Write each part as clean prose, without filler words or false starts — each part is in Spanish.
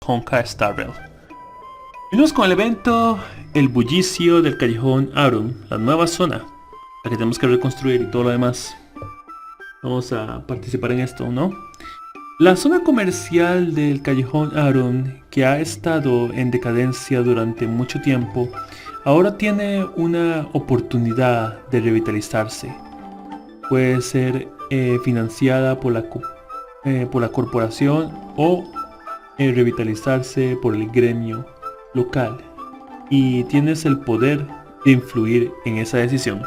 Honkai Rail. Venimos con el evento El bullicio del callejón Aurum, la nueva zona, la que tenemos que reconstruir y todo lo demás. Vamos a participar en esto, ¿no? La zona comercial del callejón Aurum, que ha estado en decadencia durante mucho tiempo, ahora tiene una oportunidad de revitalizarse. Puede ser financiada por la corporación o revitalizarse por el gremio local, y tienes el poder de influir en esa decisión.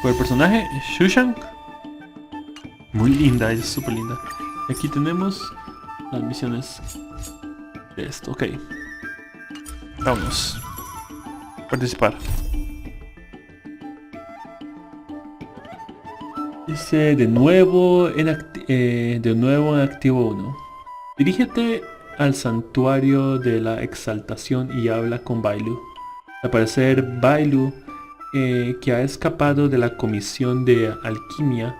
Por el personaje Shushan, muy linda, es súper linda. Aquí tenemos las misiones de esto. Ok, vamos a participar. Dice de nuevo en activo 1. Dirígete al santuario de la exaltación y habla con Bailu. Al parecer Bailu, que ha escapado de la comisión de alquimia,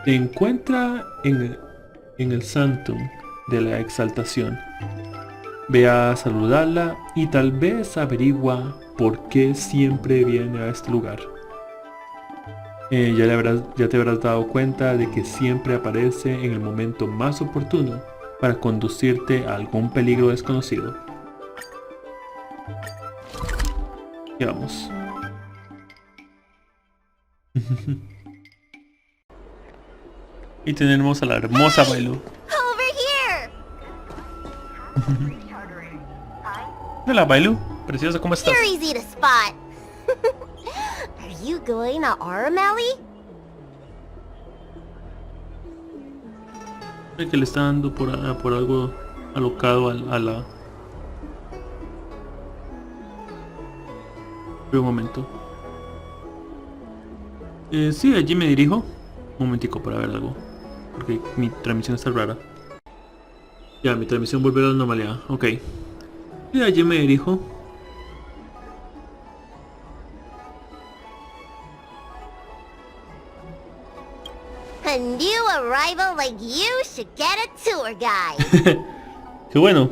te encuentra en el Sanctum de la exaltación. Ve a saludarla y tal vez averigua por qué siempre viene a este lugar. Ya te habrás dado cuenta de que siempre aparece en el momento más oportuno para conducirte a algún peligro desconocido. Y vamos. Y tenemos a la hermosa Bailu. Hola Bailu, preciosa, ¿cómo estás? You're easy to spot. Are you going to Aurum Alley? Creo que le está dando por algo alocado a la... Pero un momento. Sí, allí me dirijo. Un momentico para ver algo, porque mi transmisión está rara. Ya, mi transmisión volvió a la normalidad. Ok. Y allí me dirijo. A new arrival like you should get a tour guide. Qué bueno.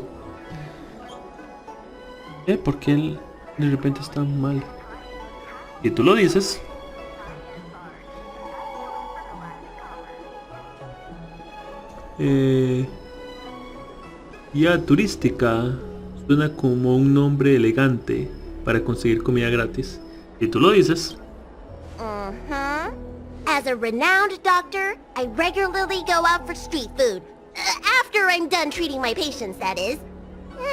¿Por qué él de repente está mal? Y tú lo dices. Guía turística suena como un nombre elegante para conseguir comida gratis. Y tú lo dices. As a renowned doctor, I regularly go out for street food. After I'm done treating my patients, that is.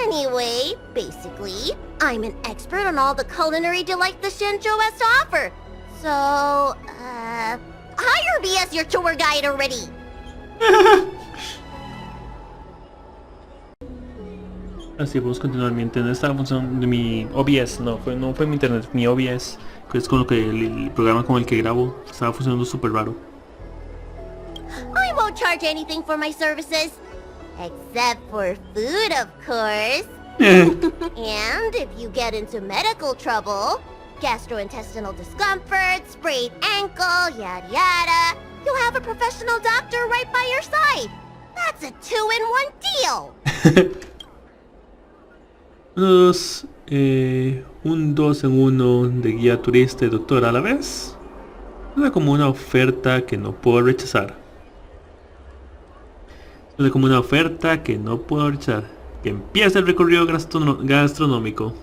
Anyway, basically, I'm an expert on all the culinary delight the Shenzhou has to offer. So, hire me as your tour guide already. Así podemos continuar. Mi internet estaba funcionando, mi OBS, no fue mi internet, mi OBS, que es con lo que el programa con el que grabo, estaba funcionando súper raro. I won't charge anything for my services. Except for food, of course. And if you get into medical trouble, gastrointestinal discomfort, sprained ankle, yada yada, you'll have a professional doctor right by your side. That's a 2-in-1 deal. Un 2 en 1 de guía turista y doctor a la vez. Suena como una oferta que no puedo rechazar. Suena como una oferta que no puedo rechazar. Que empiece el recorrido gastronómico.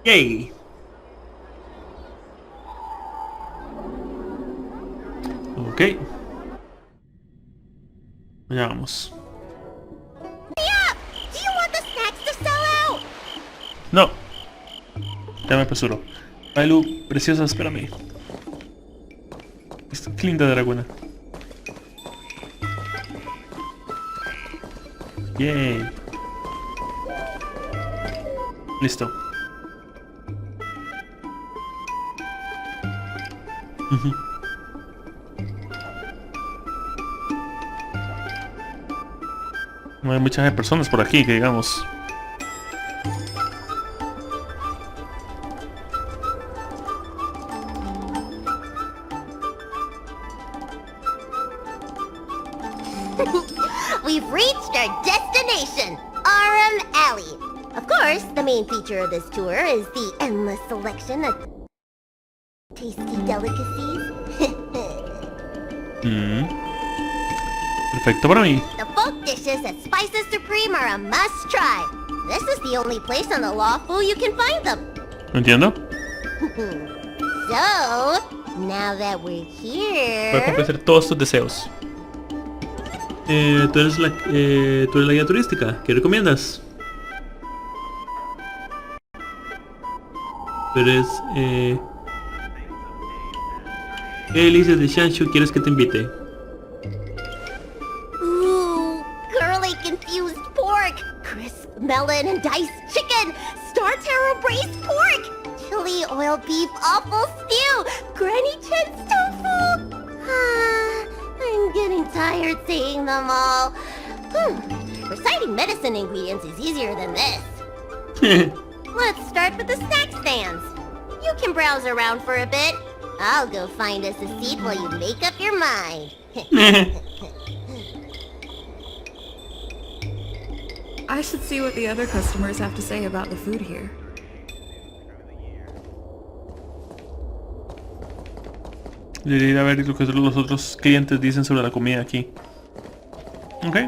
Yay! ¡Yay! Ok. Allá vamos. Do you want the snacks to sell out? No. Ya me apresuro. Bailu, preciosa, espérame. Qué linda dragona. Yay. Listo. No hay muchas personas por aquí, que digamos. We've reached our destination, Aurum Alley. Of course, the main feature of this tour is the endless selection of tasty delicacies. Perfecto para mí. The folk dishes at Spices Supreme are a must-try. This is the only place on the Lawful you can find them. ¿No entiendo? So, now that we're here... Para complacer todos tus deseos. Tú eres la guía turística. ¿Qué recomiendas? Tú eres... ¿Qué delicias de Shanshu quieres que te invite? Ooh, girly confused pork, crisp melon and diced chicken, star taro braised pork, chili oil beef awful stew, Granny Chen's tofu. I'm getting tired saying them all. Reciting medicine ingredients is easier than this. Let's start with the snack stands. You can browse around for a bit. I'll go find us a seat while you make up your mind. I should see what the other customers have to say about the food here. Debería ir a ver lo que los otros clientes dicen sobre la comida aquí. Ok.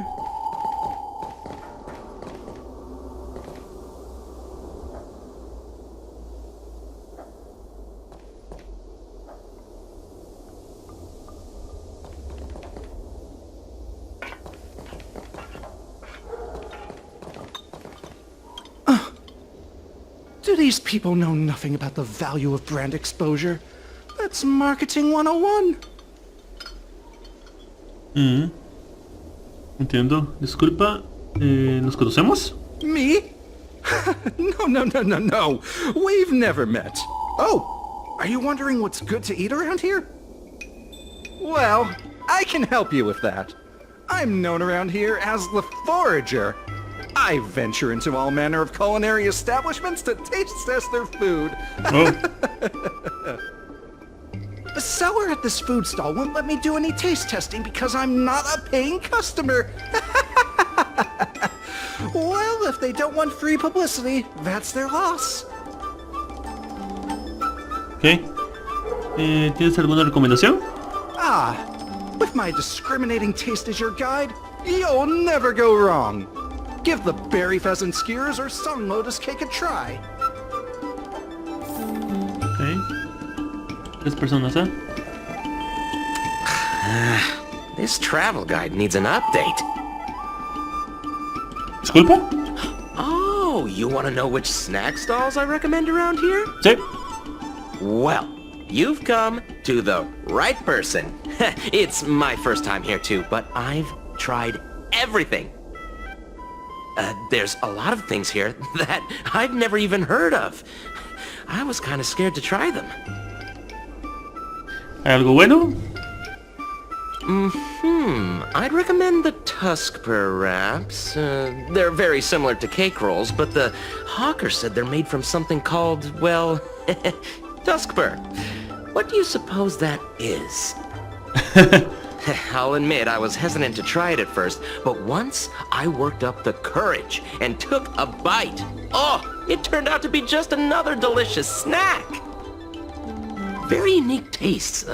Do these people know nothing about the value of brand exposure? That's marketing 101. Entiendo. Disculpa. ¿Nos conocemos? Me? No. We've never met. Oh, are you wondering what's good to eat around here? Well, I can help you with that. I'm known around here as the Forager. I venture into all manner of culinary establishments to taste test their food. Oh. The seller at this food stall won't let me do any taste testing because I'm not a paying customer. Well, if they don't want free publicity, that's their loss. Ok. ¿Tienes alguna recomendación? With my discriminating taste as your guide, you'll never go wrong. Give the berry pheasant skewers or sun lotus cake a try. Ok. 3 personas, ¿eh? This travel guide needs an update. ¿Disculpa? Oh, you want to know which snack stalls I recommend around here? Sí. Well, you've come to the right person. It's my first time here too, but I've tried everything. There's a lot of things here that I've never even heard of. I was kind of scared to try them. ¿Hay algo bueno? I'd recommend the Tuskper wraps. They're very similar to cake rolls, but the hawker said they're made from something called, well, Tuskper. What do you suppose that is? I'll admit I was hesitant to try it at first, but once I worked up the courage and took a bite, oh, it turned out to be just another delicious snack. Very unique tastes,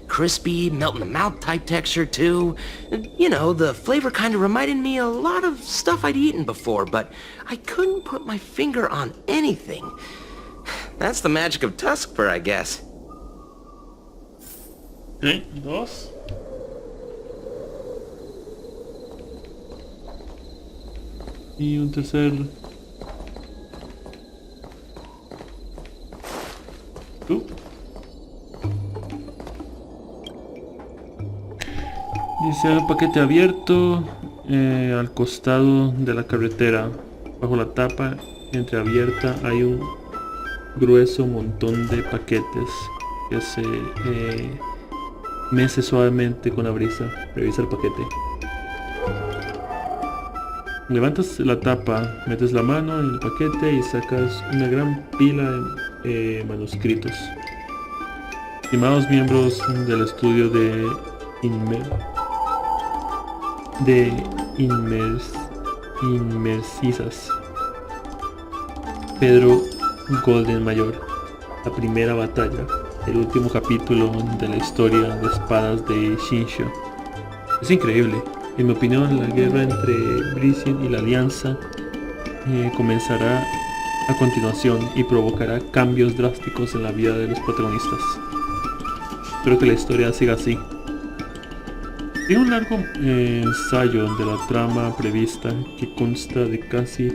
crispy, melt-in-the-mouth type texture too. You know, the flavor kind of reminded me a lot of stuff I'd eaten before, but I couldn't put my finger on anything. That's the magic of Tuskper, I guess. Ok, 2. Y un tercer. ¿Tú? Dice un paquete abierto al costado de la carretera. Bajo la tapa entreabierta hay un grueso montón de paquetes que se mece suavemente con la brisa. Revisa el paquete. Levantas la tapa, metes la mano en el paquete y sacas una gran pila de manuscritos. Estimados miembros del estudio de de inmersisas. Pedro Golden Mayor. La primera batalla. El último capítulo de la historia de espadas de Shinsho. Es increíble. En mi opinión, la guerra entre Brissin y la Alianza comenzará a continuación y provocará cambios drásticos en la vida de los protagonistas. Espero que la historia siga así. Tiene un largo ensayo de la trama prevista que consta de casi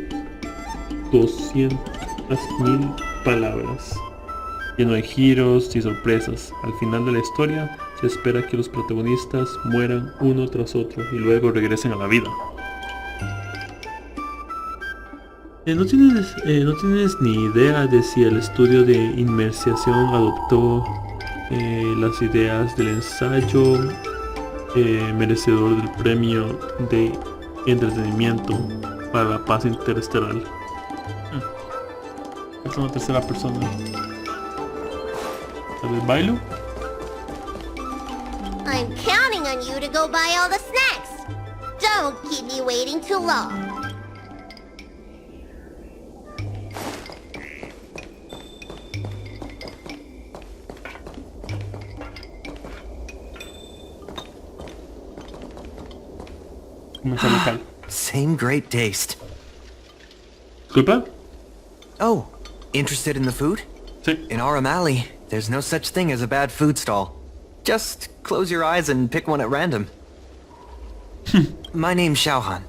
200.000 palabras, lleno de giros y sorpresas. Al final de la historia se espera que los protagonistas mueran uno tras otro y luego regresen a la vida. ¿No tienes ni idea de si el estudio de inmersión adoptó las ideas del ensayo merecedor del premio de entretenimiento para la paz interestelar? Es una tercera persona. ¿Tal vez bailo? I'm counting on you to go buy all the snacks. Don't keep me waiting too long. Same great taste. ¿Disculpa? Oh, interested in the food? Sí. In Aurum Alley, there's no such thing as a bad food stall. Just close your eyes and pick one at random. My name's Xiaohan.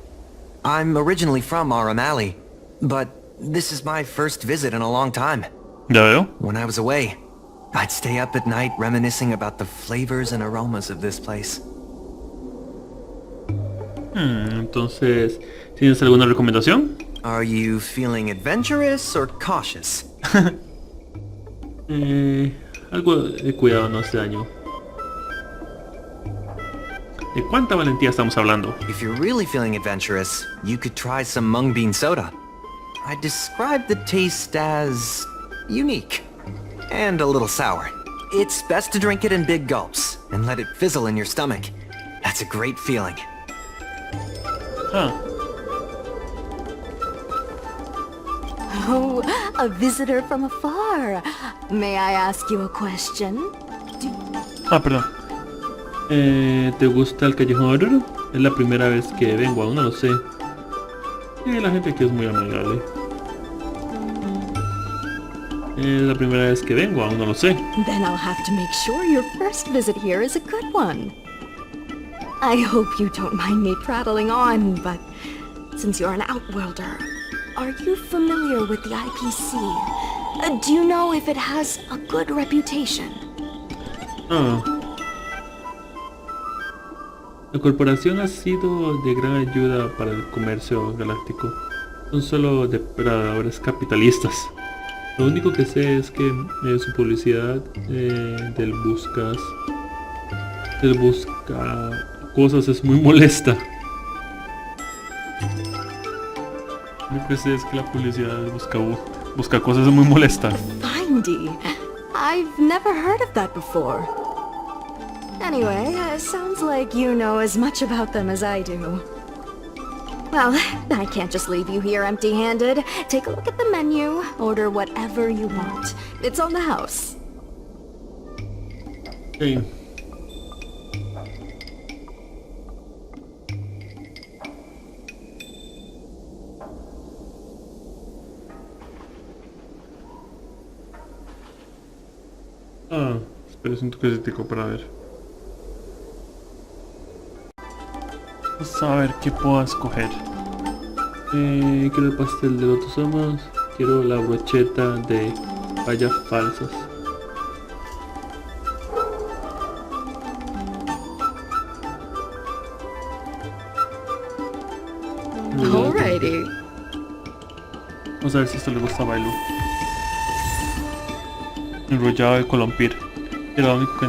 I'm originally from Aurum Alley, but this is my first visit in a long time. Ya veo. When I was away, I'd stay up at night reminiscing about the flavors and aromas of this place. Entonces, ¿tienes alguna recomendación? Are you feeling adventurous or cautious? Algo de cuidado no hace daño. ¿De cuánta valentía estamos hablando? If you're really feeling adventurous, you could try some mung bean soda. I describe the taste as unique and a little sour. It's best to drink it in big gulps and let it fizzle in your stomach. That's a great feeling. Ah, Oh, a visitor from afar. May I ask you a question? perdón. ¿Te gusta el callejón Aurum? Es la primera vez que vengo, aún no lo sé. Y la gente aquí es muy amigable. Es la primera vez que vengo, aún no lo sé. Then I'll have to make sure your first visit here is a good one. I hope you don't mind me prattling on, but since you're an outworlder, are you familiar with the IPC? Do you know if it has a good reputation? La corporación ha sido de gran ayuda para el comercio galáctico. Son solo depredadores capitalistas. Lo único que sé es que su publicidad del busca cosas es muy molesta. Lo único que sé es que la publicidad del busca cosas es muy molesta. Findy. I've never heard of that before. Anyway, sounds like you know as much about them as I do. Well, I can't just leave you here empty-handed. Take a look at the menu, order whatever you want. It's on the house. Okay. Espera, siento que se te para ver. Vamos a ver qué puedo escoger. Quiero el pastel de lotus somos. Quiero la brocheta de vallas falsas. Alrighty. Vamos a ver si esto le gusta a Bailu. Enrollado de colompir. Era lo único que...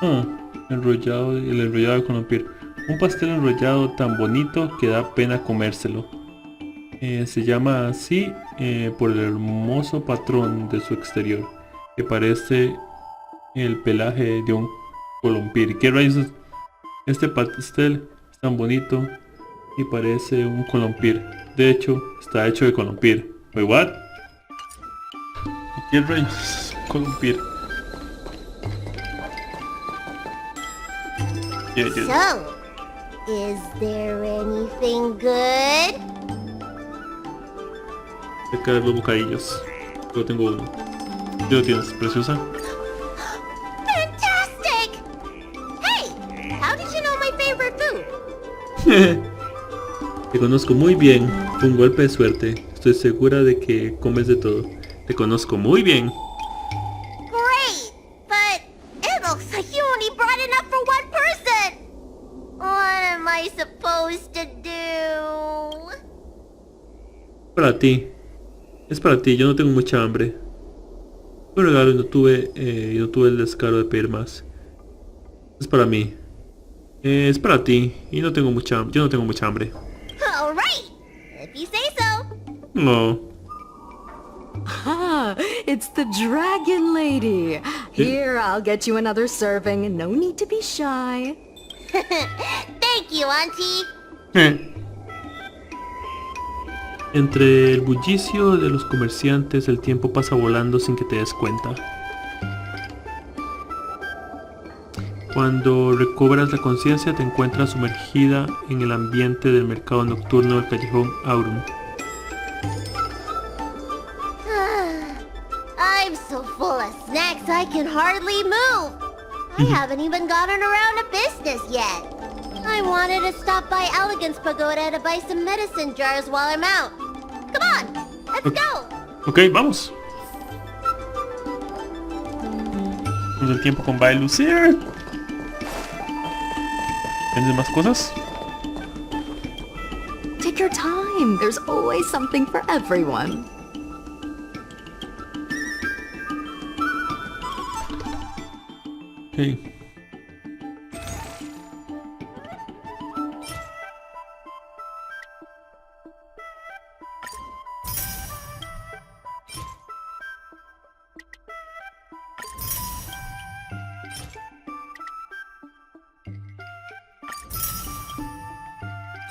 el enrollado de colompir. Un pastel enrollado tan bonito que da pena comérselo. Se llama así por el hermoso patrón de su exterior, que parece el pelaje de un colompir. ¿Qué rayos es este pastel? tan bonito y parece un columpir. De hecho, está hecho de columpir. Wait, what? ¿Qué rayos es un columpir? Yeah. So, is there anything good? Cerca de los bocadillos. Yo tengo uno. ¿Qué lo tienes, preciosa? Fantastic! Hey, how did you know my favorite food? Te conozco muy bien. Fue un golpe de suerte. Estoy segura de que comes de todo. Te conozco muy bien. Great, but it looks like you only brought enough for one person. What am I supposed to do? Para ti. Es para ti. Yo no tengo mucha hambre. Un regalo y no tuve el descaro de pedir más. Es para mí. Es para ti. Y no tengo mucha. Yo no tengo mucha hambre. All right, if you say so. No. Ah, it's the Dragon Lady. Here, I'll get you another serving. No need to be shy. Thank you, Auntie. Entre el bullicio de los comerciantes, el tiempo pasa volando sin que te des cuenta. Cuando recobras la conciencia, te encuentras sumergida en el ambiente del mercado nocturno del callejón Aurum. I'm so full of snacks I can hardly move. I haven't even gotten around to business yet. I wanted to stop by Elegance Pagoda to buy some medicine jars while I'm out. Come on, let's go. Ok, vamos. Vamos el tiempo con Bye Lucier. ¿Tienes más cosas? Take your time. There's always something for everyone. Ok.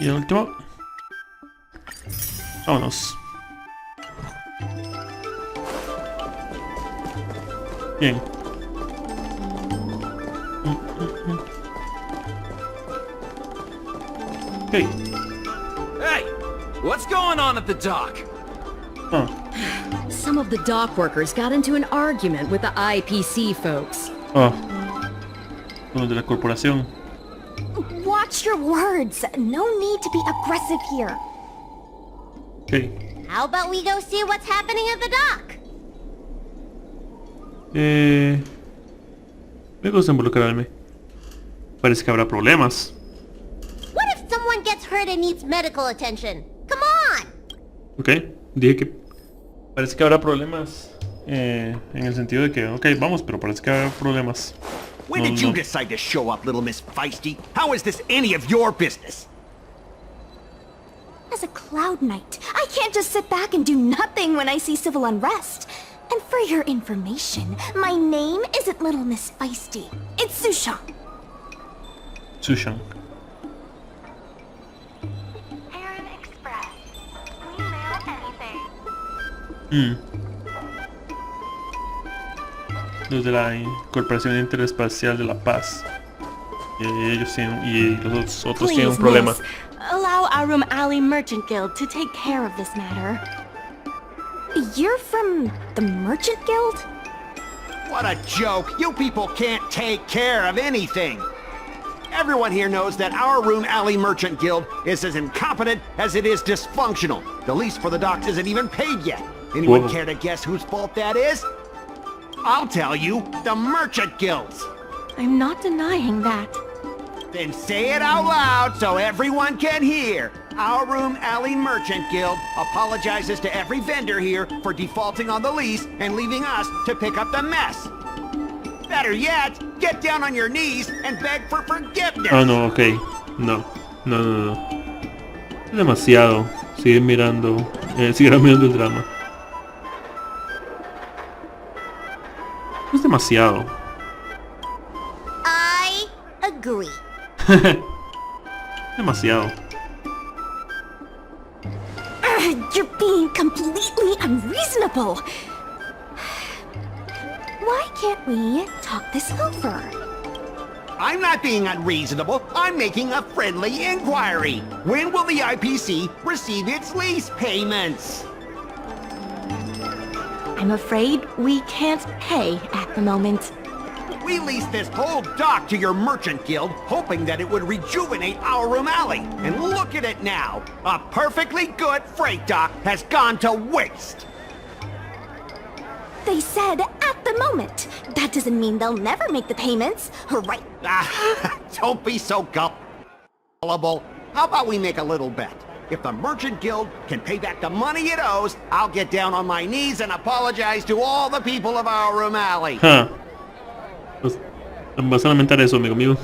Y el último. Vámonos. Bien. Ok. Hey, what's going on at the dock? Ah. Some of the dock workers got into an argument with the IPC folks. Ah. Uno de la corporación. Watch your words. No need to be aggressive here. Ok. How about we go see what's happening at the dock? Me gusta involucrarme. Parece que habrá problemas. What if someone gets hurt and needs medical attention? Come on! Ok. Dije que parece que habrá problemas. En el sentido de que, ok, vamos, pero parece que habrá problemas. When did you decide to show up, little Miss Feisty? How is this any of your business? As a Cloud Knight, I can't just sit back and do nothing when I see civil unrest. And for your information, my name isn't Little Miss Feisty. It's Sushan. Sushan. Aurum Express. We mail anything. Los de la Corporación Interespacial de la Paz. Ellos tienen, y los otros tienen un problema. Miss, allow Aurum Alley Merchant Guild to take care of this matter. You're from the Merchant Guild? What a joke! You people can't take care of anything! Everyone here knows that our Aurum Alley Merchant Guild is as incompetent as it is dysfunctional. The lease for the docks isn't even paid yet. Anyone Whoa. care to guess whose fault that is? I'll tell you, the Merchant Guild's! I'm not denying that. Then say it out loud so everyone can hear. Our Aurum Alley Merchant Guild apologizes to every vendor here for defaulting on the lease and leaving us to pick up the mess. Better yet, get down on your knees and beg for forgiveness. Ah, no, ok. No. No. Es demasiado. Sigue mirando el drama. Es demasiado. I agree. Demasiado. You're being completely unreasonable. Why can't we talk this over? I'm not being unreasonable. I'm making a friendly inquiry. When will the IPC receive its lease payments? I'm afraid we can't pay at the moment. We leased this whole dock to your merchant guild, hoping that it would rejuvenate Aurum Alley. And look at it now. A perfectly good freight dock has gone to waste. They said at the moment. That doesn't mean they'll never make the payments, right? Don't be so gullible. How about we make a little bet? If the merchant guild can pay back the money it owes, I'll get down on my knees and apologize to all the people of Aurum Alley. Huh. Pues, vas a lamentar eso, amigo mío.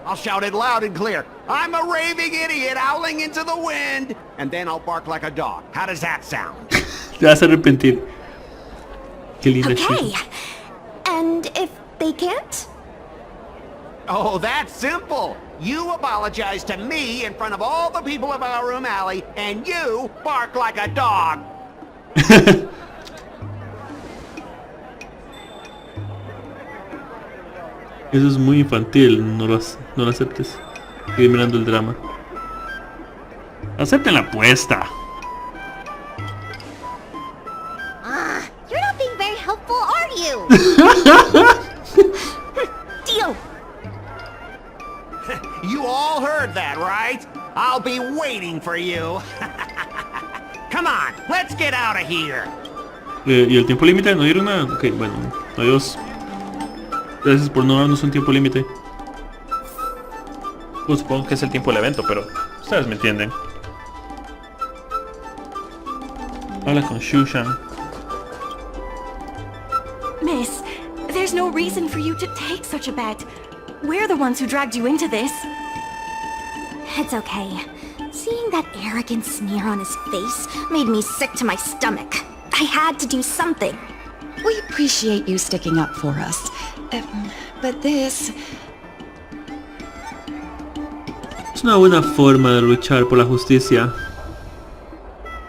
I'll shout it loud and clear. I'm a raving idiot howling into the wind. And then I'll bark like a dog. How does that sound? Te vas a arrepentir. Qué linda Okay. chica. And if they can't? Oh, that's simple. You apologize to me in front of all the people of Aurum Alley, and you bark like a dog. Eso es muy infantil, no lo aceptes. Sigue mirando el drama. Acepten la apuesta. You're not being very helpful, are you? Deal. You all heard that, right? I'll be waiting for you. Come on, let's get out of here. ¿Y el tiempo límite? ¿No dieron nada? Ok, bueno. Adiós. Gracias por no darnos un tiempo límite. Pues supongo que es el tiempo del evento, pero ustedes me entienden. Habla con Shushan. Miss, there's no reason for you to take such a bet. We're the ones who dragged you into this. It's okay. Seeing that arrogant sneer on his face made me sick to my stomach. I had to do something. We appreciate you sticking up for us. But this... Es una buena forma de luchar por la justicia.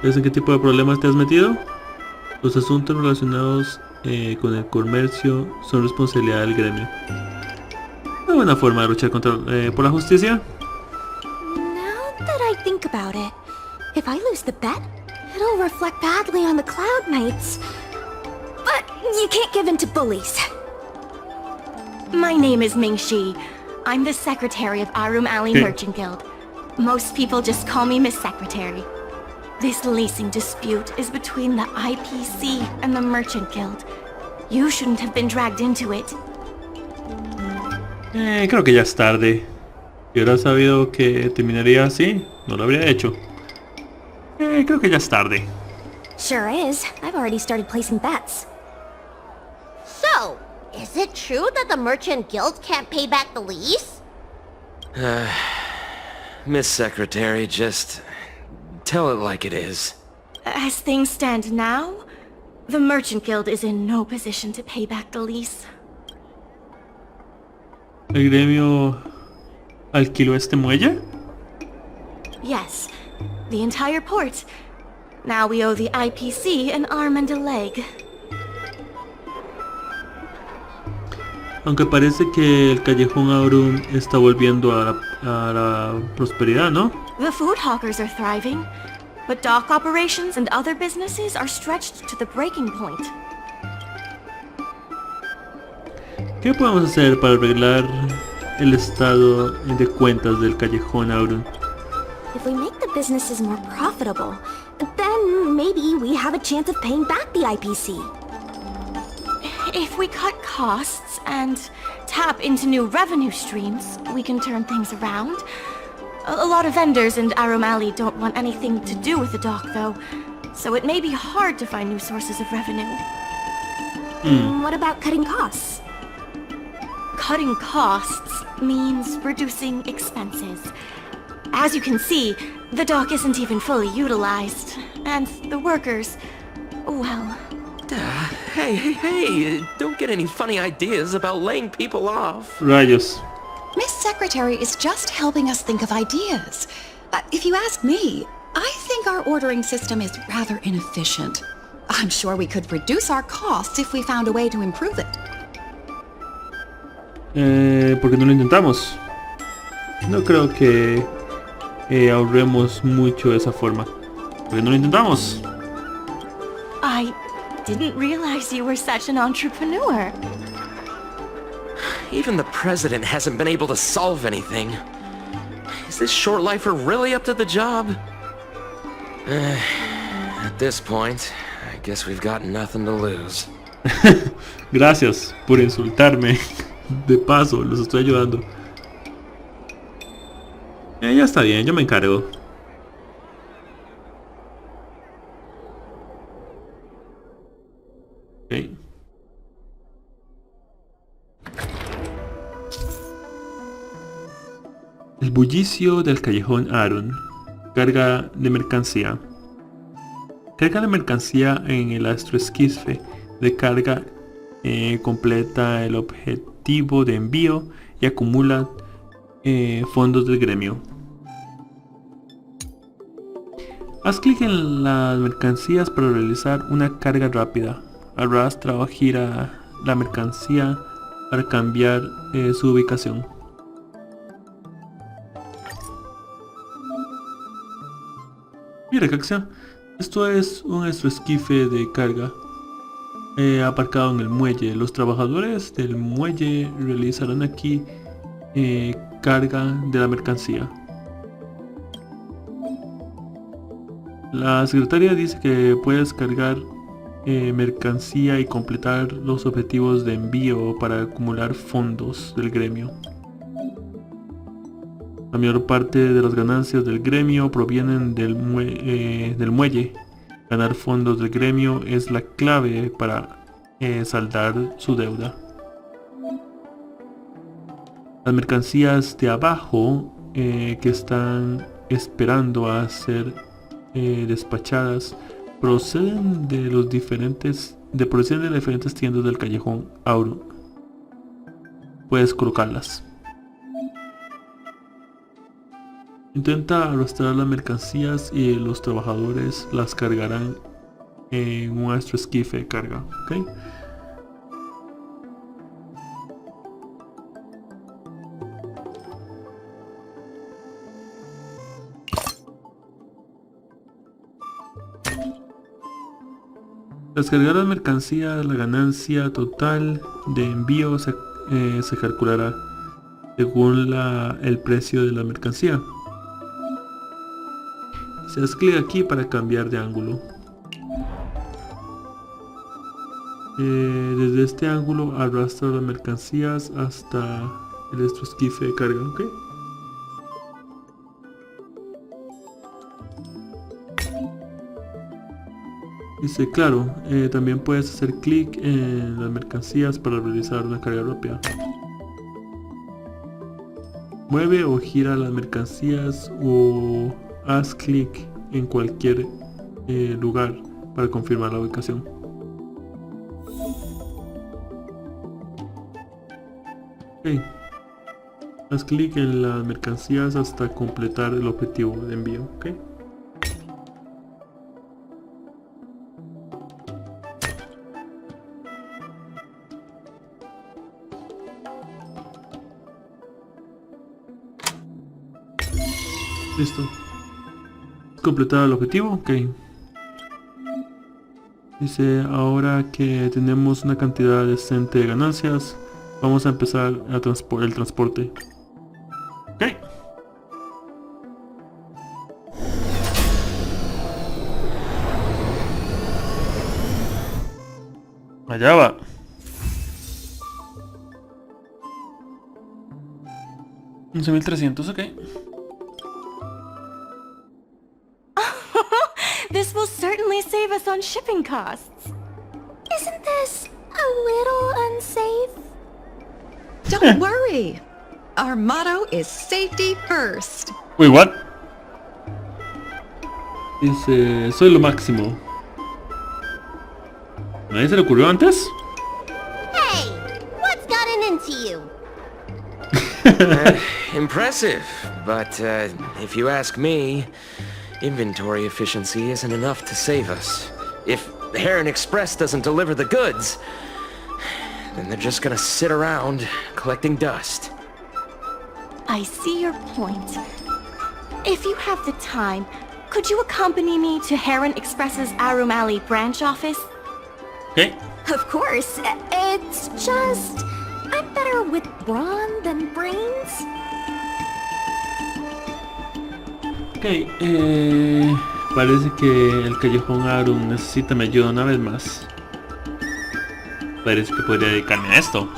¿Sabes en qué tipo de problemas te has metido? Los asuntos relacionados con el comercio son responsabilidad del gremio. Una buena forma de luchar por la justicia. Now that I think about it, if I lose the bet, it'll reflect badly on the Cloud Knights. But you can't give in to bullies. My name is Ming-Shi. I'm the secretary of Aurum Alley Merchant Guild. Most people just call me Miss Secretary. This leasing dispute is between the IPC and the Merchant Guild. You shouldn't have been dragged into it. Creo que ya es tarde. Si hubiera sabido que terminaría así, no lo habría hecho. Creo que ya es tarde. Sure is. I've already started placing bets. So, is it true that the Merchant Guild can't pay back the lease? Miss Secretary, just tell it like it is. As things stand now, the Merchant Guild is in no position to pay back the lease. ¿El gremio alquiló este muelle? Yes, the entire port. Now we owe the IPC an arm and a leg. Aunque parece que el callejón Aurum está volviendo a la prosperidad, ¿no? The food hawkers are thriving, but dock operations and other businesses are stretched to the breaking point. ¿Qué podemos hacer para arreglar el estado de cuentas del callejón Aurum? If we make the businesses more profitable, then maybe we have a chance of paying back the IPC. If we cut costs and tap into new revenue streams, we can turn things around. A lot of vendors in Aurum Alley don't want anything to do with the dock, though, so it may be hard to find new sources of revenue. What about cutting costs? Cutting costs means reducing expenses. As you can see, the dock isn't even fully utilized, and the workers, well... Hey, don't get any funny ideas about laying people off. Rayos. Miss secretary is just helping us think of ideas. If you ask me, I think our ordering system is rather inefficient. I'm sure we could reduce our costs if we found a way to improve it. ¿Por qué no lo intentamos? No creo que ahorremos mucho de esa forma. ¿Por qué no lo intentamos? I didn't realize you were such an entrepreneur. Even the president hasn't been able to solve anything. Is this short lifer really up to the job? At this point, I guess we've got nothing to lose. Gracias por insultarme. De paso, los estoy ayudando. Ya está bien, yo me encargo. Okay. El bullicio del callejón Aurum. Carga de mercancía. Carga la mercancía en el astroesquife de carga, completa el objetivo de envío y acumula fondos del gremio. Haz clic en las mercancías para realizar una carga rápida. Arrastra o gira la mercancía para cambiar su ubicación. Mira qué acción. Esto es un astroesquife de carga aparcado en el muelle. Los trabajadores del muelle realizarán aquí carga de la mercancía. La secretaria dice que puedes cargar mercancía y completar los objetivos de envío para acumular fondos del gremio. La mayor parte de las ganancias del gremio provienen del muelle. Ganar fondos del gremio es la clave para saldar su deuda. Las mercancías de abajo que están esperando a ser despachadas proceden de las diferentes tiendas del callejón Aurum. Puedes colocarlas. Intenta arrastrar las mercancías y los trabajadores las cargarán en un astroesquife de carga. ¿Okay? Tras cargar las mercancías, la ganancia total de envío se calculará según el precio de la mercancía. Se hace clic aquí para cambiar de ángulo. Desde este ángulo arrastra las mercancías hasta el astroesquife de carga. ¿Okay? Dice, claro, también puedes hacer clic en las mercancías para realizar una carga rápida. Mueve o gira las mercancías o haz clic en cualquier lugar para confirmar la ubicación. Okay. Haz clic en las mercancías hasta completar el objetivo de envío. Okay. Listo. Completado el objetivo, ok. Dice, ahora que tenemos una cantidad decente de ganancias, vamos a empezar el transporte. Ok. Allá va. $11,300, ok. This will certainly save us on shipping costs. Isn't this a little unsafe? Don't worry. Our motto is safety first. Wait, what? Dice, soy lo máximo. ¿A nadie se le ocurrió antes? Hey, what's gotten into you? impressive, but if you ask me, inventory efficiency isn't enough to save us. If Heron Express doesn't deliver the goods, then they're just gonna sit around collecting dust. I see your point. If you have the time, could you accompany me to Heron Express's Aurum Alley branch office? Okay. Of course. It's just... I'm better with brawn than brains. Ok, parece que el callejón Aurum necesita mi ayuda una vez más. Parece que podría dedicarme a esto.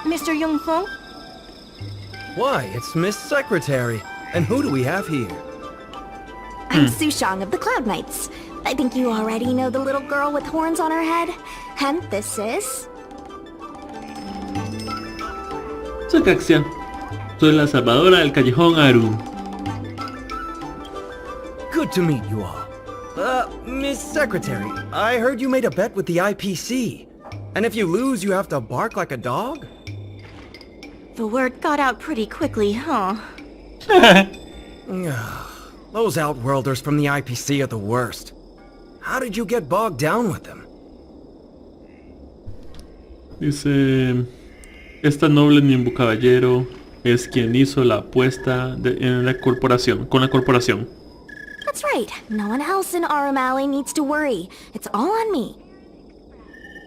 Mr. Jung-Fung? Why, it's Miss Secretary. And who do we have here? I'm Sushang of the Cloud Knights. I think you already know the little girl with horns on her head. And this is... Soy Caxia. Soy la salvadora del callejón Aurum. Good to meet you all. Miss Secretary, I heard you made a bet with the IPC. And if you lose, you have to bark like a dog? The word got out pretty quickly, huh? Those Outworlders from the IPC are the worst. How did you get bogged down with them? Dice... Esta noble Nimbu Caballero es quien hizo la apuesta en la corporación, con la corporación. That's right. No one else in Aurum Alley needs to worry. It's all on me.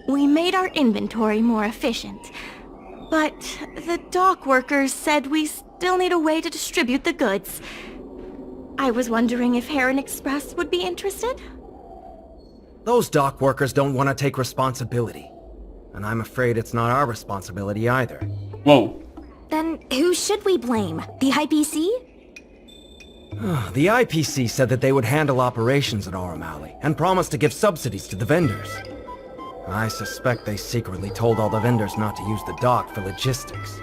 We made our inventory more efficient. But the dock workers said we still need a way to distribute the goods. I was wondering if Heron Express would be interested? Those dock workers don't want to take responsibility. And I'm afraid it's not our responsibility either. Whoa. Then who should we blame? The IPC? The IPC said that they would handle operations at Aurum Alley and promised to give subsidies to the vendors. I suspect they secretly told all the vendors not to use the dock for logistics.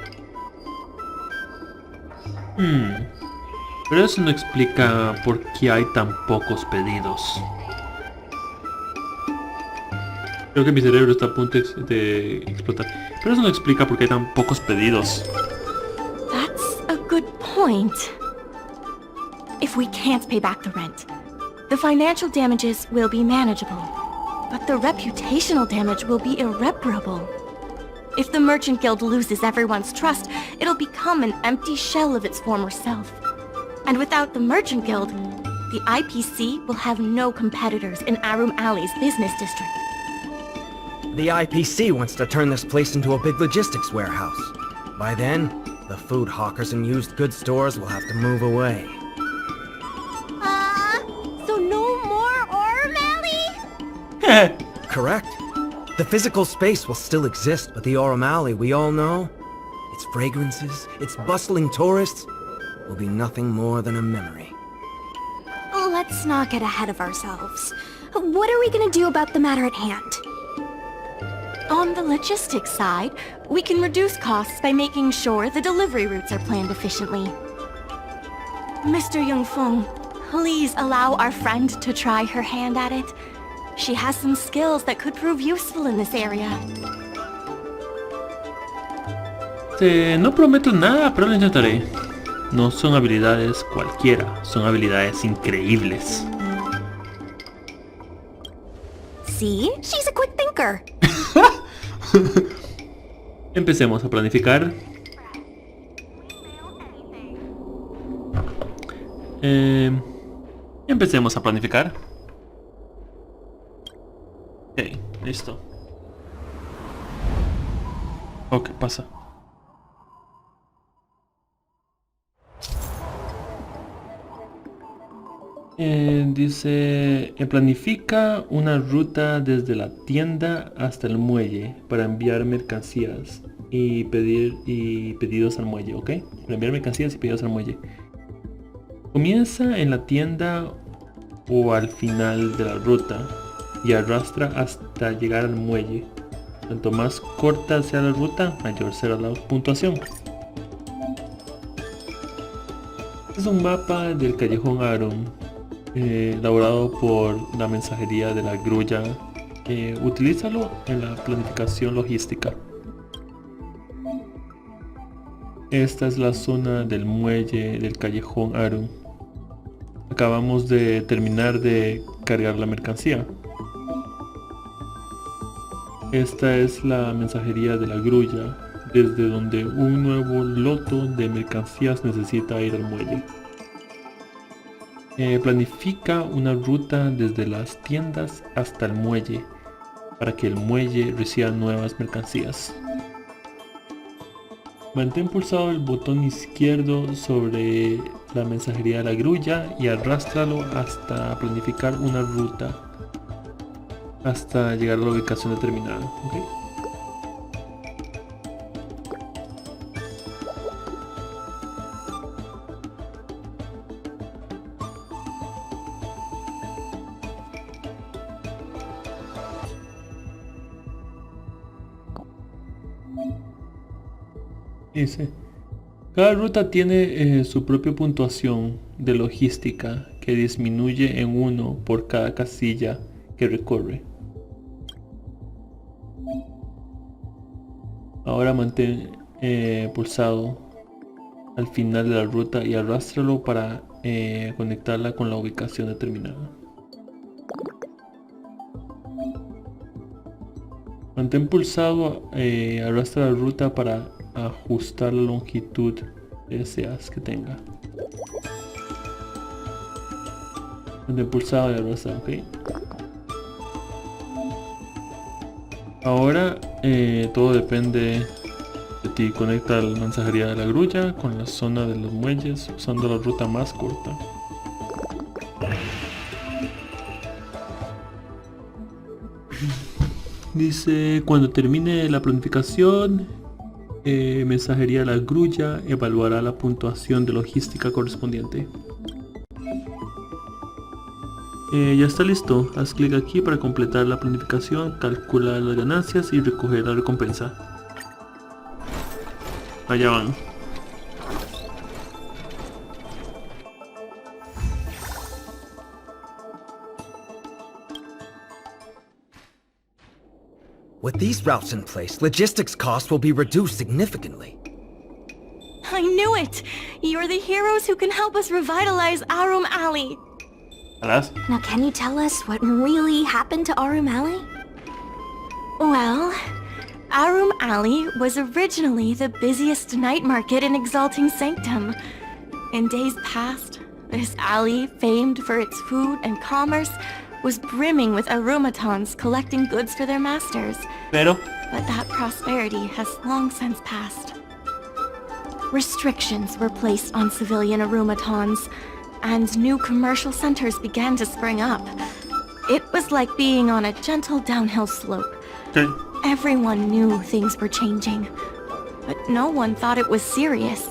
Pero eso no explica por qué hay tan pocos pedidos. Creo que mi cerebro está a punto de explotar. Pero eso no explica por qué hay tan pocos pedidos. That's a good point. If we can't pay back the rent, the financial damages will be manageable. But the reputational damage will be irreparable. If the Merchant Guild loses everyone's trust, it'll become an empty shell of its former self. And without the Merchant Guild, the IPC will have no competitors in Aurum Alley's business district. The IPC wants to turn this place into a big logistics warehouse. By then, the food hawkers and used goods stores will have to move away. So no more Aurum Alley? Correct. The physical space will still exist, but the Aurum Alley we all know, its fragrances, its bustling tourists, will be nothing more than a memory. Let's not get ahead of ourselves. What are we gonna do about the matter at hand? On the logistics side, we can reduce costs by making sure the delivery routes are planned efficiently. Mr. Jung-Fung, please allow our friend to try her hand at it. She has some skills that could prove useful in this area. No prometo nada, pero lo intentaré. No son habilidades cualquiera, son habilidades increíbles. See? She's a quick thinker. Empecemos a planificar. Empecemos a planificar. Ok, listo. Oh, ¿qué pasa? Dice, planifica una ruta desde la tienda hasta el muelle para enviar mercancías y pedidos al muelle, ¿ok? Para enviar mercancías y pedidos al muelle. Comienza en la tienda o al final de la ruta y arrastra hasta llegar al muelle. Cuanto más corta sea la ruta, mayor será la puntuación. Este es un mapa del callejón Aurum, elaborado por la mensajería de la grulla. Utilízalo en la planificación logística. Esta es la zona del muelle del callejón Aurum. Acabamos de terminar de cargar la mercancía. Esta es la mensajería de la grulla, desde donde un nuevo loto de mercancías necesita ir al muelle. Planifica una ruta desde las tiendas hasta el muelle, para que el muelle reciba nuevas mercancías. Mantén pulsado el botón izquierdo sobre la mensajería de la grulla y arrástralo hasta planificar una ruta hasta llegar a la ubicación determinada. ¿Okay? Dice, cada ruta tiene su propia puntuación de logística que disminuye en 1 por cada casilla que recorre. Ahora mantén pulsado al final de la ruta y arrástralo para conectarla con la ubicación determinada. Mantén pulsado, arrastra la ruta para ajustar la longitud que deseas que tenga. Mantén pulsado y arrastra, ok. Ahora todo depende de ti. Conecta la mensajería de la grulla con la zona de los muelles usando la ruta más corta. Dice, cuando termine la planificación, mensajería de la grulla evaluará la puntuación de logística correspondiente. Ya está listo. Haz clic aquí para completar la planificación, calcula las ganancias y recoger la recompensa. Allá van. With these routes in place, logistics costs will be reduced significantly. I knew it! You're the heroes who can help us revitalize Aurum Alley. Alas. Now can you tell us what really happened to Aurum Alley? Well, Aurum Alley was originally the busiest night market in Exalting Sanctum. In days past, this alley, famed for its food and commerce, was brimming with Arumatons collecting goods for their masters. Pero But that prosperity has long since passed. Restrictions were placed on civilian Arumatons, and new commercial centers began to spring up. It was like being on a gentle downhill slope. okay. Everyone knew things were changing, but no one thought it was serious.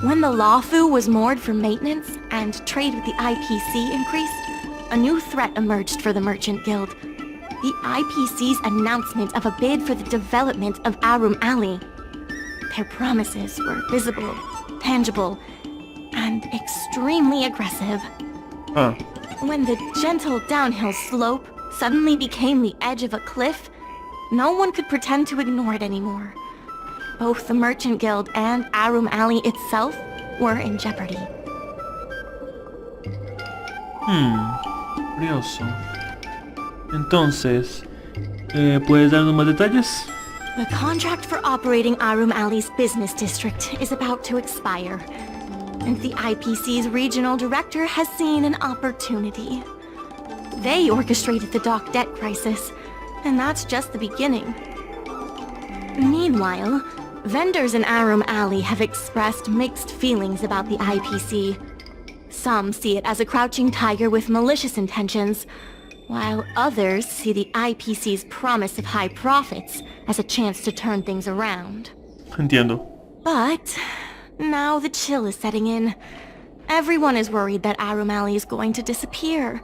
When the Lawfu was moored for maintenance and trade with the IPC increased, a new threat emerged for the Merchant Guild. The IPC's announcement of a bid for the development of Aurum Alley. Their promises were visible, tangible, and extremely aggressive. Huh. When the gentle downhill slope suddenly became the edge of a cliff, no one could pretend to ignore it anymore. Both the Merchant Guild and Aurum Alley itself were in jeopardy. Curioso. Entonces, ¿puedes darnos más detalles? The contract for operating Aurum Alley's business district is about to expire, and the IPC's regional director has seen an opportunity. They orchestrated the dock debt crisis, and that's just the beginning. Meanwhile, vendors in Aurum Alley have expressed mixed feelings about the IPC. Some see it as a crouching tiger with malicious intentions, while others see the IPC's promise of high profits as a chance to turn things around. Entiendo. But now the chill is setting in. Everyone is worried that Aurum Alley is going to disappear.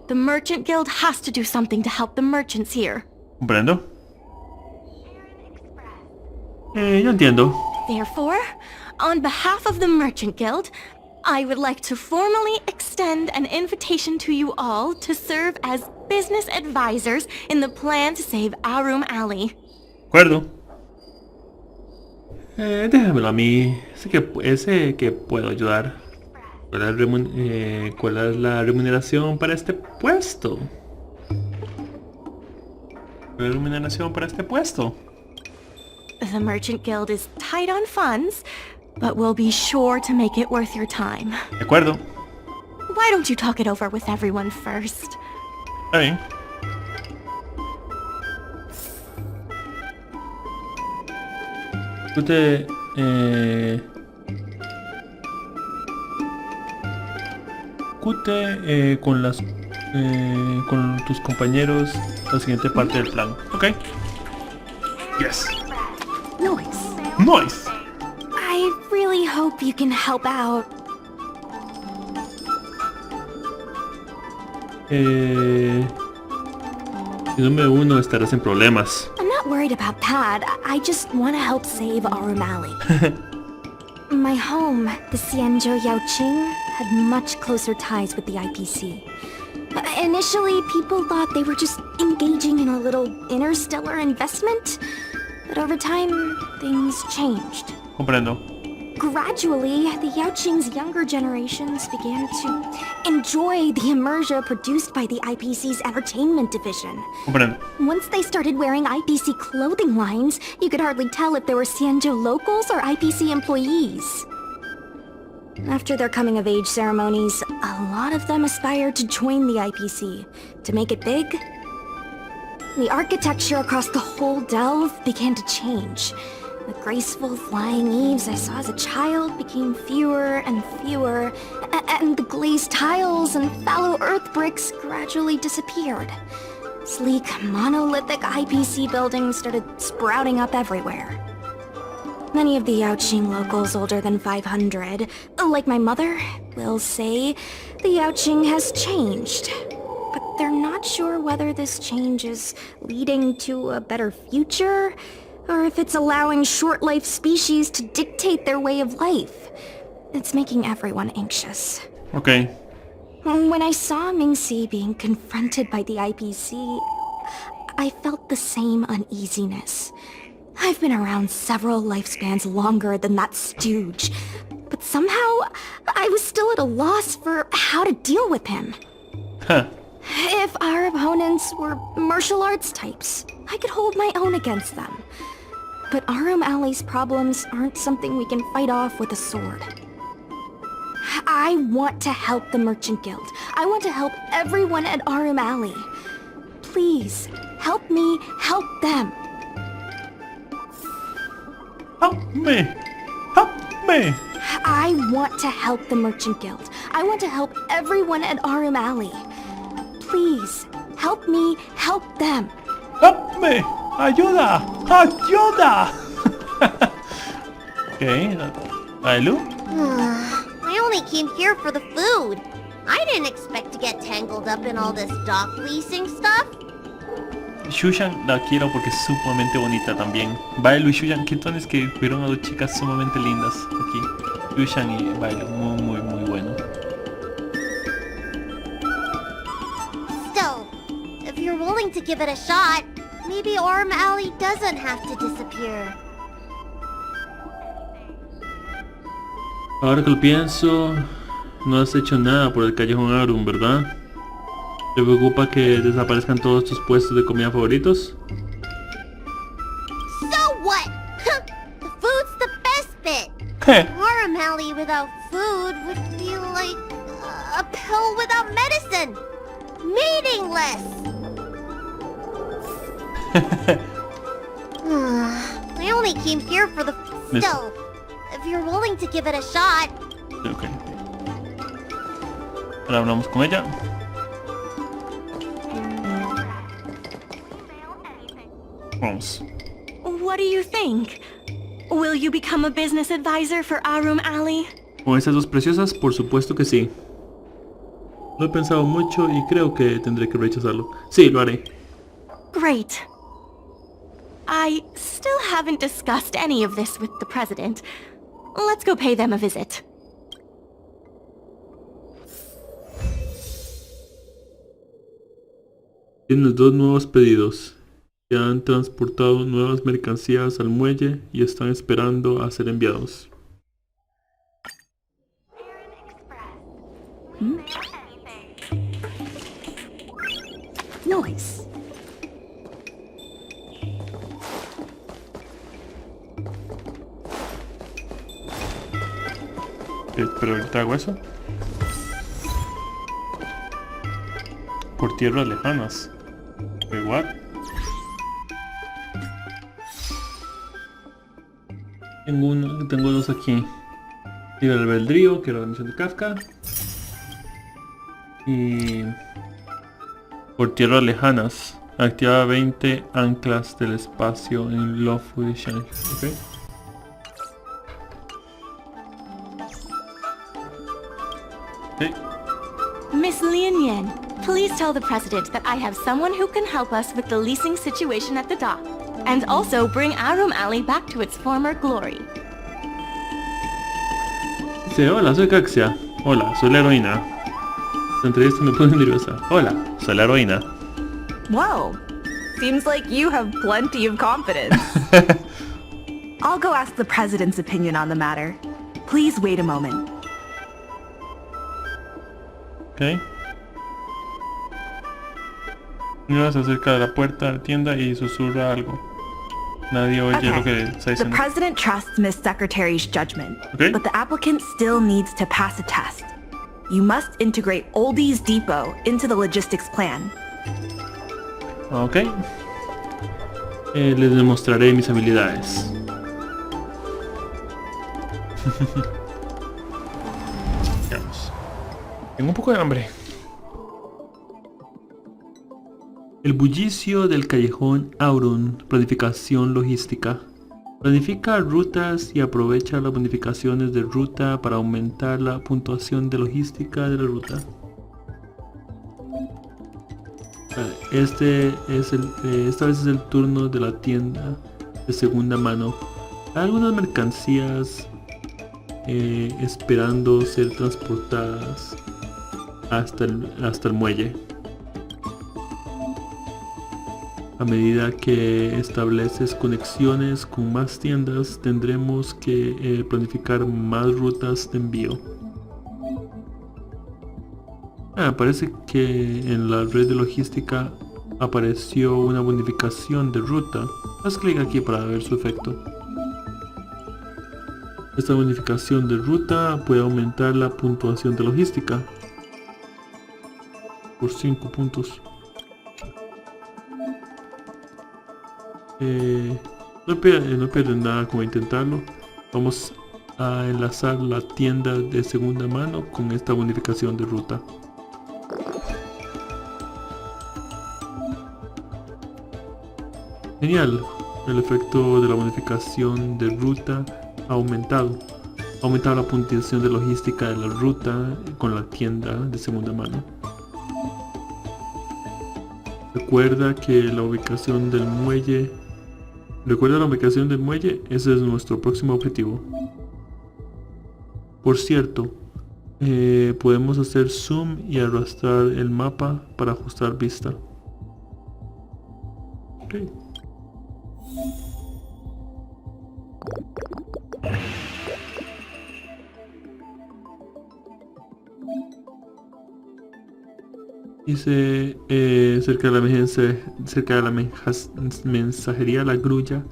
The Merchant Guild has to do something to help the merchants here. ¿Comprendo? Yo entiendo. Therefore, on behalf of the Merchant Guild, I would like to formally extend an invitation to you all to serve as business advisors in the plan to save Aurum Alley. De acuerdo. Déjamelo a mí. Sé que puedo ayudar. ¿Cuál es la remuneración para este puesto? ¿Cuál es la remuneración para este puesto? The Merchant Guild is tight on funds, but we'll be sure to make it worth your time. De acuerdo. Why don't you talk it over with everyone first? Está bien. Discute con tus compañeros la siguiente parte del plan. Ok. Yes. Nice. Nice. I really hope you can help out. Si no me uno estarás en problemas. I'm not worried about that. I just want to help save Aurum Alley. My home, the Xianzhou Yaoqing, had much closer ties with the IPC. Initially, people thought they were just engaging in a little interstellar investment, but over time, things changed. Comprendo. Gradually, the Yaoqing's younger generations began to enjoy the immersion produced by the IPC's entertainment division. Comprendo. Once they started wearing IPC clothing lines, you could hardly tell if they were Xianzhou locals or IPC employees. After their coming-of-age ceremonies, a lot of them aspired to join the IPC. To make it big, the architecture across the whole delve began to change. The graceful flying eaves I saw as a child became fewer and fewer, and the glazed tiles and fallow earth bricks gradually disappeared. Sleek, monolithic IPC buildings started sprouting up everywhere. Many of the Yaoqing locals older than 500, like my mother, will say the Yaoqing has changed. But they're not sure whether this change is leading to a better future, or if it's allowing short-life species to dictate their way of life. It's making everyone anxious. Okay. When I saw Mingxi being confronted by the IPC, I felt the same uneasiness. I've been around several lifespans longer than that stooge, but somehow I was still at a loss for how to deal with him. Huh. If our opponents were martial arts types, I could hold my own against them. But Aurum Alley's problems aren't something we can fight off with a sword. I want to help the Merchant Guild. I want to help everyone at Aurum Alley. Please, help me help them. Help me! Help me! I want to help the Merchant Guild. I want to help everyone at Aurum Alley. Please, help me help them. Help me! Ayuda! Ayuda! Okay, Ailu? I only came here for the food. I didn't expect to get tangled up in all this dock leasing stuff. Shushan la quiero porque es sumamente bonita también. Bailu y Shushan, qué tones que fueron a dos chicas sumamente lindas aquí. Shushan y Bailu, muy bueno. Still, if you're willing to give it a shot, maybe Aurum Alley doesn't have to disappear. Ahora que lo pienso, no has hecho nada por el callejón Aurum, ¿verdad? ¿Te preocupa que desaparezcan todos tus puestos de comida favoritos? So what? The food's the best bit. Aurum Alley without food would be like a pill without medicine. Meaningless. I only came here for the... Still, if you're willing to give it a shot... Ok. Ahora hablamos con ella. Vamos. What do you think? Will you become a business advisor for Aurum Alley? Con esas dos preciosas, por supuesto que sí. Lo he pensado mucho y creo que tendré que rechazarlo. Sí, lo haré. Great. I still haven't discussed any of this with the president. Let's go pay them a visit. Tienes 2 nuevos pedidos. Ya han transportado nuevas mercancías al muelle y están esperando a ser enviados. Nice. Pero ahorita hago eso. Por tierras lejanas. Igual. Tengo 2 aquí. Libre albedrío, que era la misión de Kafka. Y por tierras lejanas. Activa 20 anclas del espacio en Lawful Shine. Okay. Okay. Miss Lien Yen, please tell the president that I have someone who can help us with the leasing situation at the dock. And also bring Aurum Alley back to its former glory. Dice, hola, soy Caxia. Hola, soy la heroína. La entrevista me pone nerviosa. Hola, soy la heroína. Whoa. Seems like you have plenty of confidence. I'll go ask the president's opinion on the matter. Please wait a moment. Ok. Uno se acerca de la puerta de la tienda y susurra algo. Nadie oye lo que está The diciendo. president trusts Miss Secretary's judgment, Okay. but the applicant still needs to pass a test. You must integrate Oldie's Depot into the logistics plan. Ok. Les demostraré mis habilidades. Veamos. Tengo un poco de hambre. El bullicio del callejón Aurum. Planificación logística. Planifica rutas y aprovecha las bonificaciones de ruta para aumentar la puntuación de logística de la ruta. Esta vez es el turno de la tienda de segunda mano. Hay algunas mercancías esperando ser transportadas hasta el muelle. A medida que estableces conexiones con más tiendas, tendremos que planificar más rutas de envío. Parece que en la red de logística apareció una bonificación de ruta. Haz clic aquí para ver su efecto. Esta bonificación de ruta puede aumentar la puntuación de logística por 5 puntos. No pierden nada con intentarlo. Vamos a enlazar la tienda de segunda mano con esta bonificación de ruta. Genial, el efecto de la bonificación de ruta ha aumentado. Ha aumentado la puntuación de logística de la ruta con la tienda de segunda mano. Recuerda la ubicación del muelle, ese es nuestro próximo objetivo. Por cierto, podemos hacer zoom y arrastrar el mapa para ajustar vista. Okay. Dice cerca de la mensajería La Grulla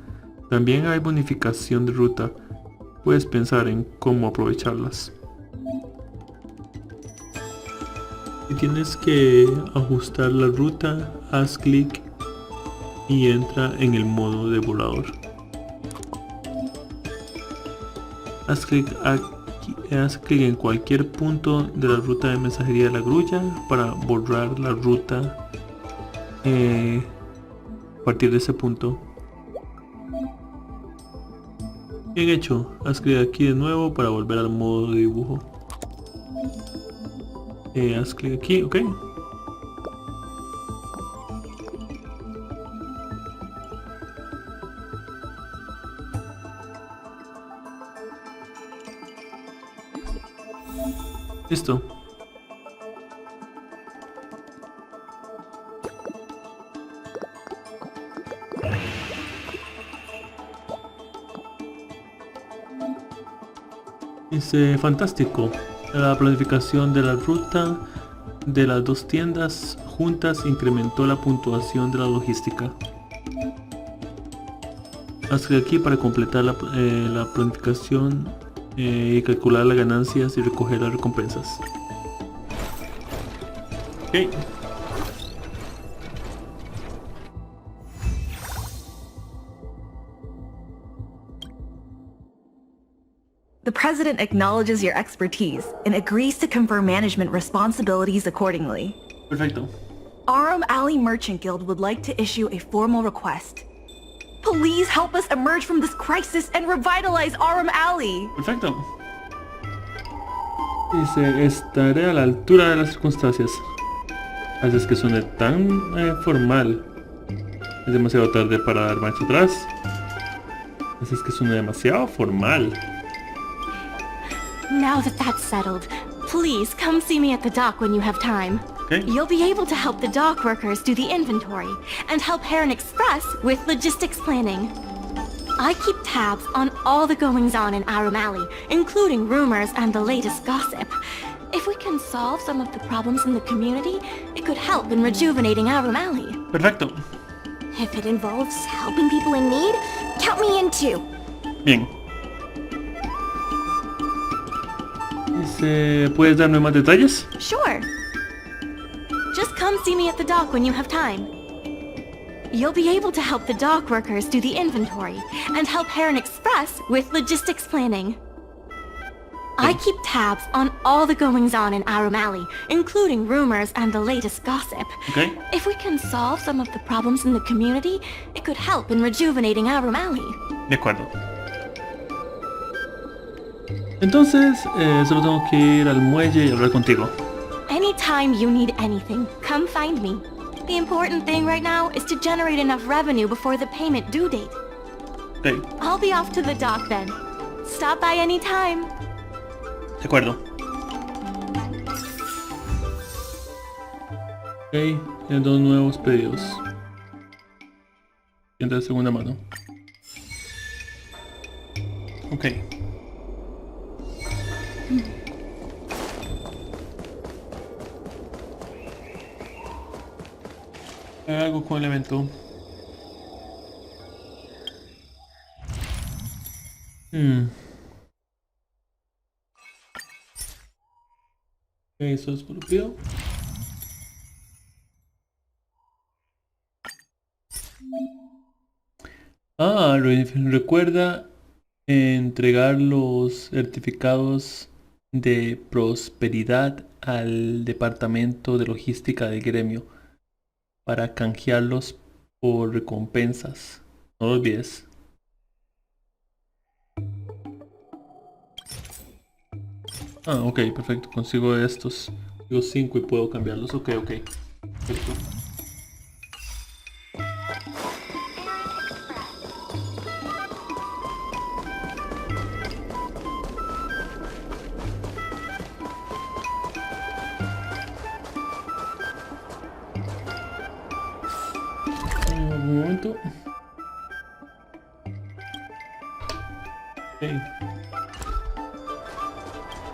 también hay bonificación de ruta. Puedes pensar en cómo aprovecharlas. Si tienes que ajustar la ruta, haz clic y entra en el modo de volador. Haz clic en cualquier punto de la ruta de mensajería de La Grulla para borrar la ruta a partir de ese punto. Bien hecho, haz clic aquí de nuevo para volver al modo de dibujo. Haz clic aquí, ok. Listo. Dice, fantástico. La planificación de la ruta de las dos tiendas juntas incrementó la puntuación de la logística. Haz clic aquí para completar la planificación y calcular las ganancias y recoger las recompensas. Ok. The President acknowledges your expertise and agrees to confer management responsibilities accordingly. Perfecto. Aurum Alley Merchant Guild would like to issue a formal request. Please help us emerge from this crisis and revitalize Aurum Alley. Perfecto. Dice, estaré a la altura de las circunstancias. Haces que suene tan formal. Es demasiado tarde para dar marcha atrás. Haces que suene demasiado formal. Now that that's settled, please come see me at the dock when you have time. Okay. You'll be able to help the dock workers do the inventory and help Heron Express with logistics planning. I keep tabs on all the goings-on in Aurum Alley, including rumors and the latest gossip. If we can solve some of the problems in the community, it could help in rejuvenating Aurum Alley. Perfecto. If it involves helping people in need, count me in too. Bien. Dice, ¿puedes darme más detalles? Sure. Just come see me at the dock when you have time. You'll be able to help the dock workers do the inventory and help Heron Express with logistics planning. I keep tabs on all the goings-on in Aurum Alley, including rumors and the latest gossip. Okay. If we can solve some of the problems in the community, it could help in rejuvenating Aurum Alley. De acuerdo. Entonces, solo tengo que ir al muelle y hablar contigo. Anytime you need anything, come find me. The important thing right now is to generate enough revenue before the payment due date. Okay. I'll be off to the dock then. Stop by anytime. De acuerdo. Ok, hay dos nuevos pedidos. Tienda de segunda mano. Ok. Algo con el evento. Eso es por lo que pido. Recuerda entregar los certificados de prosperidad al departamento de logística del gremio para canjearlos por recompensas. No lo olvides. Ah, ok, perfecto. Consigo estos. Consigo 5 y puedo cambiarlos. Ok, ok. Perfecto. Un momento. Okay.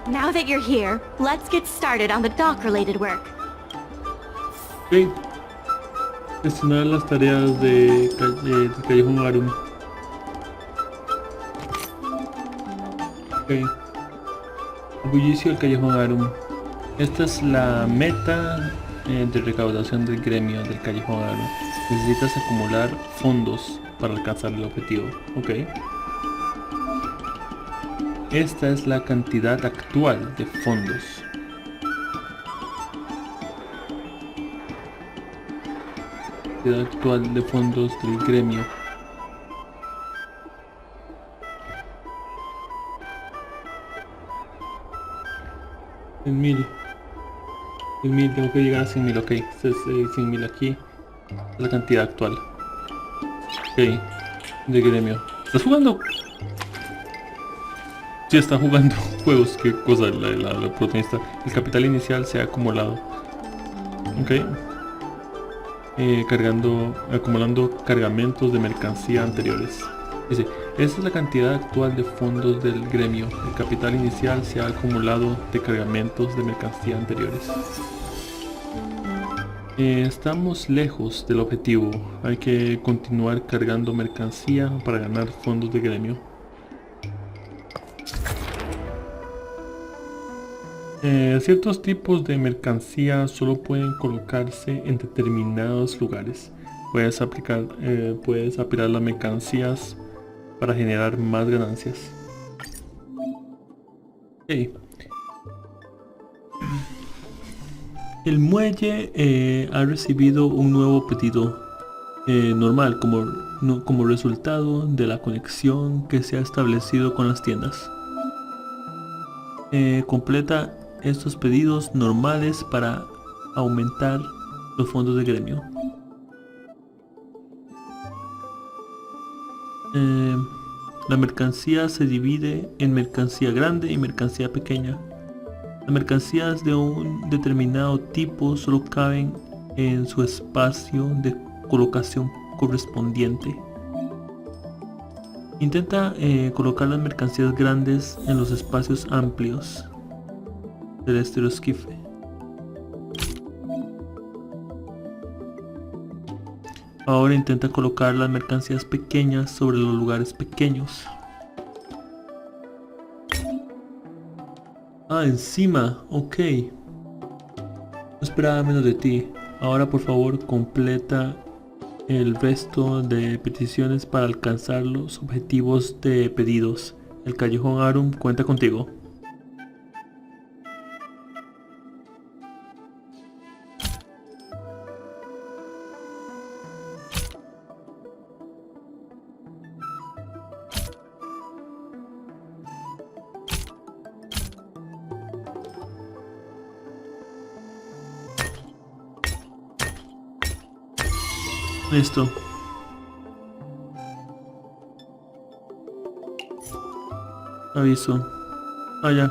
Now that you're here, let's get started on the dock-related work. Ok. Gestionar las tareas de callejon Aurum. Ok. Bullicio del callejón Aurum. Esta es la meta de recaudación del gremio del callejón Aurum. Necesitas acumular fondos para alcanzar el objetivo. Ok. Esta es la cantidad actual de fondos. Cantidad actual de fondos del gremio. En 1000. En 1000 tengo que llegar a 100.000. Ok, este es 100.000 aquí. Es la cantidad actual. Ok, de gremio. ¿Estás jugando? Sí, está jugando. juegos, qué cosa la protagonista. El capital inicial se ha acumulado. Ok. Acumulando cargamentos de mercancía anteriores. Dice, esta es la cantidad actual de fondos del gremio. El capital inicial se ha acumulado de cargamentos de mercancía anteriores. Estamos lejos del objetivo. Hay que continuar cargando mercancía para ganar fondos de gremio. Ciertos tipos de mercancía solo pueden colocarse en determinados lugares. Puedes apilar las mercancías para generar más ganancias. Okay. El muelle ha recibido un nuevo pedido normal como resultado de la conexión que se ha establecido con las tiendas. Completa estos pedidos normales para aumentar los fondos de gremio. La mercancía se divide en mercancía grande y mercancía pequeña. Las mercancías de un determinado tipo solo caben en su espacio de colocación correspondiente. Intenta colocar las mercancías grandes en los espacios amplios del estereosquife. Ahora intenta colocar las mercancías pequeñas sobre los lugares pequeños. Ah, encima, ok. No esperaba menos de ti. Ahora por favor completa el resto de peticiones para alcanzar los objetivos de pedidos. El callejón Aurum cuenta contigo. Listo. Aviso. Ah, ya.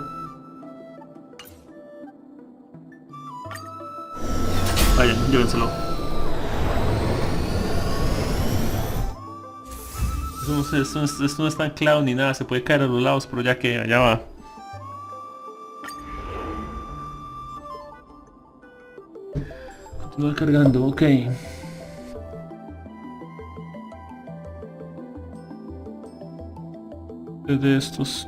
Vayan, llévenselo. Esto no está anclado ni nada, se puede caer a los lados, pero ya que allá va. Continúa cargando, ok. De estos.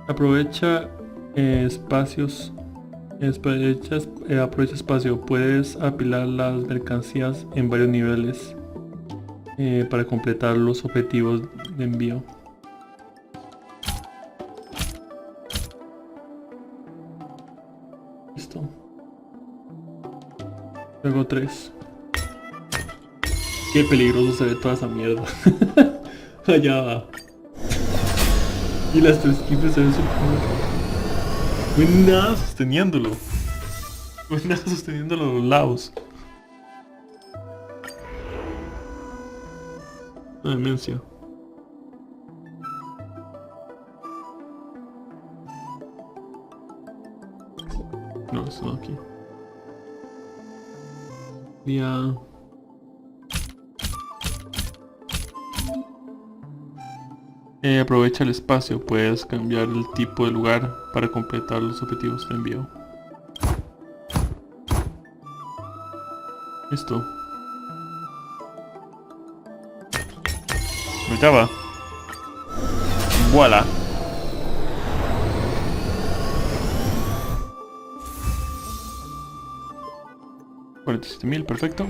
Aprovecha espacios. Aprovecha espacio. Puedes apilar las mercancías en varios niveles para completar los objetivos de envío. Listo. Luego 3. Qué peligroso se ve toda esa mierda. Allá va. Y las tres equipos se ven súper. No hay nada sosteniéndolo. No hay nada sosteniéndolo a los lados. Una demencia. No, eso no aquí. Ya. Aprovecha el espacio, puedes cambiar el tipo de lugar para completar los objetivos de envío. Listo. Ya va. Voilà. $47,000, perfecto.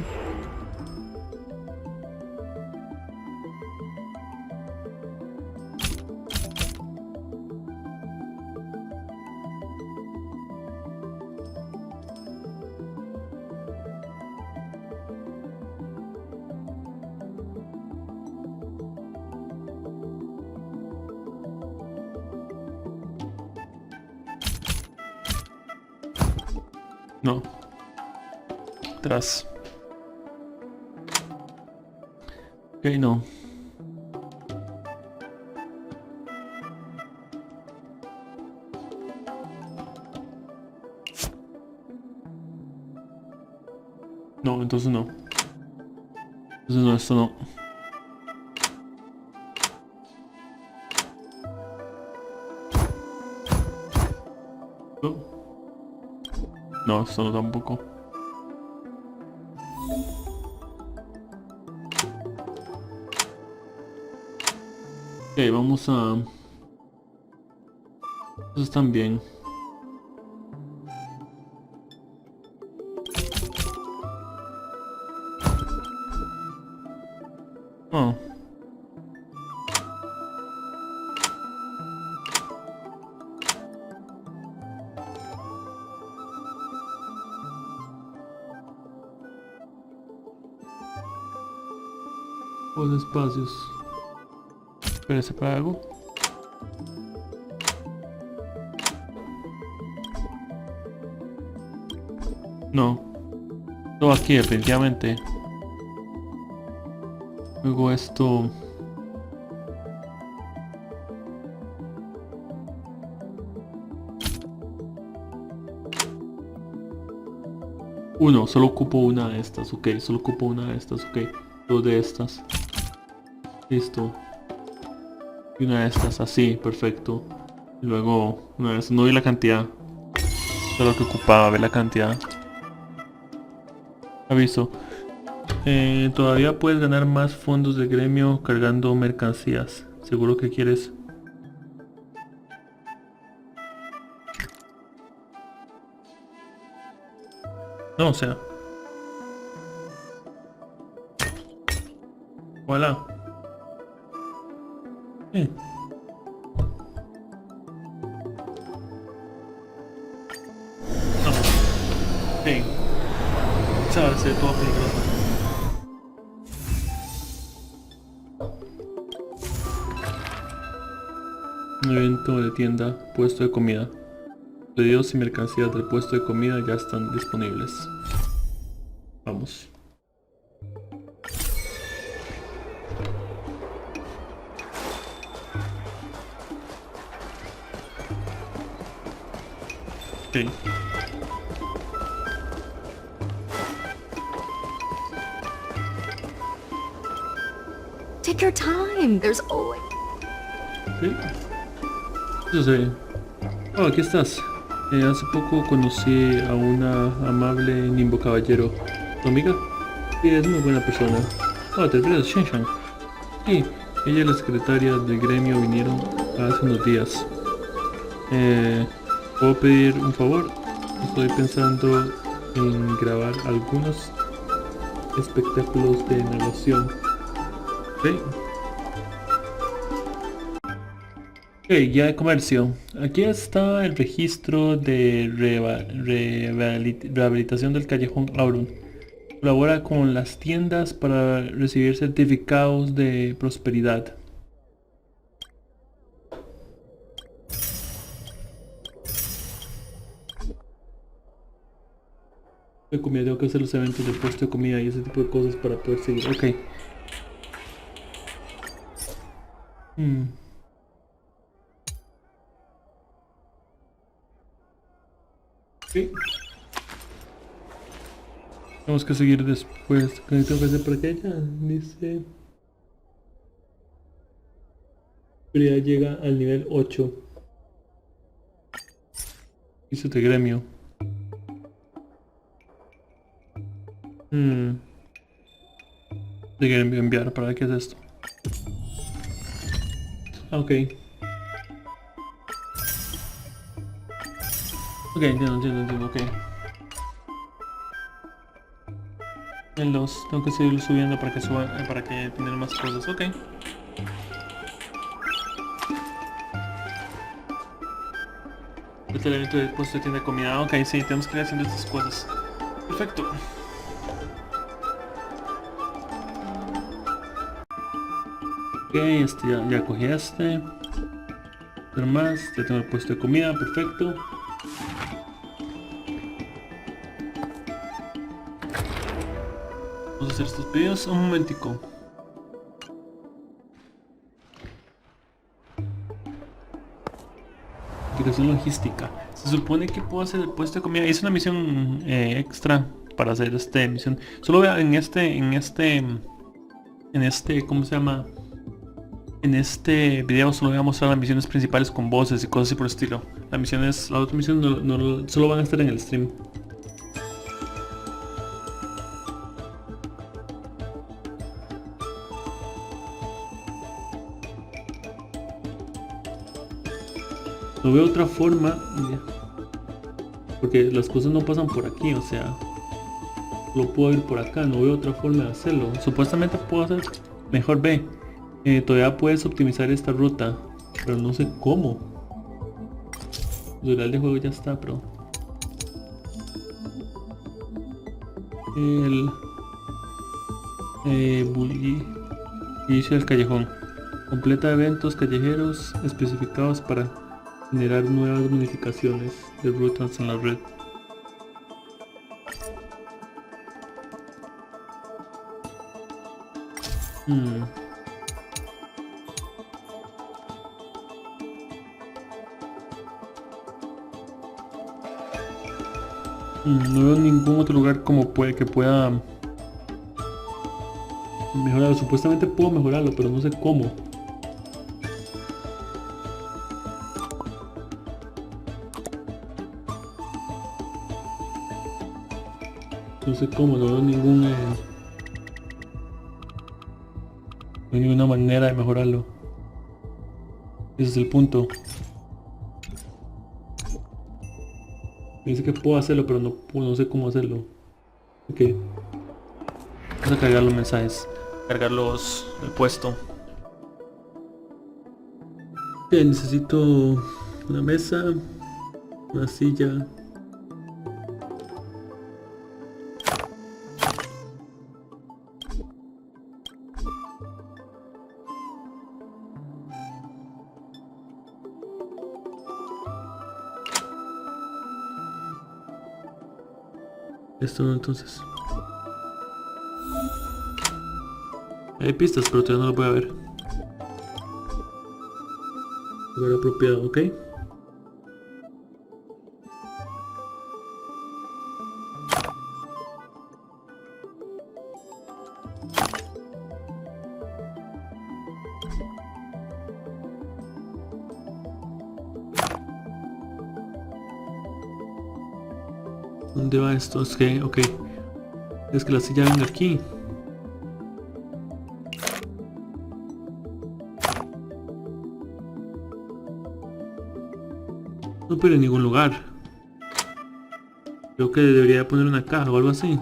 No. Atrás. Ok, no. No, entonces no. Entonces no, esto no. No, esto no tampoco. Ok, vamos a... Estos están bien. Oh. Los espacios. Espérese para algo. No. Todo aquí definitivamente. Luego esto. Uno, solo ocupo una de estas, ok. Solo ocupo una de estas, ok. Dos de estas. Listo. Y una de estas, así, perfecto. Y luego, una de estas, no vi la cantidad. Solo que ocupaba, ver la cantidad. Aviso. Todavía puedes ganar más fondos de gremio cargando mercancías. ¿Seguro que quieres? No, o sea. Voilà. Sí. Sabes, se ve todo peligroso. Un evento de tienda, puesto de comida. Pedidos y mercancías del puesto de comida ya están disponibles. Vamos. Ok. Take your time. There's always... ¿Sí? Eso sí. Oh, aquí estás. Hace poco conocí a una amable nimbo caballero. ¿Tu amiga? Sí, es muy buena persona. Oh, te refieres a Shenshan. Sí, ella y la secretaria del gremio vinieron hace unos días. ¿Puedo pedir un favor? Estoy pensando en grabar algunos espectáculos de narración. ¿Sí? Ok, guía de comercio. Aquí está el registro de rehabilitación del callejón Aurum. Colabora con las tiendas para recibir certificados de prosperidad. De comida, tengo que hacer los eventos de puesto de comida y ese tipo de cosas para poder seguir. Ok. Sí. Tenemos que seguir después. ¿Qué tengo que hacer para que ella? Dice... Ya llega al nivel 8. Hizo de gremio. De gremio enviar. ¿Para qué es esto? Ah, ok. Ok, entiendo, ok. Tengo que seguir subiendo para que suban, para que tener más cosas, ok. Este evento de puesto de tienda de comida, ok, sí, tenemos que ir haciendo estas cosas. Perfecto. Ok, ya cogí este. Pero más, ya tengo el puesto de comida, perfecto. Vamos a hacer estos pedidos, un momentico. Aplicación logística. Se supone que puedo hacer el puesto de comida. Es una misión extra para hacer esta misión. Solo vea en ¿cómo se llama? En este video solo voy a mostrar las misiones principales con voces y cosas así por el estilo. La otra misión solo van a estar en el stream. No veo otra forma, porque las cosas no pasan por aquí, o sea, lo puedo ir por acá, no veo otra forma de hacerlo. Supuestamente puedo hacer, mejor ve, todavía puedes optimizar esta ruta, pero no sé cómo. El tutorial de juego ya está, pero bullicio del callejón. Completa eventos callejeros especificados para generar nuevas modificaciones de rutas en la red. No veo ningún otro lugar que pueda mejorarlo. Supuestamente puedo mejorarlo, pero no sé cómo. No sé cómo, no veo no hay ninguna manera de mejorarlo. Ese es el punto. Me dice que puedo hacerlo, pero no sé cómo hacerlo. Ok. Vamos a cargar los mensajes. Cargarlos el puesto. Ok, necesito una mesa, una silla. Esto no, entonces. Hay pistas, pero todavía no lo voy a ver. Lugar apropiado, ok. ¿Dónde va esto? Es que, ok. Es que la silla venga aquí. No pero en ningún lugar. Creo que debería poner una caja o algo así.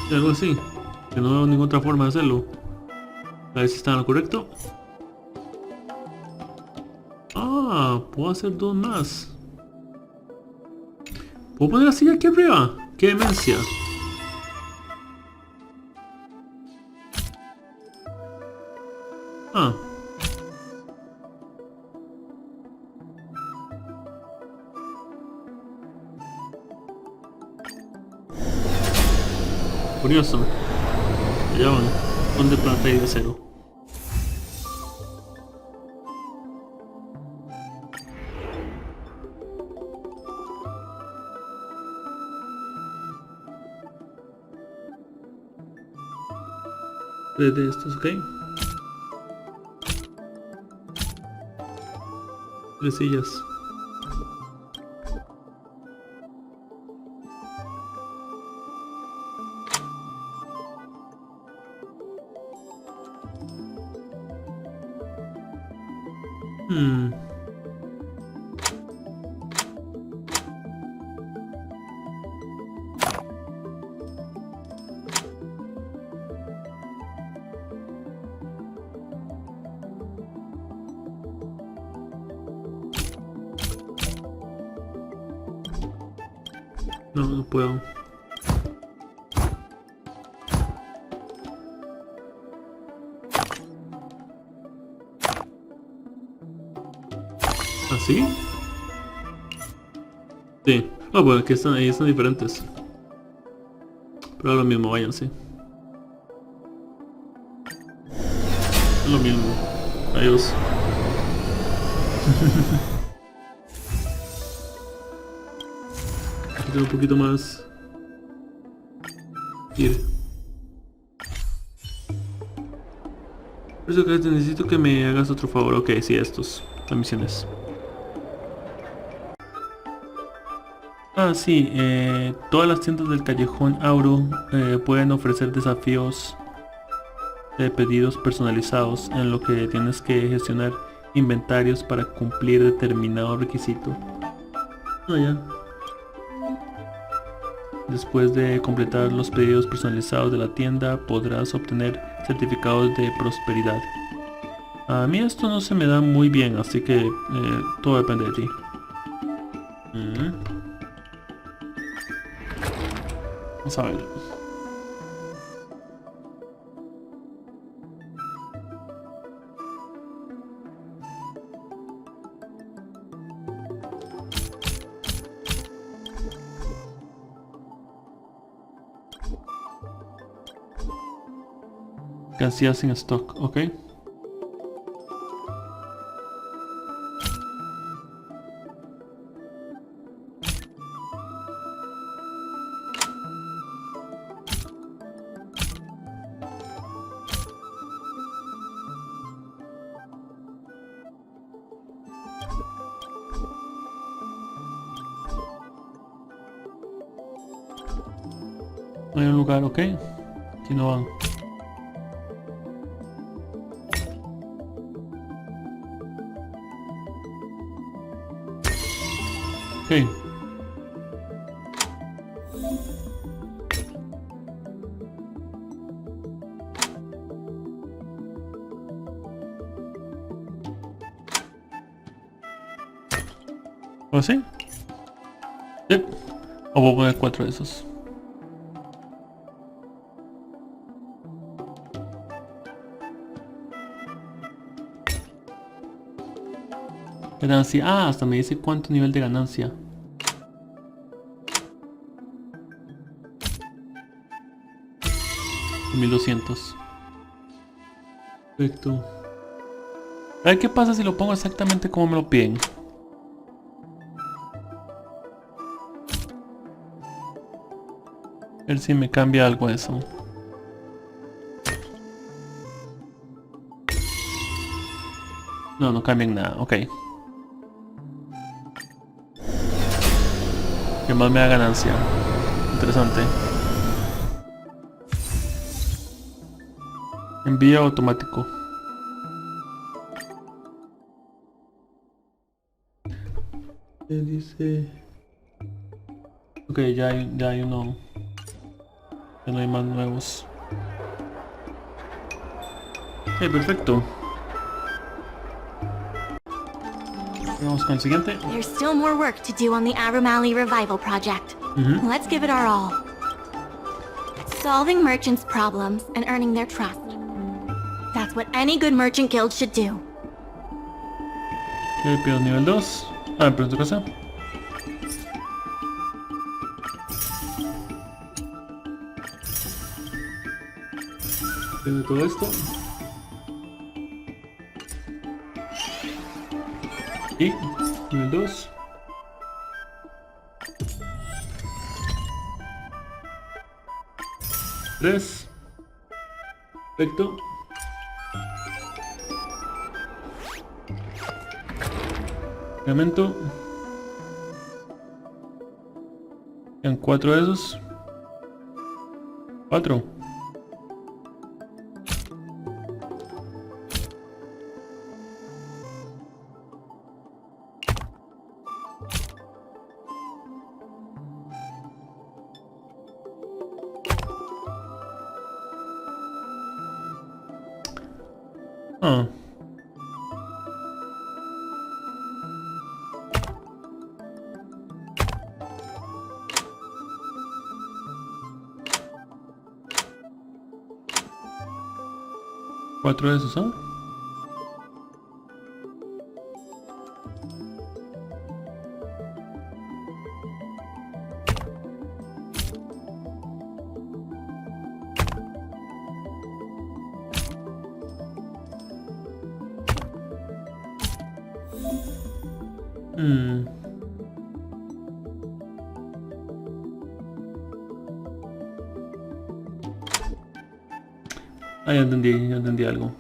Algo así. Que no veo ninguna otra forma de hacerlo. A ver si está en lo correcto. Ah, puedo hacer dos más. ¿Puedo poner la silla aquí arriba? ¡Qué demencia! Ah. Curioso. Allá van. Son de plata y de acero. De estos, ok. 3 sillas. No, no puedo. ¿Así? Sí. Ah, bueno, aquí están, ahí están diferentes. Pero es lo mismo, váyanse. Es lo mismo. Adiós. hacer un poquito más. Ir. Por eso que necesito que me hagas otro favor. Ok, sí, estos. Las misiones. Ah, sí. Todas las tiendas del callejón Aurum pueden ofrecer desafíos de pedidos personalizados en lo que tienes que gestionar inventarios para cumplir determinado requisito. Ah, ya. Después de completar los pedidos personalizados de la tienda, podrás obtener certificados de prosperidad. A mí esto no se me da muy bien, así que todo depende de ti. Vamos a ver. Mercancías sin stock, ok. No hay un lugar, ok. Aquí no van. Ok. ¿O sí? Sí. O voy a poner 4 de esos. Ganancia. Ah, hasta me dice cuánto nivel de ganancia. $1200. Perfecto. A ver qué pasa si lo pongo exactamente como me lo piden. A ver si me cambia algo eso. No, no cambian nada. Ok. Que más me da ganancia. Interesante. Envío automático. Dice... Ok, ya hay uno. Ya no hay más nuevos. Ok, perfecto. Vamos con el siguiente. There's still more work to do on the Aurum revival project. Let's give it our all. Solving merchants' problems and earning their trust. That's what any good merchant guild should do. Ok, pido nivel 2. Ah, pero en tu casa. Pido todo esto. Y nivel 2. Tres. Perfecto. Incremento. Quedan 4 de esos. 4. Ah. Cuatro de esos, ¿ah? Ah, ya entendí algo.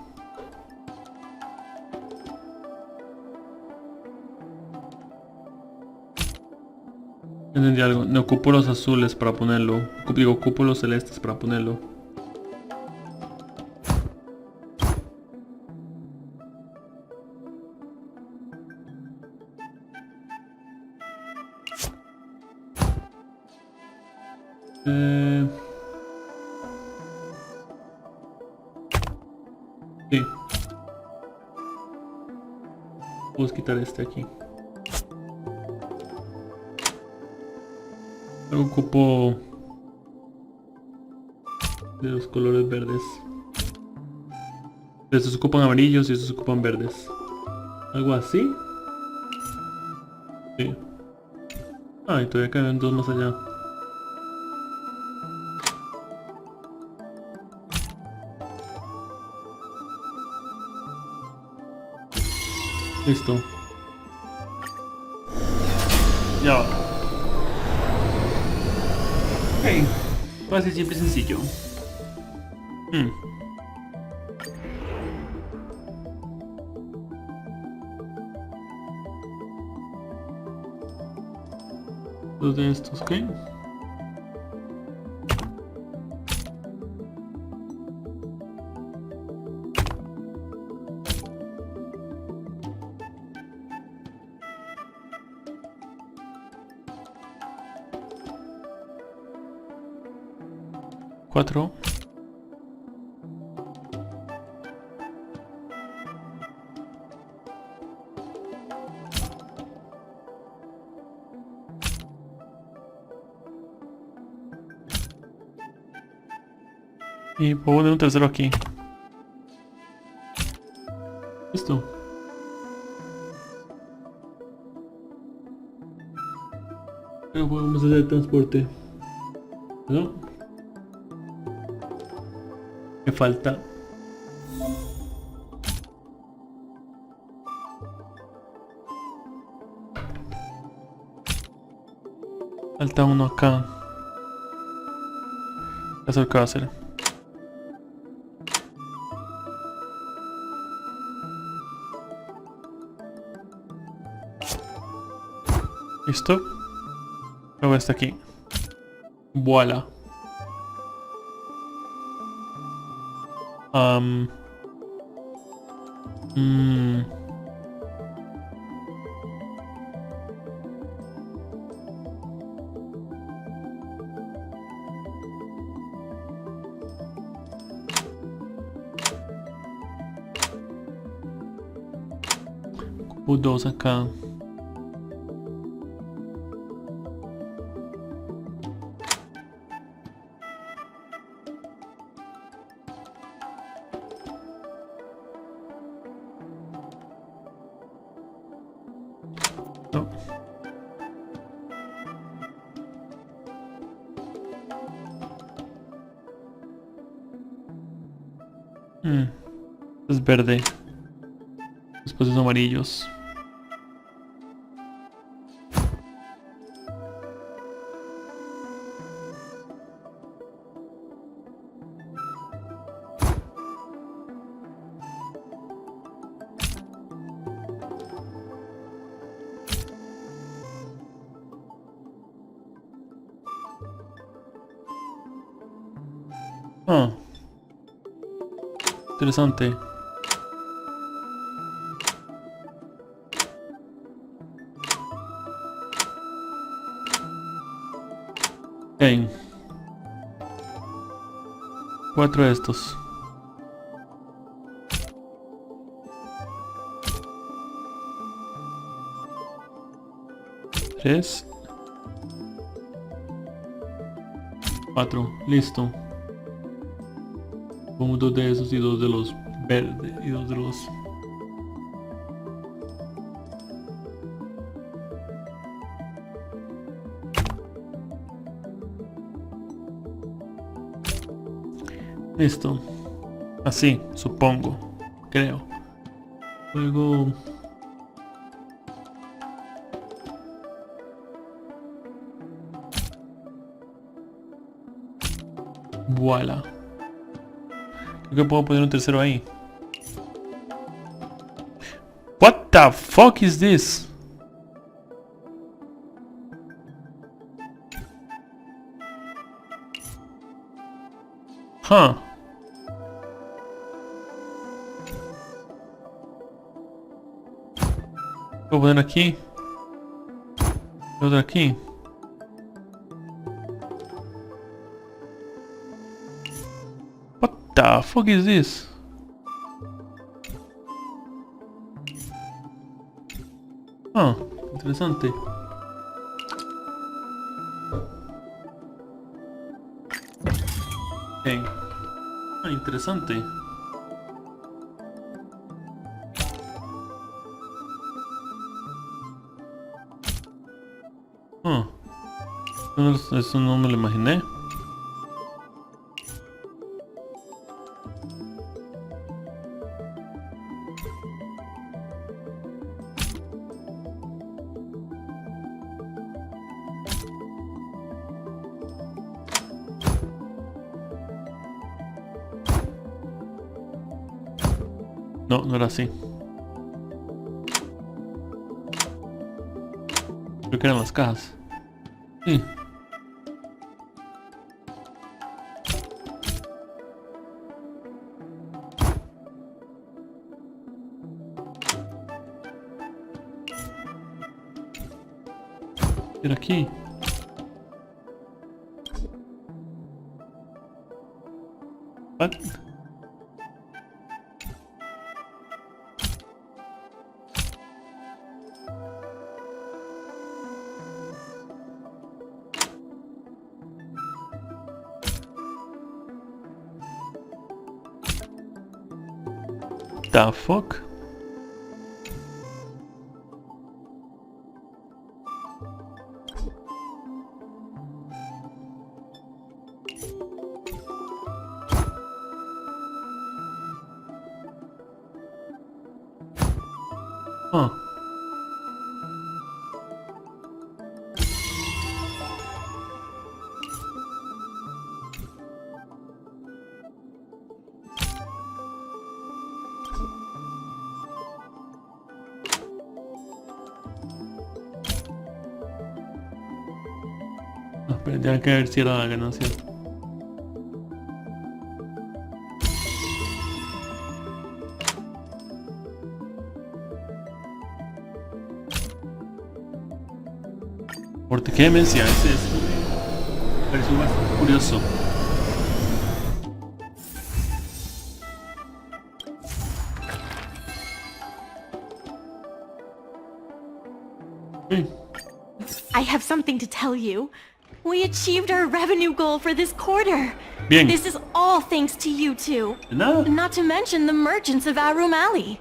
Entendí algo. No ocupo los azules para ponerlo. Ocupo los celestes para ponerlo. Sí. Puedo quitar este aquí. Luego ocupo de los colores verdes. Estos ocupan amarillos y estos ocupan verdes. ¿Algo así? Sí. Ah, y todavía caben dos más allá. Listo. Ya va. Ok. Fácil, simple y sencillo. Dos de estos, ¿ok? Cuatro. Y puedo poner un tercero aquí. Listo. Pero podemos hacer el transporte. ¿No? Me falta. Falta uno acá. Eso es lo que va a hacer. Listo. Luego está aquí. Voilà. Ocupo dos acá. No. Es verde. Después es amarillos. Ah. Interesante. Bien. 4 de estos. Tres. 4. Listo. Pongo 2 de esos y 2 de los verdes y 2 de los... Listo. Así, supongo. Creo. Luego... Voilà. ¿Por qué puedo poner un tercero ahí? What the fuck is this? Huh. Puedo poner aquí. Otro aquí. What the fuck is this? Ah, interesante. Okay. Ah, interesante. Ah, eso no me lo imaginé. No, no era así. Creo que eran las cajas. Sí. Era aquí. What? The fuck? Huh. Pero tenía que ver si era la ganancia. Porque qué me decía, ese me pareció bastante curioso. I have something to tell you. We achieved our revenue goal for this quarter. Bien. This is all thanks to you two. No. Not to mention the merchants of Aurum Alley.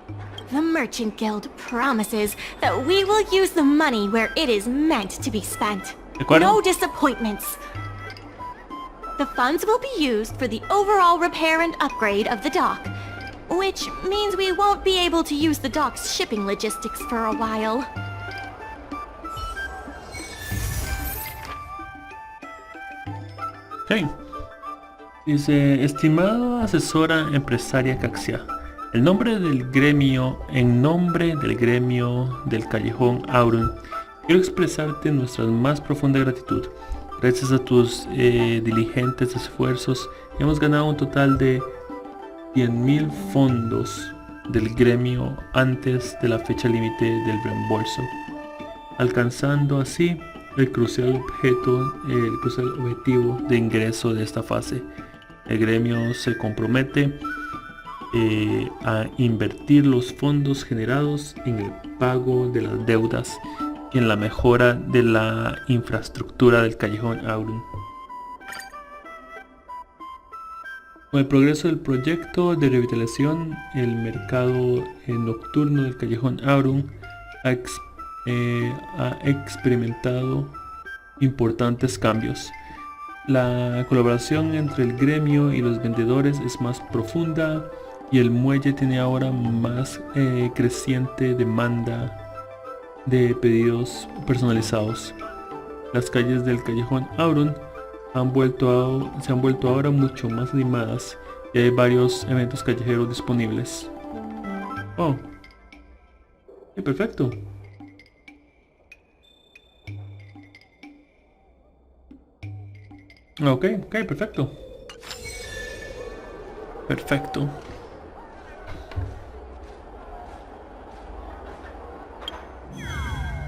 The Merchant Guild promises that we will use the money where it is meant to be spent. No disappointments. The funds will be used for the overall repair and upgrade of the dock, which means we won't be able to use the dock's shipping logistics for a while. Hey. Dice, estimada asesora empresaria Caxia, en nombre del gremio del callejón Aurum, quiero expresarte nuestra más profunda gratitud. Gracias a tus diligentes esfuerzos, hemos ganado un total de 100.000 fondos del gremio antes de la fecha límite del reembolso, alcanzando así el crucial objetivo de ingreso de esta fase. El gremio se compromete a invertir los fondos generados en el pago de las deudas y en la mejora de la infraestructura del callejón Aurum. Con el progreso del proyecto de revitalización, el mercado nocturno del callejón Aurum ha experimentado importantes cambios. La colaboración entre el gremio y los vendedores es más profunda y el muelle tiene ahora más creciente demanda de pedidos personalizados. Las calles del callejón Aurum se han vuelto ahora mucho más animadas Y hay varios eventos callejeros disponibles. Oh. Sí, perfecto. Ok, perfecto. Perfecto.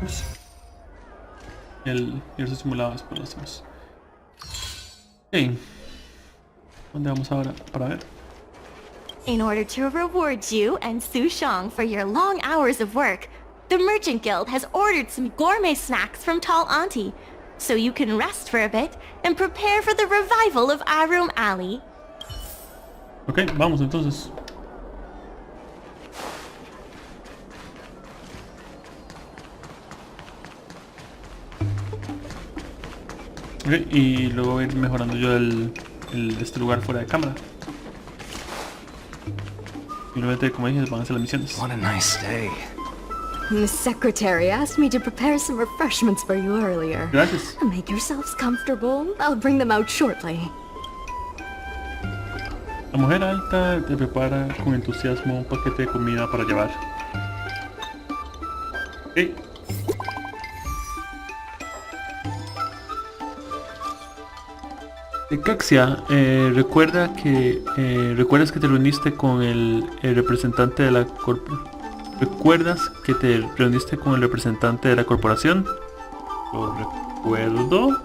Ups. Esos simulados por los hacemos. Ok. ¿Dónde vamos ahora? Para ver. In order to reward you and Su Shang for your long hours of work, the Merchant Guild has ordered some gourmet snacks from Tall Auntie, so you can rest for a bit and prepare for the revival of Aurum Alley. Ok, vamos entonces. Ok, y luego voy a ir mejorando yo este lugar fuera de cámara. Simplemente, como dije, van a hacer las misiones. What a nice day. The secretary asked me to prepare some refreshments for you earlier. Gracias. Make yourselves comfortable. I'll bring them out shortly. La mujer alta te prepara con entusiasmo un paquete de comida para llevar. Ok. Caxia, ¿recuerdas que te reuniste con el representante de la ¿Recuerdas que te reuniste con el representante de la corporación? Lo recuerdo.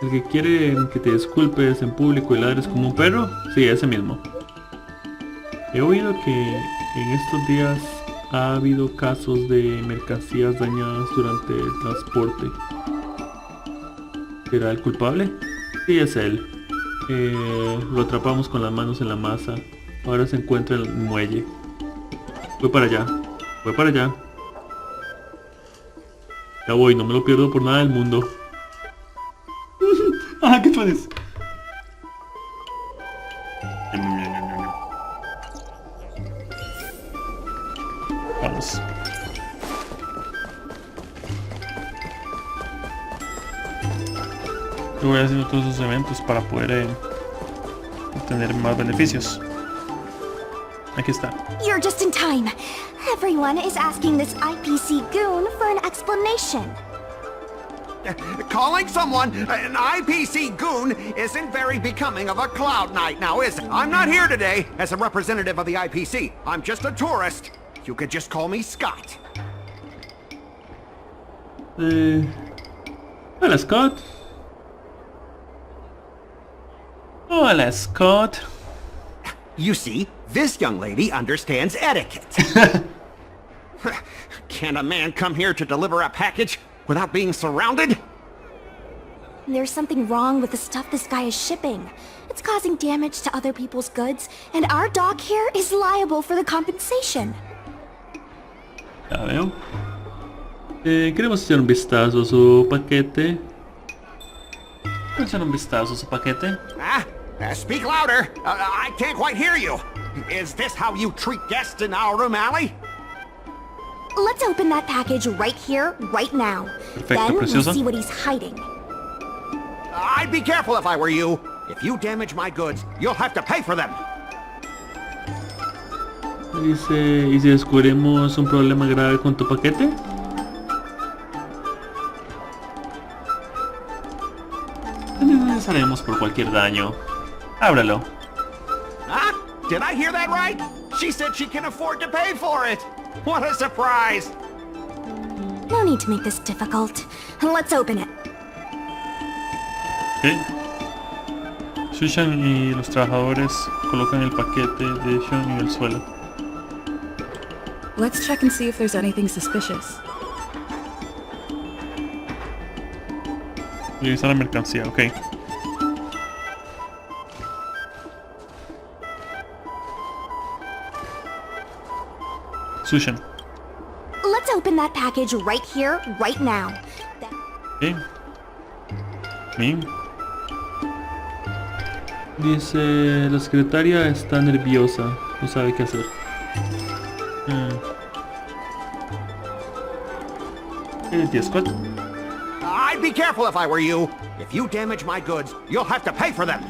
¿El que quiere que te disculpes en público y ladres como un perro? Sí, ese mismo. He oído que en estos días ha habido casos de mercancías dañadas durante el transporte. ¿Será el culpable? Sí, es él. Lo atrapamos con las manos en la masa. Ahora se encuentra en el muelle. Voy para allá. Ya voy, no me lo pierdo por nada del mundo. Ah, ¿qué puedes? Vamos. Yo voy haciendo todos esos eventos para poder obtener más beneficios. Aquí está. You're just in time. Everyone is asking this IPC goon for an explanation. Calling someone an IPC goon isn't very becoming of a Cloud Knight now, is it? I'm not here today as a representative of the IPC. I'm just a tourist. You could just call me Scott. Hola, Scott. Hola, Scott. You see, this young lady understands etiquette. Can a man come here to deliver a package without being surrounded? There's something wrong with the stuff this guy is shipping. It's causing damage to other people's goods, and our dock here is liable for the compensation. Ya veo. Queremos echar un vistazo a su paquete. Speak louder. I can't quite hear you. Is this how you treat guests in Aurum Alley? Let's open that package right here, right now. Perfecto, then we'll preciosa. see what he's hiding. I'd be careful if I were you. If you damage my goods, you'll have to pay for them. Dice, ¿y si descubrimos un problema grave con tu paquete? Haremos por cualquier daño. Ábralo. Huh? Did I hear that right? She said she can afford to pay for it. What a surprise. No need to make this difficult. Let's open it. Ok. Sushan y los trabajadores colocan el paquete de Sean en el suelo. Let's check and see if there's anything suspicious. Revisar la mercancía, ok. Sushan. Let's open that package right here, right now. Ok. Bien. Dice, la secretaria está nerviosa, no sabe qué hacer. ¿Tía Scott? I'd be careful if I were you. If you damage my goods, you'll have to pay for them.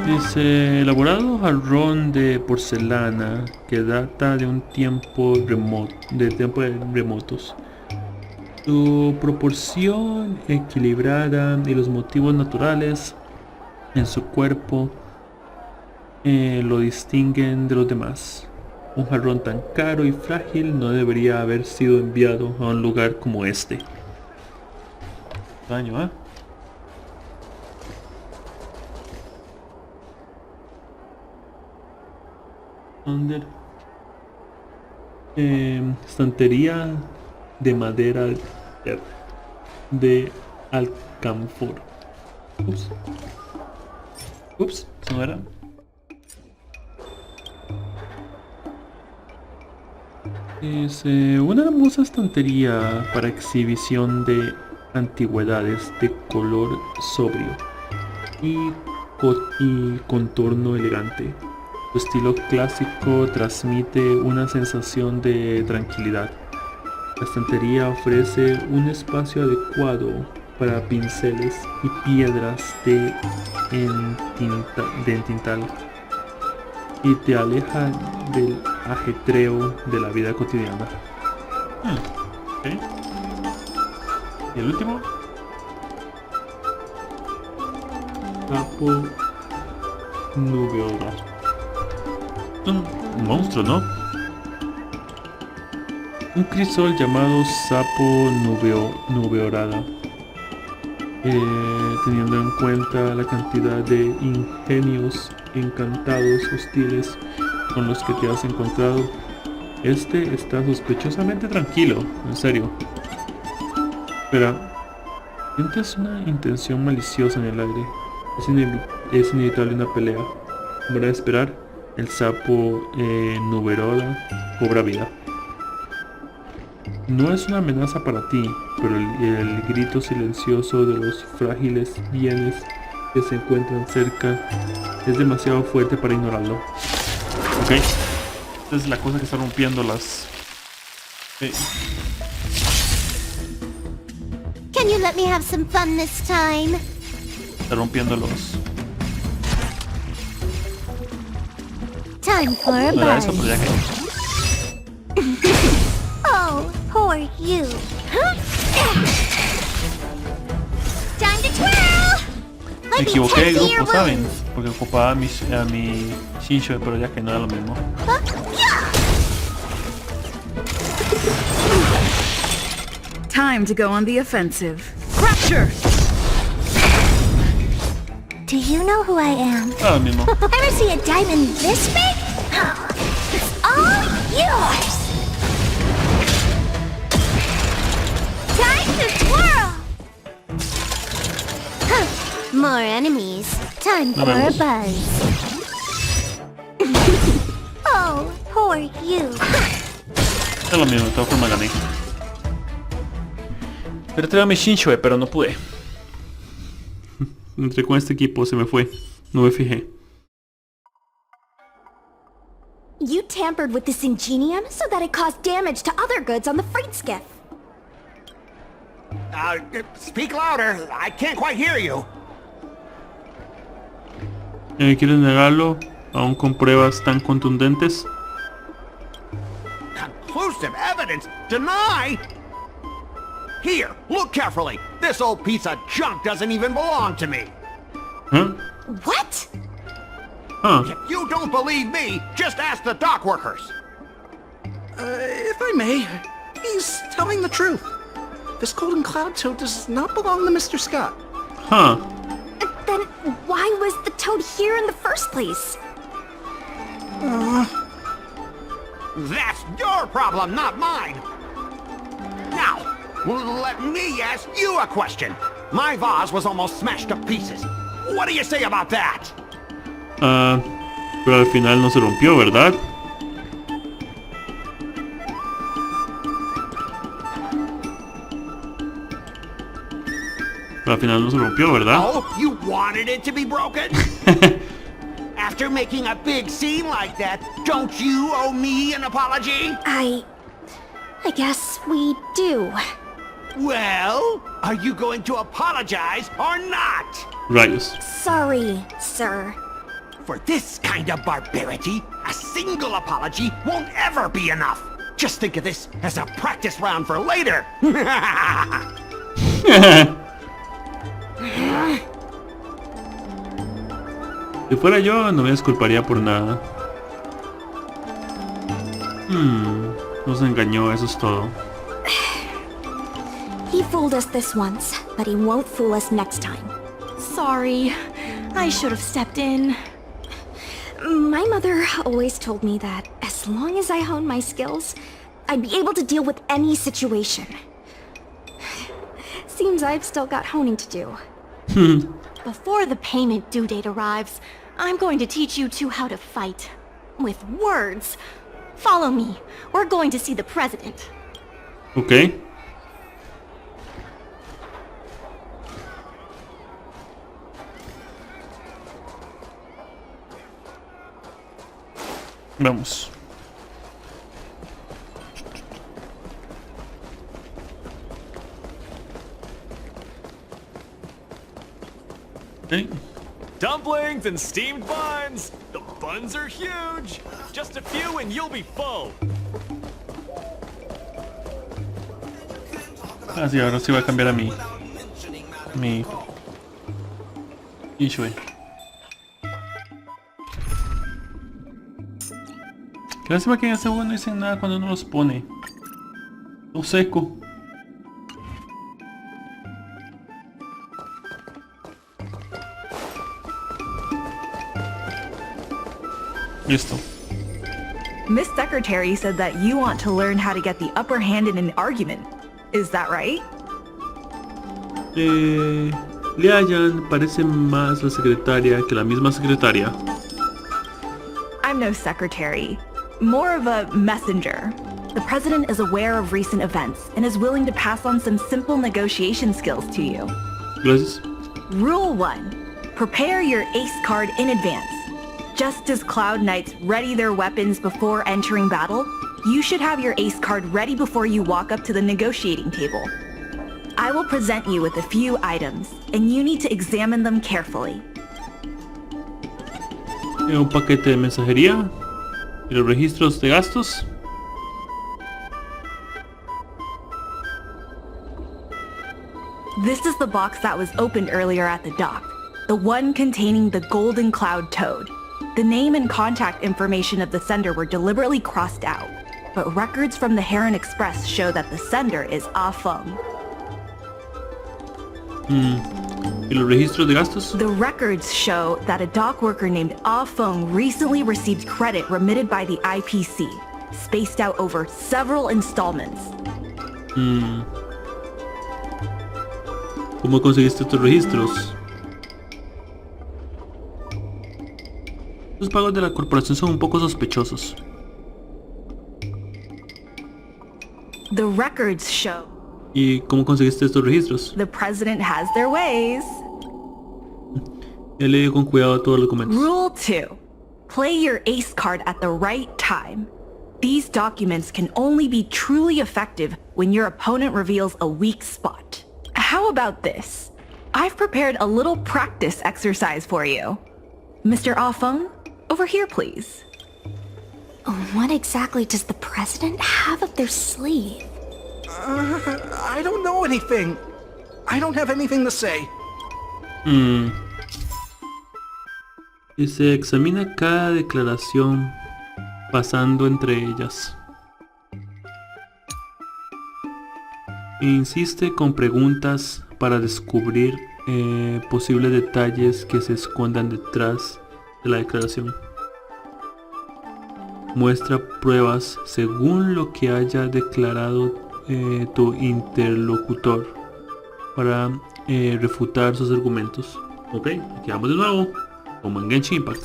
Dice, elaborado jarrón de porcelana que data de un tiempo remoto, remotos. Su proporción equilibrada y los motivos naturales en su cuerpo lo distinguen de los demás. Un jarrón tan caro y frágil no debería haber sido enviado a un lugar como este. Daño, ¿eh? Under. Estantería de madera de alcanfor. Ups, ¿eso no era? Es una hermosa estantería para exhibición de antigüedades de color sobrio y contorno elegante. Su estilo clásico transmite una sensación de tranquilidad. La estantería ofrece un espacio adecuado para pinceles y piedras de entintal y te aleja del ajetreo de la vida cotidiana. Okay. ¿Y el último? Sapo nubeoda. Un monstruo, ¿no? Un crisol llamado sapo nubeorada. Teniendo en cuenta la cantidad de ingenios encantados hostiles con los que te has encontrado, este está sospechosamente tranquilo, en serio. Espera, sientes una intención maliciosa en el aire. Es inevitable una pelea. Como era de esperar, el sapo nuberoda cobra vida. No es una amenaza para ti, pero el grito silencioso de los frágiles bienes que se encuentran cerca es demasiado fuerte para ignorarlo. Ok, esta es la cosa que está rompiendo las... Can you let me have some fun this time? Está rompiendo los... Time for a No era eso, buzz. pero ya que... Oh, poor you. Time to twirl. Me Let me equivoqué de tend to your grupo, ¿saben? wounds. Porque ocupaba a mi Shinshoi, pero ya que no era lo mismo. Time to go on the offensive. Fracture! Do you know who I am? Ah, lo mismo. Ever see a diamond this big? It's all yours. Time to twirl. More enemies. Time for a buzz. Oh, poor you. Es lo mismo, de todas formas gané. Pero tenía mi Shinshoi, pero no pude. Entré con este equipo, se me fue. No me fijé. You tampered with this ingenium so that it caused damage to other goods on the freight skiff. Speak louder. I can't quite hear you. ¿Quieres negarlo? ¿Aún con pruebas tan contundentes? Conclusive evidence? Deny? Here, look carefully. This old piece of junk doesn't even belong to me. Huh? What? Huh. If you don't believe me, just ask the dock workers. If I may, he's telling the truth. This golden cloud toad does not belong to Mr. Scott. Huh. Then why was the toad here in the first place? That's your problem, not mine. Now, let me ask you a question. My vase was almost smashed to pieces. What do you say about that? Pero al final no se rompió, ¿verdad? Pero al final no se rompió, ¿verdad? Oh, you wanted it to be broken? After making a big scene like that, don't you owe me an apology? I guess we do. Well, are you going to apologize or not? Rayos. Sorry, sir. For this kind of barbarity, a single apology won't ever be enough. Just think of this as a practice round for later. Si fuera yo, no me disculparía por nada. Nos engañó, eso es todo. He fooled us this once, but he won't fool us next time. Sorry, I should have stepped in. My mother always told me that as long as I honed my skills, I'd be able to deal with any situation. Seems I've still got honing to do. Before the payment due date arrives, I'm going to teach you two how to fight. With words. Follow me. We're going to see the president. Ok. Vamos. Okay. Dumplings and steamed buns! The buns are huge! Just a few and you'll be full! Ah, sí, ahora sí voy a cambiar a mi Ishui. Qué lástima que en este juego no dicen nada cuando uno los pone. Todo seco. Listo. Miss Secretary said that you want to learn how to get the upper hand in an argument. Is that right? Liayan parece más la secretaria que la misma secretaria. I'm no secretary. More of a messenger. The president is aware of recent events and is willing to pass on some simple negotiation skills to you. Gracias. Rule 1. Prepare your ace card in advance. Just as Cloud Knights ready their weapons before entering battle, you should have your ace card ready before you walk up to the negotiating table. I will present you with a few items, and you need to examine them carefully. Un paquete de mensajería y los registros de gastos. This is the box that was opened earlier at the dock, the one containing the Golden Cloud Toad. The name and contact information of the sender were deliberately crossed out, but records from the Heron Express show that the sender is Aurum. ¿Y los registros de gastos? The records show that a dock worker named Aurum recently received credit remitted by the IPC, spaced out over several installments. ¿Cómo conseguiste estos registros? Los pagos de la corporación son un poco sospechosos. The records show ¿Y cómo conseguiste estos registros? the president has their ways. He leído con cuidado todos los documentos. Rule 2. Play your ace card at the right time. These documents can only be truly effective when your opponent reveals a weak spot. How about this? I've prepared a little practice exercise for you. Mr. Aurum, over here please. What exactly does the president have up their sleeve? I don't know anything. I don't have anything to say. Y se examina cada declaración pasando entre ellas. E insiste con preguntas para descubrir posibles detalles que se escondan detrás de la declaración. Muestra pruebas según lo que haya declarado tu interlocutor para refutar sus argumentos. Ok, aquí vamos de nuevo, como en Genshin Impact.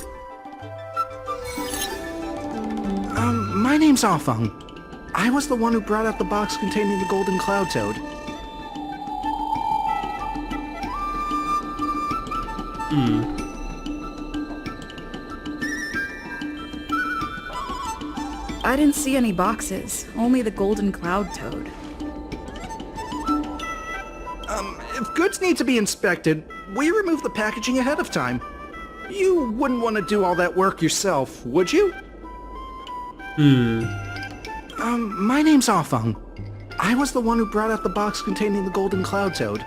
My name's Aurum. I was the one who brought out the box containing the Golden Cloud Toad. I didn't see any boxes, only the Golden Cloud Toad. If goods need to be inspected, we removed the packaging ahead of time. You wouldn't want to do all that work yourself, would you? My name's Afeng. I was the one who brought out the box containing the golden cloud toad.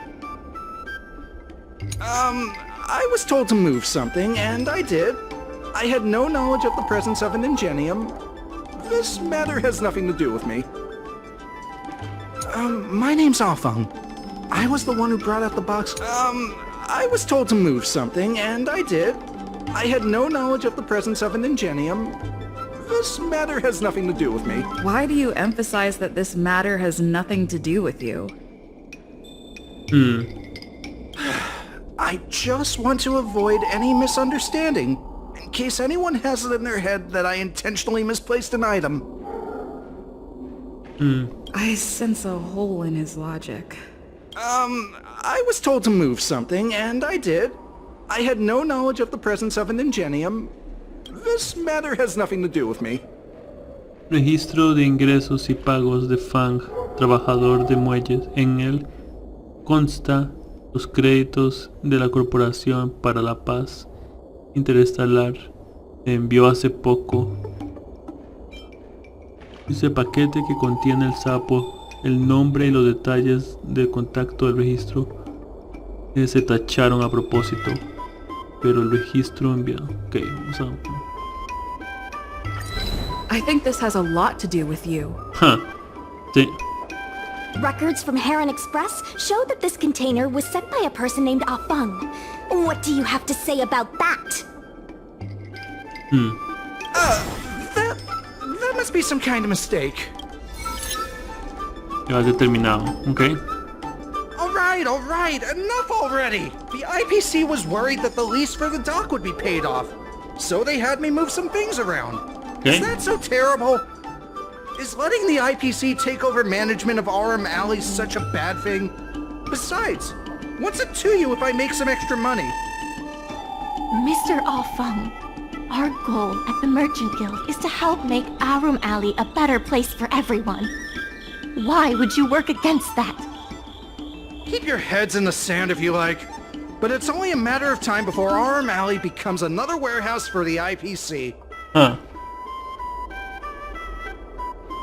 I was told to move something, and I did. I had no knowledge of the presence of an ingenium. This matter has nothing to do with me. My name's Afeng. I was the one who brought out the box. I was told to move something, and I did. I had no knowledge of the presence of an ingenium. This matter has nothing to do with me. Why do you emphasize that this matter has nothing to do with you? I just want to avoid any misunderstanding, in case anyone has it in their head that I intentionally misplaced an item. I sense a hole in his logic. I was told to move something, and I did. I had no knowledge of the presence of an ingenium. This matter has nothing to do with me. Registro de ingresos y pagos de Fang, trabajador de muelles. En él consta los créditos de la Corporación para la Paz Interestelar. Envió hace poco ese paquete que contiene el sapo, el nombre y los detalles del contacto del registro se tacharon a propósito, pero el registro enviado. Ok, vamos a... I think this has a lot to do with you. Sí. Records from Heron Express show that this container was sent by a person named Afeng. What do you have to say about that? That must be some kind of mistake. Ya determinado, ok. Alright, enough already! The IPC was worried that the lease for the dock would be paid off, so they had me move some things around. Okay. Is that so terrible? Is letting the IPC take over management of Aurum Alley such a bad thing? Besides, what's it to you if I make some extra money? Mr. Afeng, our goal at the Merchant Guild is to help make Aurum Alley a better place for everyone. Why would you work against that? Keep your heads in the sand if you like, but it's only a matter of time before Aurum Alley becomes another warehouse for the IPC.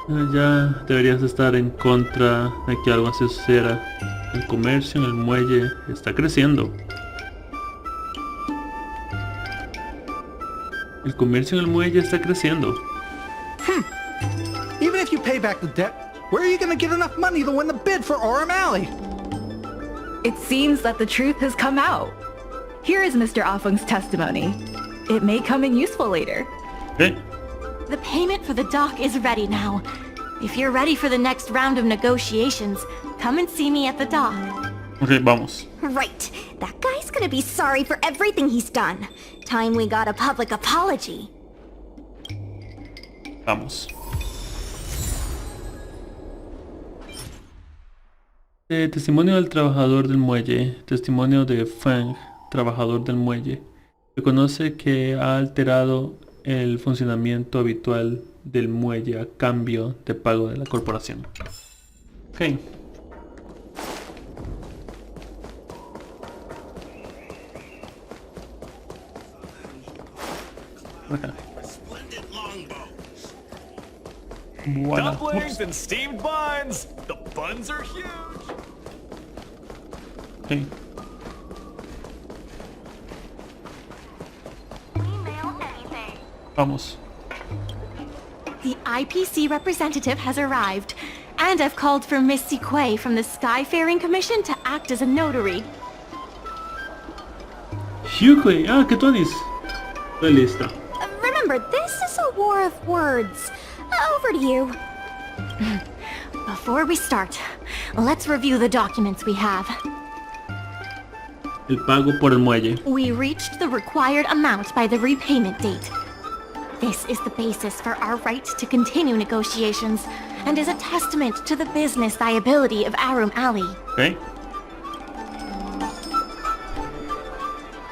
Ya deberías estar en contra de que algo así suceda. El comercio en el muelle está creciendo. El comercio en el muelle está creciendo. Even if you pay back the debt, where are you gonna get enough money to win the bid for Aurum Alley? It seems that the truth has come out. Here is Mr. Afeng's testimony. It may come in useful later. Okay. The payment for the dock is ready now. If you're ready for the next round of negotiations, come and see me at the dock. Ok, vamos. Right. That guy's gonna be sorry for everything he's done. Time we got a public apology. Vamos. Testimonio del trabajador del muelle. Testimonio de Fang, trabajador del muelle. Reconoce que ha alterado el funcionamiento habitual del muelle a cambio de pago de la corporación. Ok. Acá. Voilà. Dumplings and steamed buns. The buns are huge. Okay. Vamos. The IPC representative has arrived, and I've called for Miss Siquei from the Skyfaring Commission to act as a notary. Hyukui, ¿qué tú dices? Estoy lista. Remember, this is a war of words. Over to you. Before we start, let's review the documents we have. El pago por el muelle. We reached the required amount by the repayment date. This is the basis for our right to continue negotiations, and is a testament to the business viability of Aurum Alley. Okay.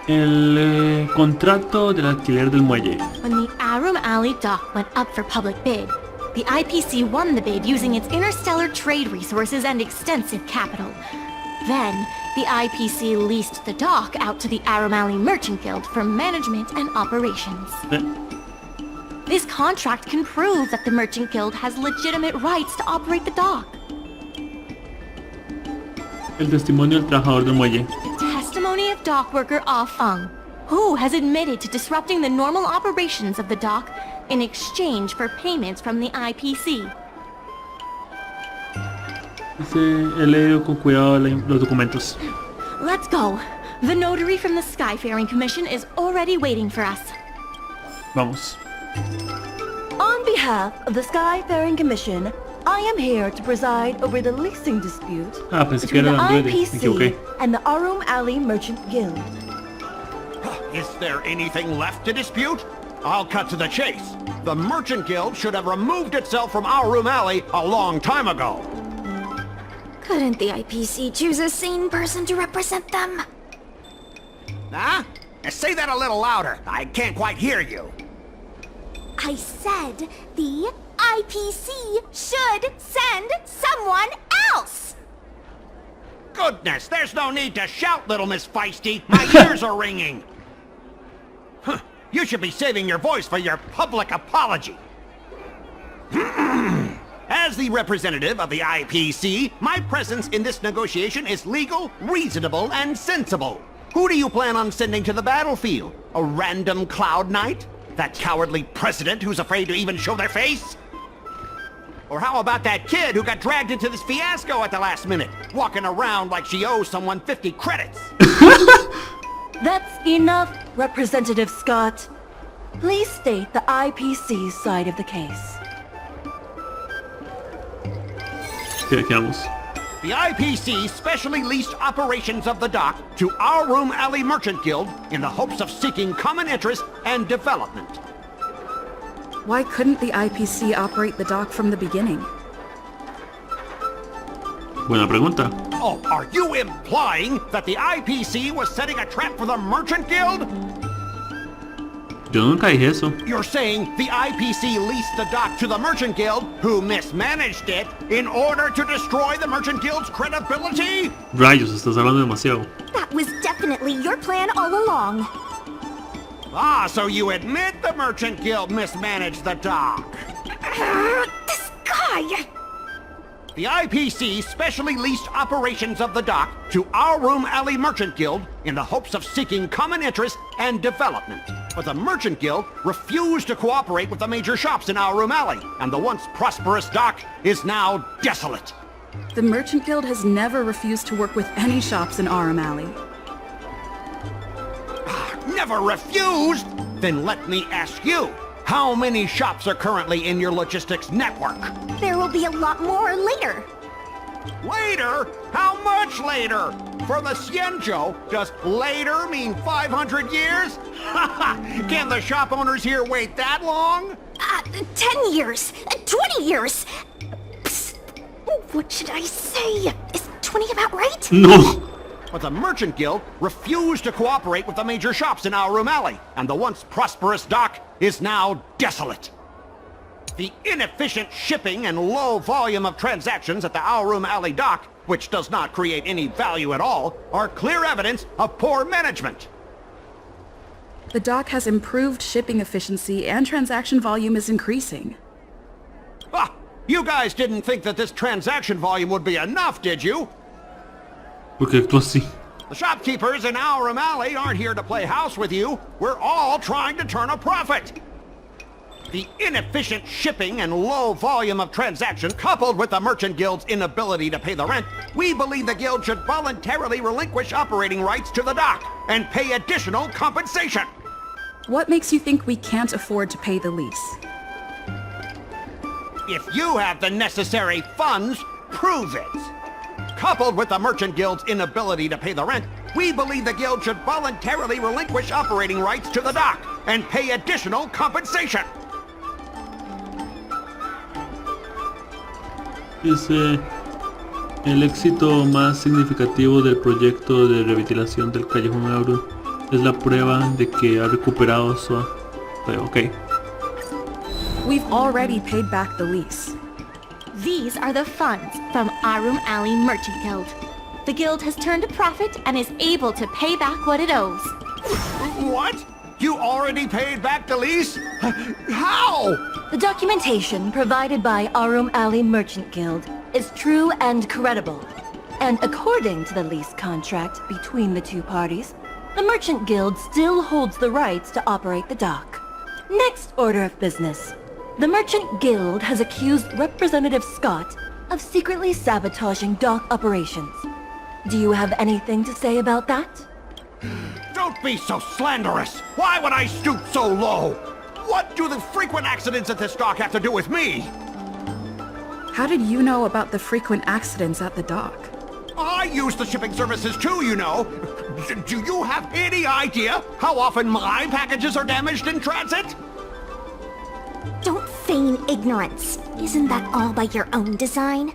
El contrato del alquiler del muelle. When the Aurum Alley dock went up for public bid, the IPC won the bid using its interstellar trade resources and extensive capital. Then, the IPC leased the dock out to the Aurum Alley Merchant Guild for management and operations. This contract can prove that the Merchant Guild has legitimate rights to operate the dock. El testimonio del trabajador del muelle. The testimony of dock worker Ah Feng, who has admitted to disrupting the normal operations of the dock in exchange for payments from the IPC. He leído con cuidado los documentos. Let's go. The notary from the Skyfaring Commission is already waiting for us. Vamos. On behalf of the Skyfaring Commission, I am here to preside over the leasing dispute Pensé que between the era Android. Me equivoqué. IPC and the Aurum Alley Merchant Guild. Is there anything left to dispute? I'll cut to the chase. The Merchant Guild should have removed itself from Aurum Alley a long time ago. Couldn't the IPC choose a sane person to represent them? Huh? Say that a little louder. I can't quite hear you. I said the IPC should send someone else! Goodness, there's no need to shout, little Miss Feisty. My ears are ringing. Huh. You should be saving your voice for your public apology. As the representative of the IPC, my presence in this negotiation is legal, reasonable, and sensible. Who do you plan on sending to the battlefield? A random Cloud Knight? That cowardly president who's afraid to even show their face? Or how about that kid who got dragged into this fiasco at the last minute, walking around like she owes someone 50 credits? That's enough, Representative Scott. Please state the IPC's side of the case. Okay, aquí vamos. The IPC specially leased operations of the dock to Aurum Alley Merchant Guild in the hopes of seeking common interest and development. Why couldn't the IPC operate the dock from the beginning? Buena pregunta. Oh, are you implying that the IPC was setting a trap for the Merchant Guild? Yo nunca dije eso. You're saying the IPC leased the dock to the Merchant Guild, who mismanaged it, in order to destroy the Merchant Guild's credibility? Rayos, estás hablando demasiado. That was definitely your plan all along. Ah, so you admit the Merchant Guild mismanaged the dock. This guy! The IPC specially leased operations of the dock to Aurum Alley Merchant Guild in the hopes of seeking common interest and development. But the Merchant Guild refused to cooperate with the major shops in Aurum Alley, and the once prosperous dock is now desolate. The Merchant Guild has never refused to work with any shops in Aurum Alley. Never refused? Then let me ask you, how many shops are currently in your logistics network? There will be a lot more later. Later? How much later? For the Xianzhou, does later mean 500 years? Can the shop owners here wait that long? 10 years, 20 years. Psst. What should I say? Is 20 about right? No. But the Merchant Guild refused to cooperate with the major shops in Aurum Alley, and the once prosperous dock is now desolate. The inefficient shipping and low volume of transactions at the Aurum Alley dock, which does not create any value at all, are clear evidence of poor management. The dock has improved shipping efficiency and transaction volume is increasing. Ah, you guys didn't think that this transaction volume would be enough, did you? Porque actuó así. The shopkeepers in Aurum Alley aren't here to play house with you. We're all trying to turn a profit. The inefficient shipping and low volume of transactions, coupled with the Merchant Guild's inability to pay the rent, we believe the Guild should voluntarily relinquish operating rights to the dock and pay additional compensation. What makes you think we can't afford to pay the lease? If you have the necessary funds, prove it. Coupled with the Merchant Guild's inability to pay the rent, we believe the Guild should voluntarily relinquish operating rights to the dock and pay additional compensation. Dice, el éxito más significativo del proyecto de revitalización del callejón Aurum es la prueba de que ha recuperado su... Ok. We've already paid back the lease. These are the funds from Aurum Alley Merchant Guild. The guild has turned a profit and is able to pay back what it owes. What? You already paid back the lease? How? The documentation provided by Aurum Alley Merchant Guild is true and credible. And according to the lease contract between the two parties, the Merchant Guild still holds the rights to operate the dock. Next order of business. The Merchant Guild has accused Representative Scott of secretly sabotaging dock operations. Do you have anything to say about that? Don't be so slanderous! Why would I stoop so low? What do the frequent accidents at this dock have to do with me? How did you know about the frequent accidents at the dock? I use the shipping services too, you know. Do you have any idea how often my packages are damaged in transit? Don't feign ignorance. Isn't that all by your own design?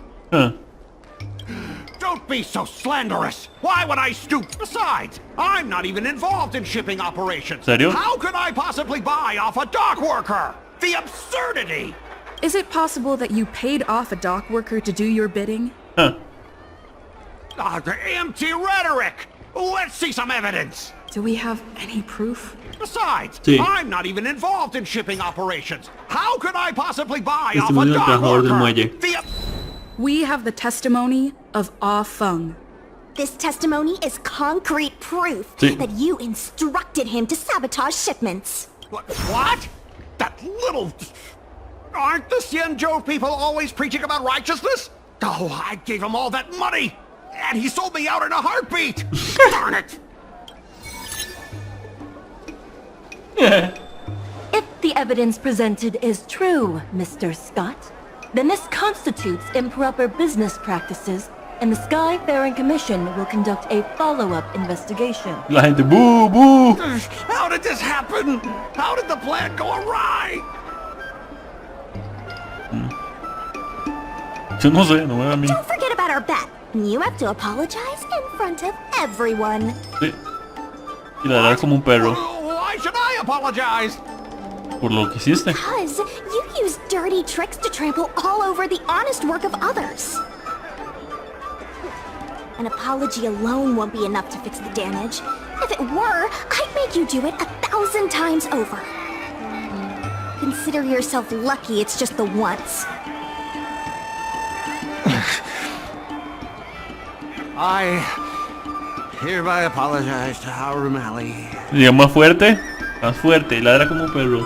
Don't be so slanderous! Why would I stoop? Besides, I'm not even involved in shipping operations. ¿Serio? How could I possibly buy off a dock worker? The absurdity! Is it possible that you paid off a dock worker to do your bidding? The empty rhetoric! Let's see some evidence! Do we have any proof? Besides, Sí. I'm not even involved in shipping operations. How could I possibly buy Este off a mismo dock trabajador del worker? muelle. We have the testimony of Ah Feng. This testimony is concrete proof Sí. that you instructed him to sabotage shipments. What? That little... Aren't the Xianzhou people always preaching about righteousness? Oh, I gave him all that money! And he sold me out in a heartbeat! Darn it! If the evidence presented is true, Mr. Scott, then this constitutes improper business practices, and the Skyfaring Commission will conduct a follow-up investigation. La gente, boo, boo. How did this happen? How did the plan go awry? Yo no sé, no me da a mí. Don't forget about our bet. You have to apologize in front of everyone. Sí. Y la verdad como un perro. Why should I apologize? Por lo que hiciste. Because you use dirty tricks to trample all over the honest work of others. An apology alone won't be enough to fix the damage. If it were, I'd make you do it 1,000 times over. Consider yourself lucky it's just the once. I hereby apologize to Aurum Alley. Diga más fuerte. Más fuerte. Ladra como un perro.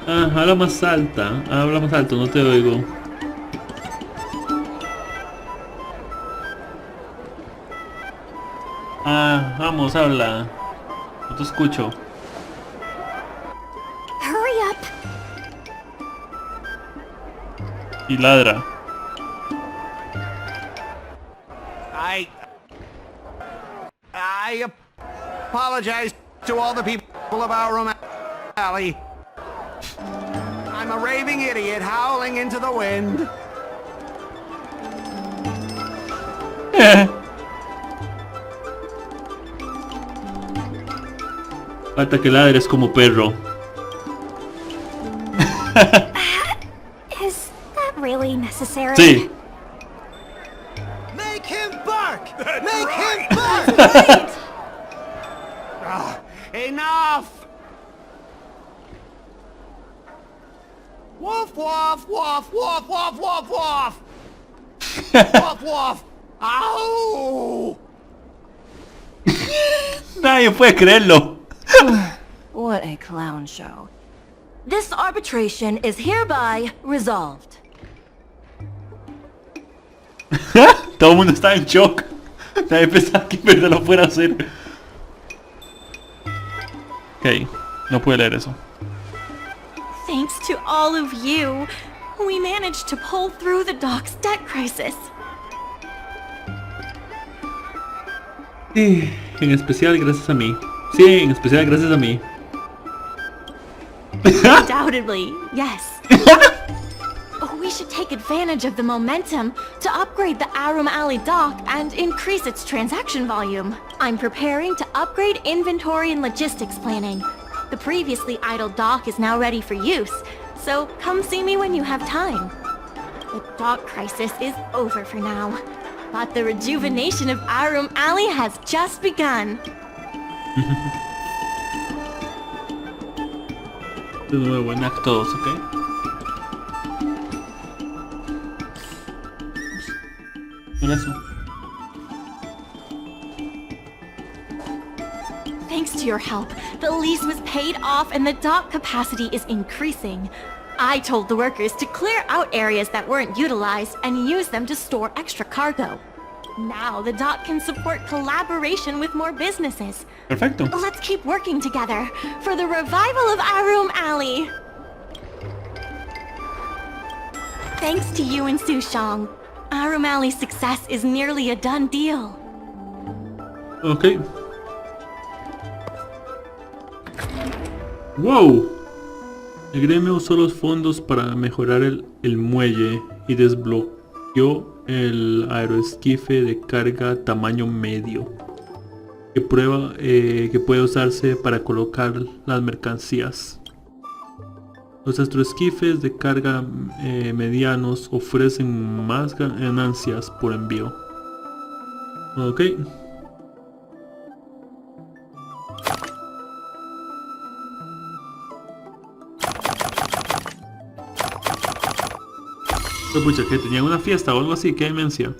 Ah, habla más alta. Habla más alto, no te oigo. Ah, vamos, habla. No te escucho. Hurry up. Y ladra. I apologize to all the people of Aurum Alley. I'm a raving idiot howling into the wind. Falta que ladres como perro. Is that really necessary? Sí. Make him bark! Make him bark! Enough! Woof woof woof woof woof woof woof! Woof woof! Ow! Nadie puede creerlo. What a clown show. This arbitration is hereby resolved. Todo el mundo está en shock. Nadie pensaba que verdad lo fuera a hacer. Ok, no puede leer eso. Thanks to all of you, we managed to pull through the dock's debt crisis. En especial gracias a mí. Sí, en especial gracias a mí. Undoubtedly, yes. We should take advantage of the momentum to upgrade the Aurum Alley dock and increase its transaction volume. I'm preparing to upgrade inventory and logistics planning. The previously idle dock is now ready for use, so come see me when you have time. The dock crisis is over for now. But the rejuvenation of Aurum Alley has just begun. De nuevo en acto 2, ¿ok? Con eso. Thanks to your help, the lease was paid off and the dock capacity is increasing. I told the workers to clear out areas that weren't utilized and use them to store extra cargo. Now the dock can support collaboration with more businesses. Perfecto. Let's keep working together for the revival of Aurum Alley. Thanks to you and Sushong, Aurum Alley's success is nearly a done deal. Ok. ¡Wow! El gremio usó los fondos para mejorar el muelle y desbloqueó el aeroesquife de carga tamaño medio que puede usarse para colocar las mercancías. Los astroesquifes de carga medianos ofrecen más ganancias por envío. Ok. Pucha, que tenían una fiesta o algo así, qué demencia.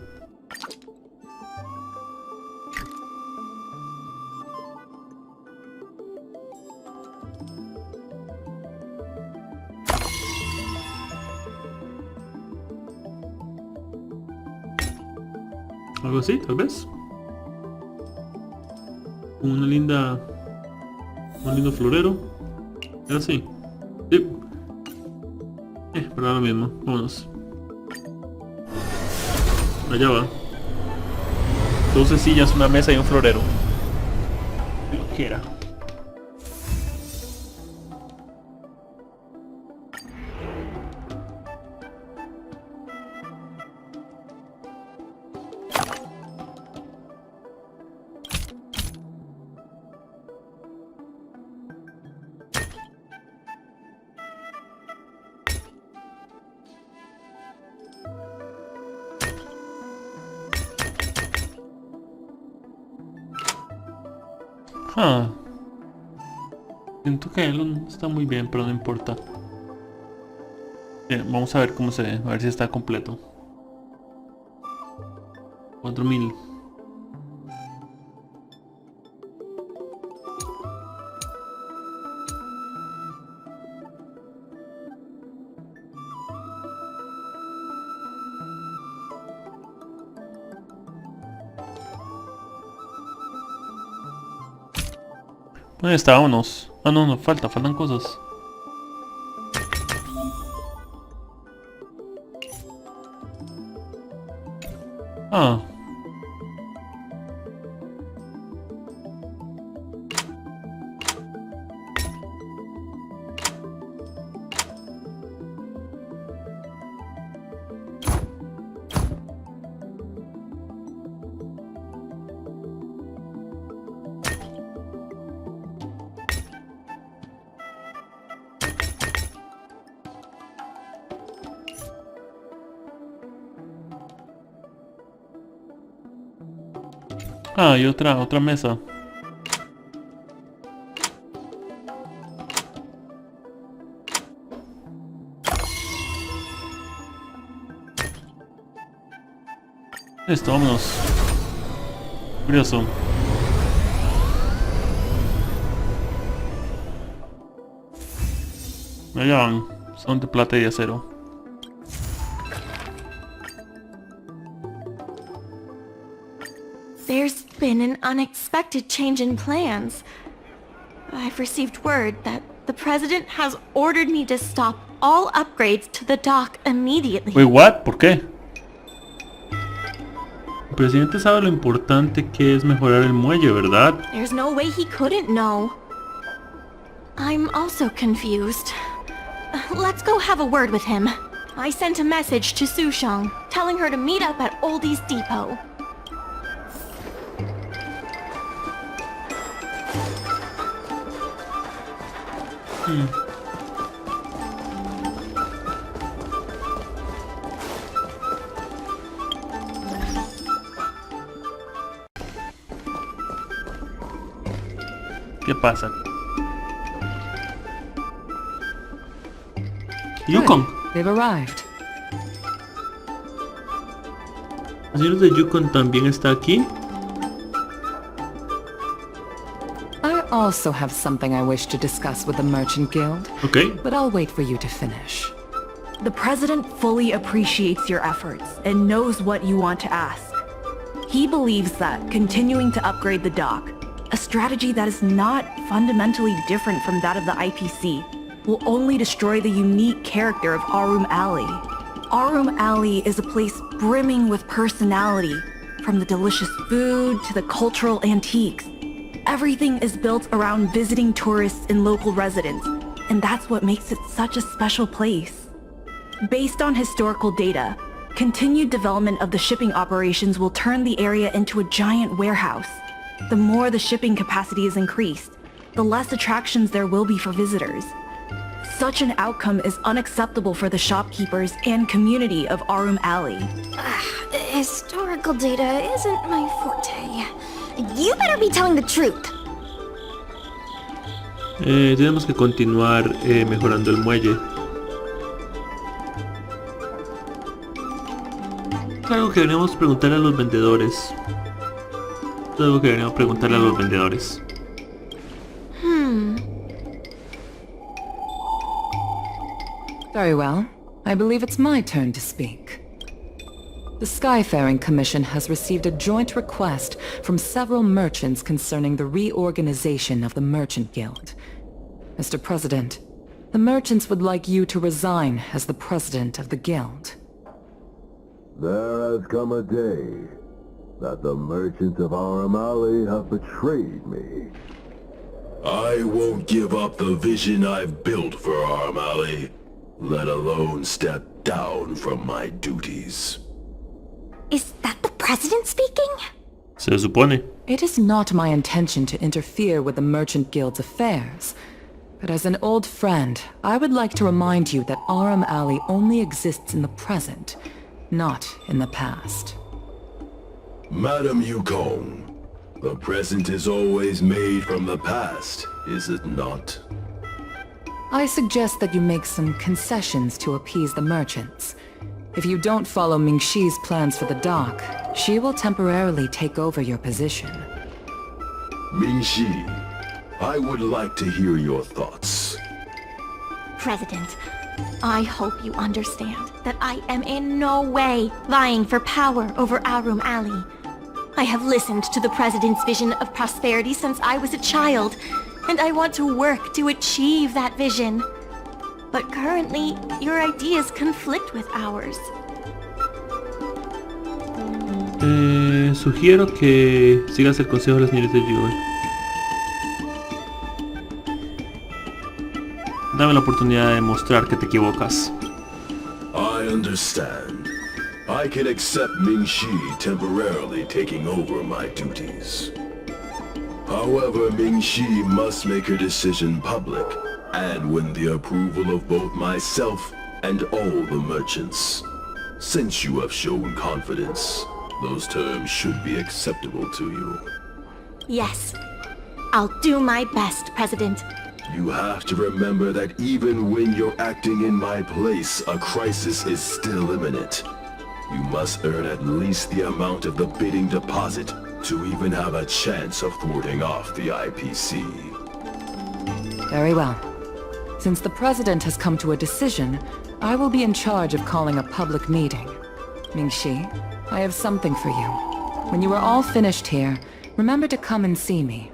Algo así, tal vez. Un lindo florero. Era así. Sí. Pero ahora mismo, vámonos. Allá va. 12 sillas, una mesa y un florero. Lo que era. Siento que él está muy bien, pero no importa. Bien, vamos a ver cómo se ve, a ver si está completo. 4000. ¿Dónde está? Vámonos. Ah, no, faltan cosas. Ah. Ah, y otra mesa. Listo, vámonos. Curioso. Allá van. Son de plata y de acero. There's been an unexpected change in plans. I've received word that the president has ordered me to stop all upgrades to the dock immediately. Wait, what? ¿Por qué? El presidente sabe lo importante que es mejorar el muelle, ¿verdad? There's no way he couldn't know. I'm also confused. Let's go have a word with him. I sent a message to Sushong, telling her to meet up at Oldie's Depot. ¿Qué pasa? Yukon. They've arrived. ¿El señor de Yukon también está aquí? I also have something I wish to discuss with the Merchant Guild. Okay. But I'll wait for you to finish. The president fully appreciates your efforts and knows what you want to ask. He believes that continuing to upgrade the dock, a strategy that is not fundamentally different from that of the IPC, will only destroy the unique character of Aurum Alley. Aurum Alley is a place brimming with personality, from the delicious food to the cultural antiques. Everything is built around visiting tourists and local residents, and that's what makes it such a special place. Based on historical data, continued development of the shipping operations will turn the area into a giant warehouse. The more the shipping capacity is increased, the less attractions there will be for visitors. Such an outcome is unacceptable for the shopkeepers and community of Aurum Alley. Historical data isn't my forte. You better be telling the truth. Tenemos que continuar mejorando el muelle. Es algo que deberíamos preguntarle a los vendedores. Es algo que deberíamos preguntarle a los vendedores. Very well. I believe it's my turn to speak. The Skyfaring Commission has received a joint request from several merchants concerning the reorganization of the Merchant Guild. Mr. President, the merchants would like you to resign as the president of the guild. There has come a day that the merchants of Aurum Alley have betrayed me. I won't give up the vision I've built for Aurum Alley, let alone step down from my duties. Is that the president speaking? Se supone. It is not my intention to interfere with the Merchant Guild's affairs, but as an old friend, I would like to remind you that Aurum Alley only exists in the present, not in the past. Madam Yukong, the present is always made from the past, is it not? I suggest that you make some concessions to appease the merchants. If you don't follow Mingxi's plans for the dock, she will temporarily take over your position. Mingxi, I would like to hear your thoughts. President, I hope you understand that I am in no way vying for power over Aurum Alley. I have listened to the President's vision of prosperity since I was a child, and I want to work to achieve that vision. But currently, your ideas conflict with ours. Sugiero que sigas el consejo de la señorita Yue. Dame la oportunidad de demostrar que te equivocas. I understand. I can accept Mingxi temporarily taking over my duties. However, Mingxi must make her decision public and win the approval of both myself and all the merchants. Since you have shown confidence, those terms should be acceptable to you. Yes, I'll do my best, President. You have to remember that even when you're acting in my place, a crisis is still imminent. You must earn at least the amount of the bidding deposit to even have a chance of thwarting off the IPC. Very well. Since the President has come to a decision, I will be in charge of calling a public meeting. Mingxi, I have something for you. When you are all finished here, remember to come and see me.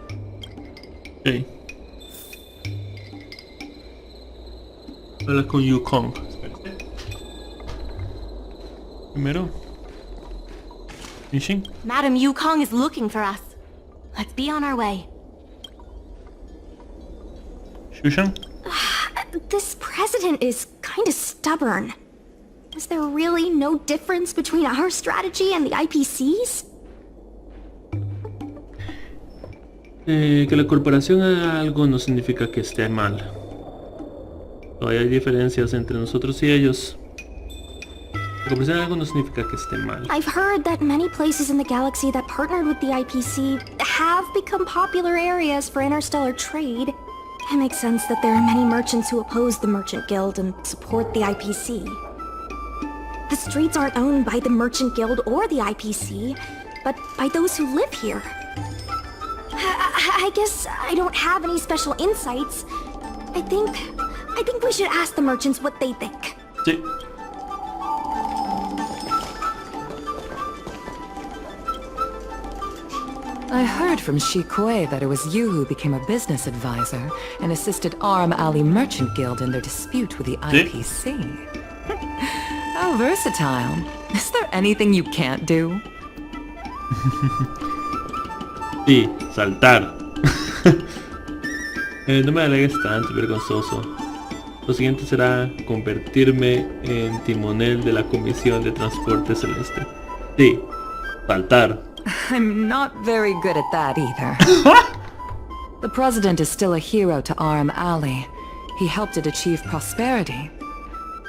Okay. Habla con Yukong. Primero. Mingxi. Madam Yukong is looking for us. Let's be on our way. Shushan. This president is kinda stubborn. Is there really no difference between our strategy and the IPC's? Que la corporación haga algo no significa que esté mal. Todavía hay diferencias entre nosotros y ellos. La corporación haga algo no significa que esté mal. I've heard that many places in the galaxy that partnered with the IPC have become popular areas for interstellar trade. It makes sense that there are many merchants who oppose the Merchant Guild and support the IPC. The streets aren't owned by the Merchant Guild or the IPC, but by those who live here. I guess I don't have any special insights. I think we should ask the merchants what they think. Sí. I heard from Shikue that it was you who became a business advisor and assisted Aurum Alley Merchant Guild in their dispute with the IPC. How versatile. Is there anything you can't do? Sí, saltar. No me alegues tanto, vergonzoso. Lo siguiente será convertirme en timonel de la Comisión de Transporte Celeste. Sí, saltar. I'm not very good at that either. The president is still a hero to Aurum Alley. He helped it achieve prosperity.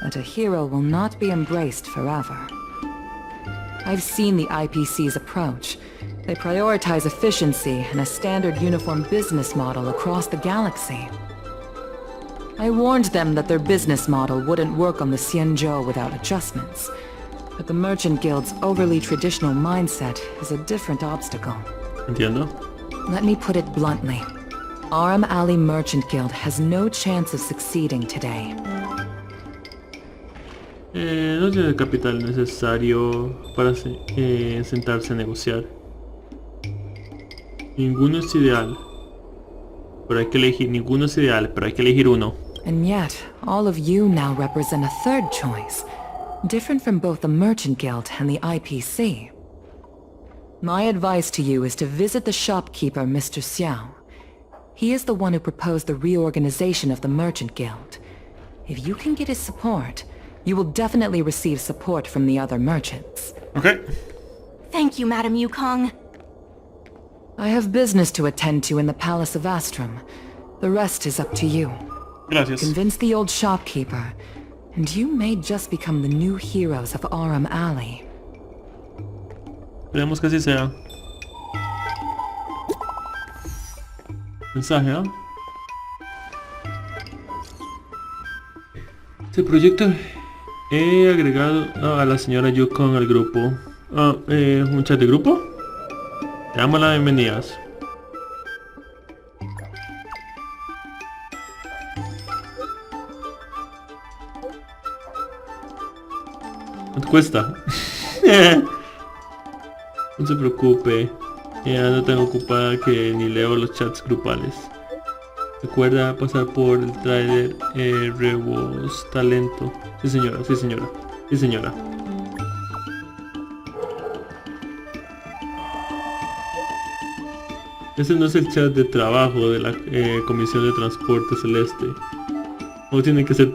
But a hero will not be embraced forever. I've seen the IPC's approach. They prioritize efficiency and a standard uniform business model across the galaxy. I warned them that their business model wouldn't work on the Xianzhou without adjustments. But the Merchant Guild's overly traditional mindset is a different obstacle. Entiendo. Let me put it bluntly. Aurum Alley Merchant Guild has no chance of succeeding today. No tiene el capital necesario para sentarse a negociar. Ninguno es ideal, pero hay que elegir uno. And yet, all of you now represent a third choice, different from both the Merchant Guild and the IPC. My advice to you is to visit the shopkeeper, Mr. Xiao. He is the one who proposed the reorganization of the Merchant Guild. If you can get his support, you will definitely receive support from the other merchants. Okay. Thank you, Madam Yukong. I have business to attend to in the Palace of Astrum. The rest is up to you. Gracias. Convince the old shopkeeper, and you may just become the new heroes of Aurum Alley. Esperemos que así sea. Mensaje, ¿ah? Este proyecto he agregado a la señora Yukong al grupo. ¿Un chat de grupo? Te damos las bienvenidas. ¿Cuánto cuesta? No se preocupe. Ya no tan ocupada que ni leo los chats grupales. Recuerda pasar por el trailer Rebos Talento. Sí señora, sí señora, sí señora. Ese no es el chat de trabajo de la Comisión de Transporte Celeste. No tienen que ser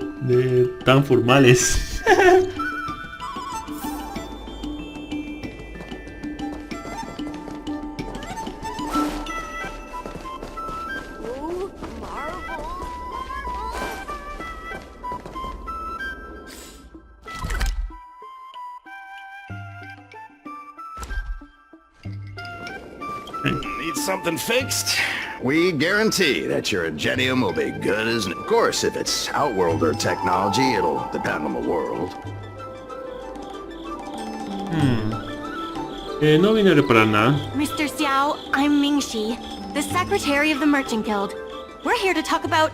tan formales. Need something fixed? We guarantee that your Ingenium will be good as new. Of course, if it's Outworlder technology, it'll depend on the world. No vine a reparar nada. Mr. Xiao, I'm Mingxi, the secretary of the Merchant Guild. We're here to talk about...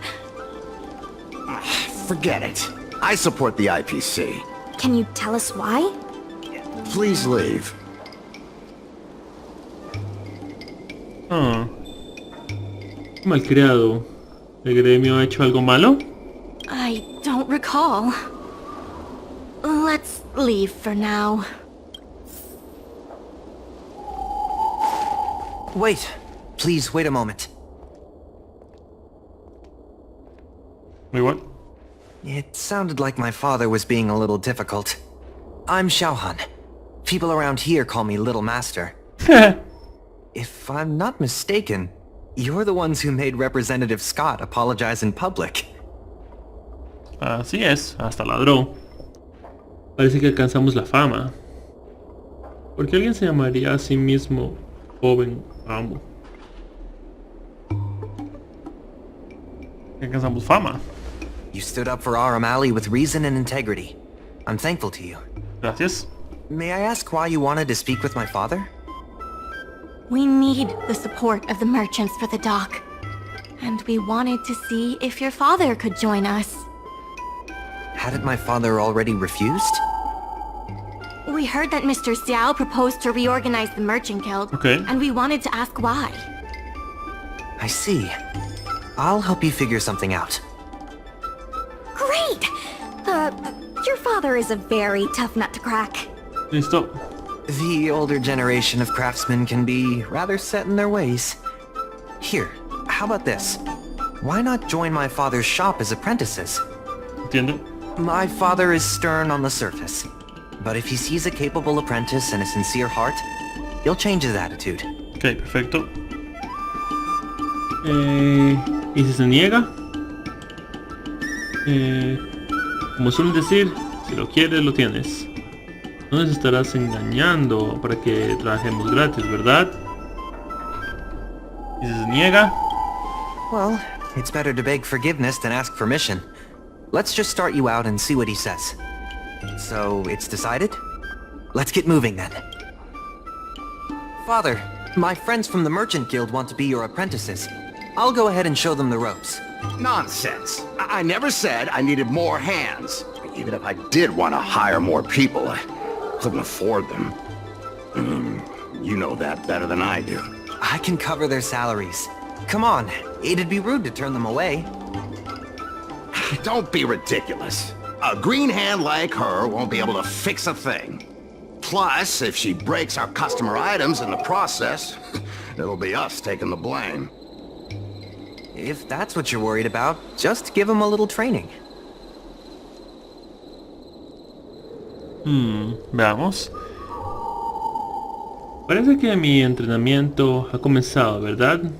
Forget it. I support the IPC. Can you tell us why? Please leave. Malcriado. ¿El gremio ha hecho algo malo? I don't recall. Let's leave for now. Wait. Please, wait a moment. Wait, what? It sounded like my father was being a little difficult. I'm Xiaohan. People around here call me Little Master. If I'm not mistaken, you're the ones who made Representative Scott apologize in public. Así es, hasta ladró. Parece que alcanzamos la fama. ¿Por qué alguien se llamaría a sí mismo joven amo? Alcanzamos fama. You stood up for Aurum Alley with reason and integrity. I'm thankful to you. Gracias. May I ask why you wanted to speak with my father? We need the support of the merchants for the dock. And we wanted to see if your father could join us. Hadn't my father already refused? We heard that Mr. Xiao proposed to reorganize the Merchant Guild, Okay. and we wanted to ask why. I see. I'll help you figure something out. Great! Your father is a very tough nut to crack. Listo. The older generation of craftsmen can be rather set in their ways. Here, how about this? Why not join my father's shop as apprentices? Entiendo. My father is stern on the surface, but if he sees a capable apprentice and a sincere heart, he'll change his attitude. Ok, perfecto. ¿Y si se niega? Como suelen decir, si lo quieres, lo tienes. No nos estarás engañando para que trabajemos gratis, ¿verdad? ¿Y si se niega? Well, it's better to beg forgiveness than ask permission. Let's just start you out and see what he says. So, it's decided? Let's get moving then. Father, my friends from the Merchant Guild want to be your apprentices. I'll go ahead and show them the ropes. Nonsense. I never said I needed more hands. Even if I did want to hire more people, I couldn't afford them. You know that better than I do. I can cover their salaries. Come on, it'd be rude to turn them away. Don't be ridiculous. A green hand like her won't be able to fix a thing. Plus, if she breaks our customer items in the process, it'll be us taking the blame. If that's what you're worried about, just give them a little training. Veamos. Parece que mi entrenamiento ha comenzado, ¿verdad?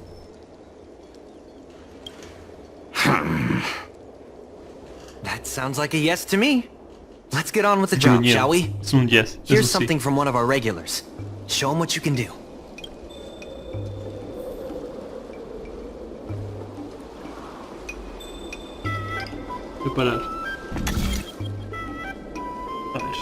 That sounds like a yes to me. Let's get on with the job, shall we? Es un yes. Here's something from one of our regulars. Show them what you can do. Preparar. A ver.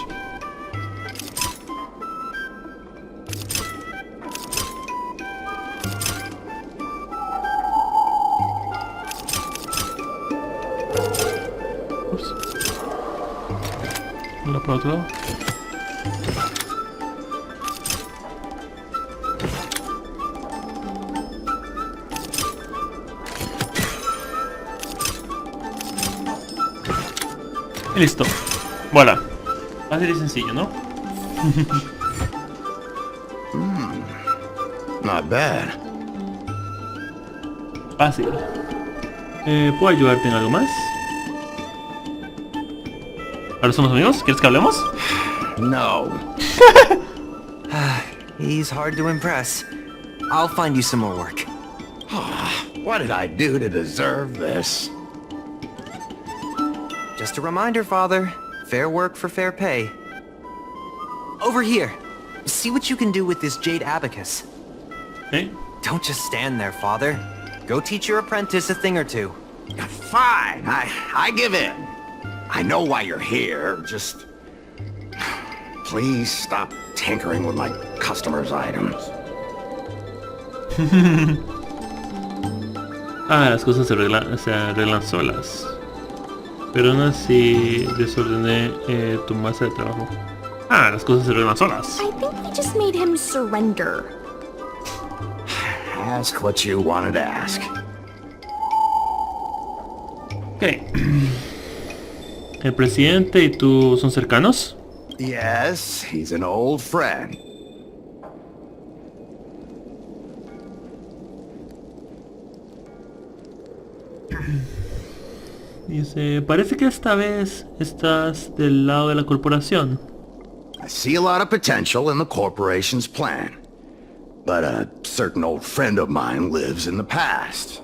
Ups. Hola, por otro lado. Y listo. Voilà. Fácil y sencillo, ¿no? Not bad. Fácil. ¿Puedo ayudarte en algo más? ¿Ahora somos amigos? ¿Quieres que hablemos? No. He's hard to impress. I'll find you some more work. What did I do to deserve this? Just a reminder, Father. Fair work for fair pay. Over here. See what you can do with this jade abacus. Okay. Don't just stand there, Father. Go teach your apprentice a thing or two. Fine, I give in. I know why you're here, just... Please stop tinkering with my customers' items. Las cosas se arreglan solas. Perdona si desordené tu masa de trabajo. Las cosas se arreglan solas. I think we just made him surrender. Ask what you wanted to ask. Ok. ¿El presidente y tú son cercanos? Yes, he's an old friend. Dice, parece que esta vez estás del lado de la corporación. I see a lot of potential in the corporation's plan. But a certain old friend of mine lives in the past.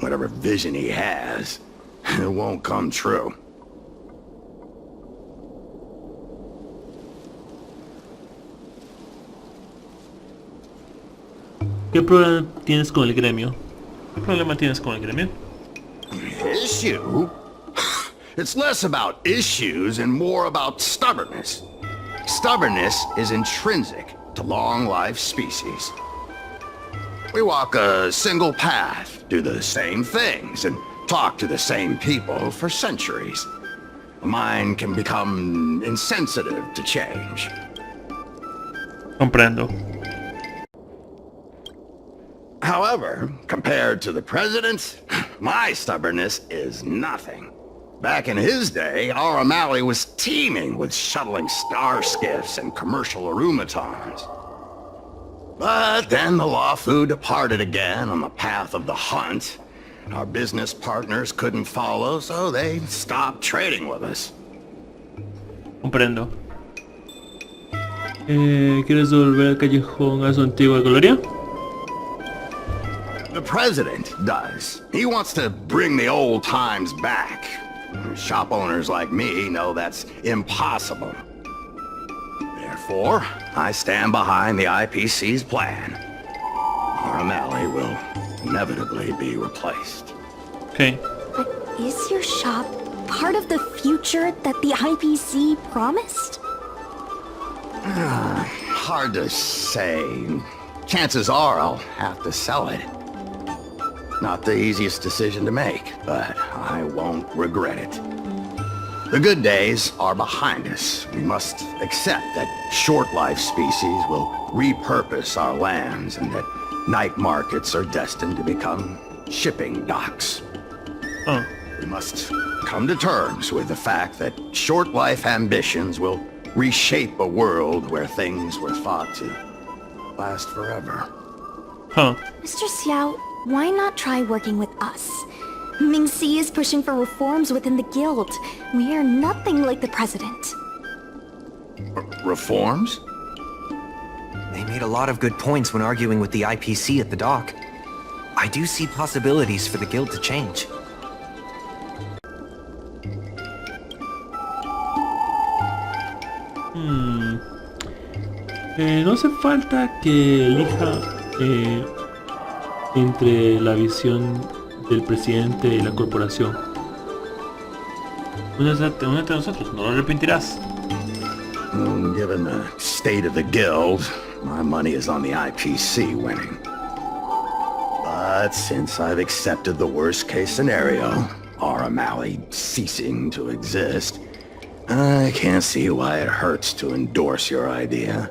Whatever vision he has, it won't come true. ¿Qué problema tienes con el gremio? ¿Qué problema tienes con el gremio? Issue? It's less about issues and more about stubbornness. Stubbornness is intrinsic to long-life species. We walk a single path, do the same things, and talk to the same people for centuries. The mind can become insensitive to change. Comprendo. However, compared to the president, my stubbornness is nothing. Back in his day, Aurum Alley was teeming with shuttling star skiffs and commercial Aurumatons. But then the Lawfu departed again on the path of the hunt. Our business partners couldn't follow, so they stopped trading with us. Comprendo. ¿Quieres volver al callejón a su antigua gloria? The president does. He wants to bring the old times back. Shop owners like me know that's impossible. Therefore, I stand behind the IPC's plan. Aurum Alley will inevitably be replaced. Okay. But is your shop part of the future that the IPC promised? Hard to say. Chances are I'll have to sell it. Not the easiest decision to make, but I won't regret it. The good days are behind us. We must accept that short-life species will repurpose our lands and that night markets are destined to become shipping docks. We must come to terms with the fact that short-life ambitions will reshape a world where things were thought to last forever. Mr. Xiao, why not try working with us? Ming-Si is pushing for reforms within the guild. We are nothing like the president. Reforms? They made a lot of good points when arguing with the IPC at the dock. I do see possibilities for the guild to change. No hace falta que elija entre la visión del presidente y la corporación. Únete a nosotros, no lo arrepentirás. Given the state of the guild, my money is on the IPC winning. But since I've accepted the worst case scenario, Aurum Alley ceasing to exist, I can't see why it hurts to endorse your idea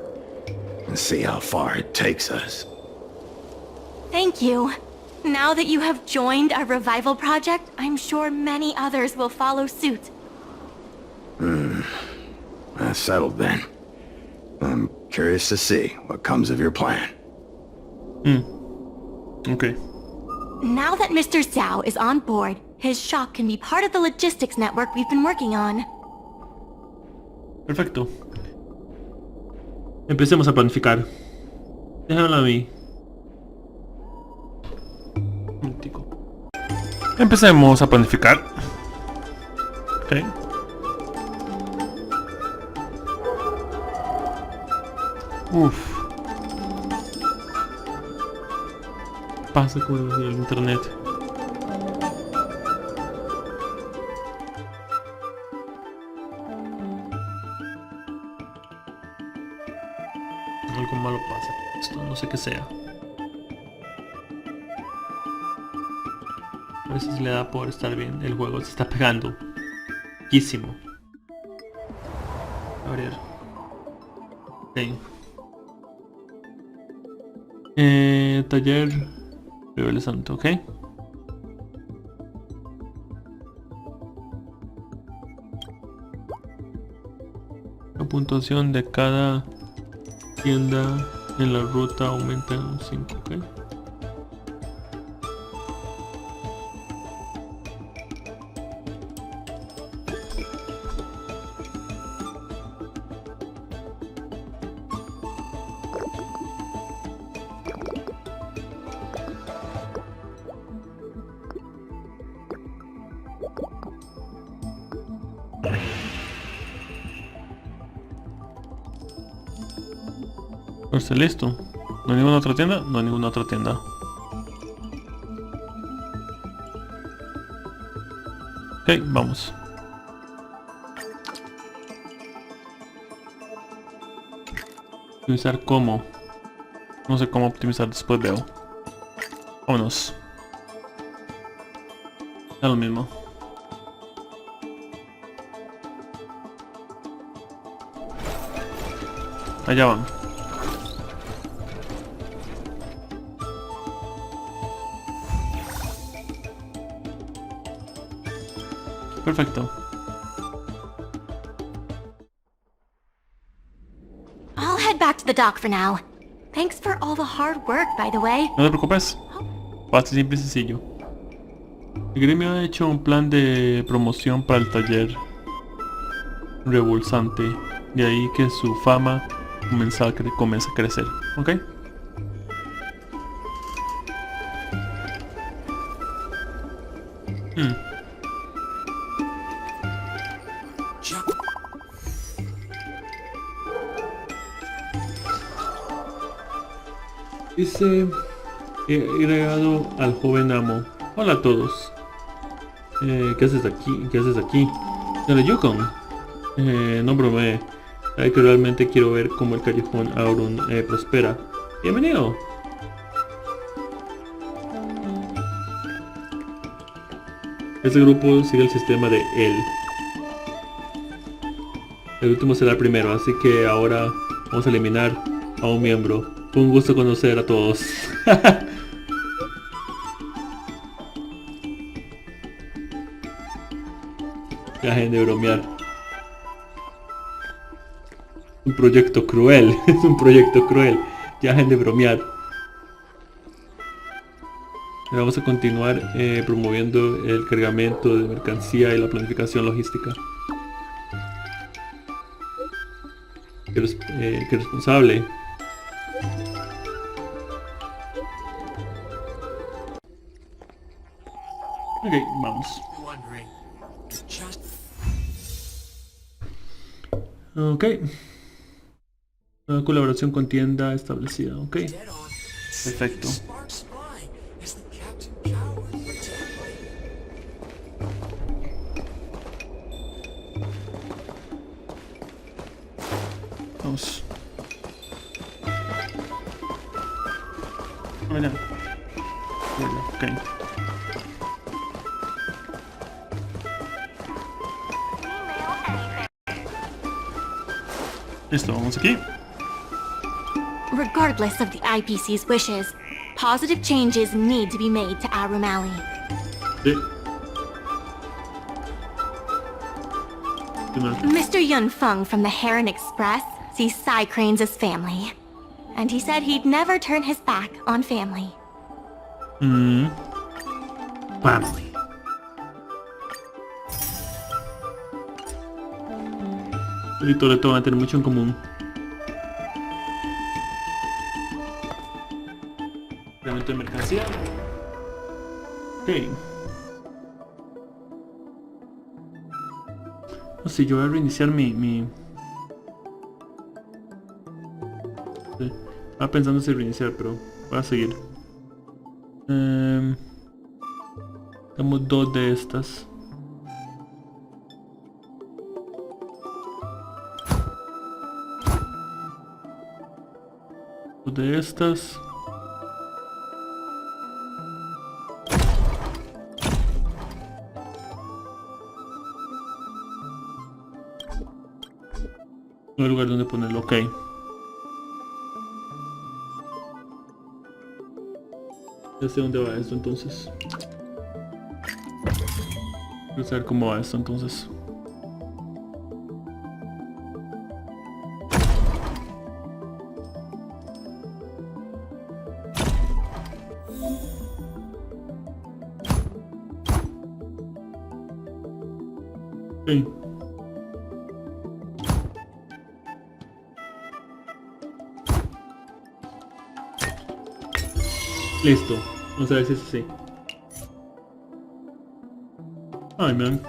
and see how far it takes us. Thank you. Now that you have joined our revival project, I'm sure many others will follow suit. That's settled then. I'm curious to see what comes of your plan. Okay. Now that Mr. Xiao is on board, his shop can be part of the logistics network we've been working on. Perfecto. Empecemos a planificar. Déjalo a mí. Empecemos a planificar. Ok. Uf. Pasa con el internet. Algo malo pasa. Esto no sé qué sea. A veces le da por estar bien. El juego se está pegando. Muchísimo. A ver. Ok. Taller. Rebelde Santo, ok. La puntuación de cada tienda en la ruta aumenta en un 5, ok. Está listo. ¿No hay ninguna otra tienda? No hay ninguna otra tienda. Ok, vamos. Optimizar cómo. No sé cómo optimizar, después veo. Vámonos. Da lo mismo. Allá van. Perfecto. I'll head back to the dock for now. Thanks for all the hard work, by the way. No te preocupes. Fácil, simple y sencillo. El gremio ha hecho un plan de promoción para el taller revulsante. De ahí que su fama comienza a crecer. ¿Ok? Dice, he agregado al joven amo. Hola a todos. ¿Qué haces aquí? ¿Qué haces aquí? ¿De Yukon? No bromee. Hay que realmente quiero ver cómo el callejón Aurum prospera. Bienvenido. Este grupo sigue el sistema de él. El último será el primero, así que ahora vamos a eliminar a un miembro. Fue un gusto conocer a todos. Dejen de bromear. Un proyecto cruel. Es un proyecto cruel. Ya dejen de bromear. Vamos a continuar promoviendo el cargamento de mercancía y la planificación logística. Qué responsable. Ok, vamos. Ok. Una colaboración con tienda establecida. Ok. Perfecto. Vamos. Bueno. Ok. Listo, vamos aquí. Regardless of the IPC's wishes, positive changes need to be made to Aurum Alley. Sí. Mr. Yun Feng from the Heron Express sees Psy Cranes as family. And he said he'd never turn his back on family. Family. Y todo van a tener mucho en común. Incremento de mercancía. Ok. No sé, yo voy a reiniciar mi... Sí. Estaba pensando si reiniciar, pero voy a seguir. Tenemos dos de estas. Dos de estas. No hay lugar donde ponerlo, ok. Ya sé dónde va esto entonces. Quiero saber cómo va esto entonces. Ok. Listo. Vamos a ver si es así. Ay, man.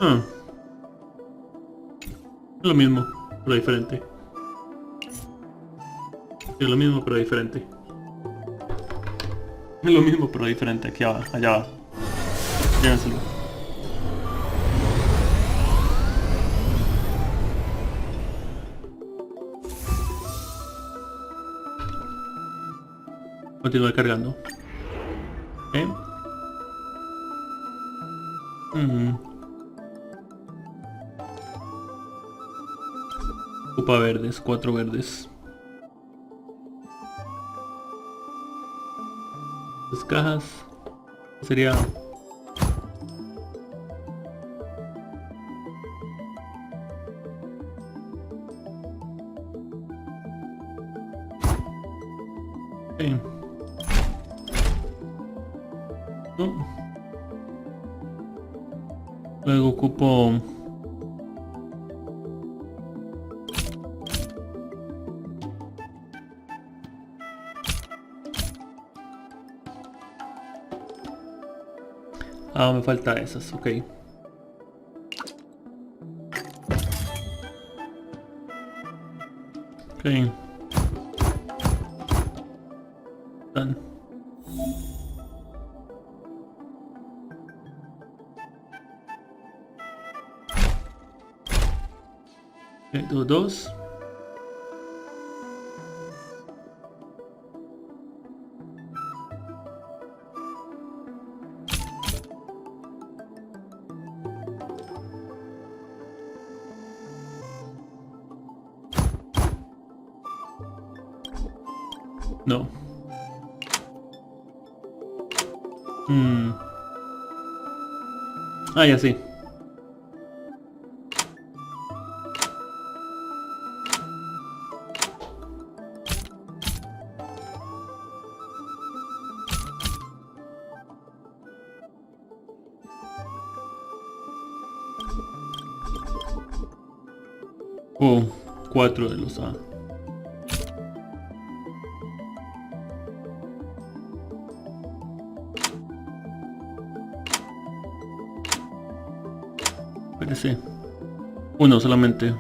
Ah. Es lo mismo, pero diferente. Es lo mismo, pero diferente. Es lo mismo, pero diferente. Aquí va, allá va. Llévenselo. Continúe cargando. Ocupa verdes, 4 verdes. Las cajas sería no. Luego ocupo me falta esas, ok. Ok. Done. Okay, dos. No. Ah, ya sí. Oh, 4 de los A. Parece. Uno solamente.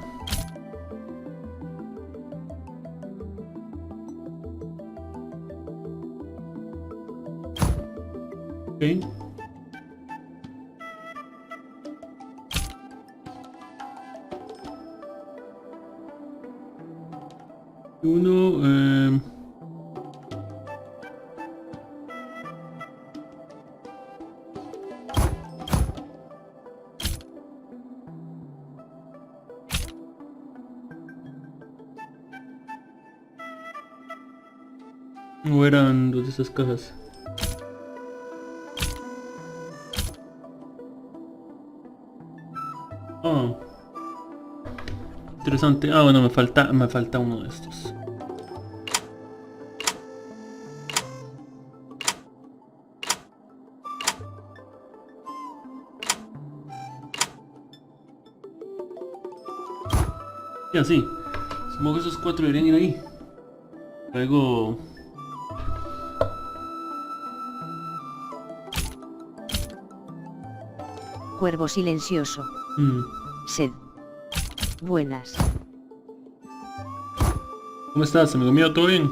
Ok. Uno, no eran dos de esas cajas. Ah, interesante. Ah, bueno, me falta uno de estos. Y así. Supongo que esos 4 deberían ir ahí. Luego Cuervo silencioso. Sed. Buenas. ¿Cómo estás, amigo mío? ¿Todo bien?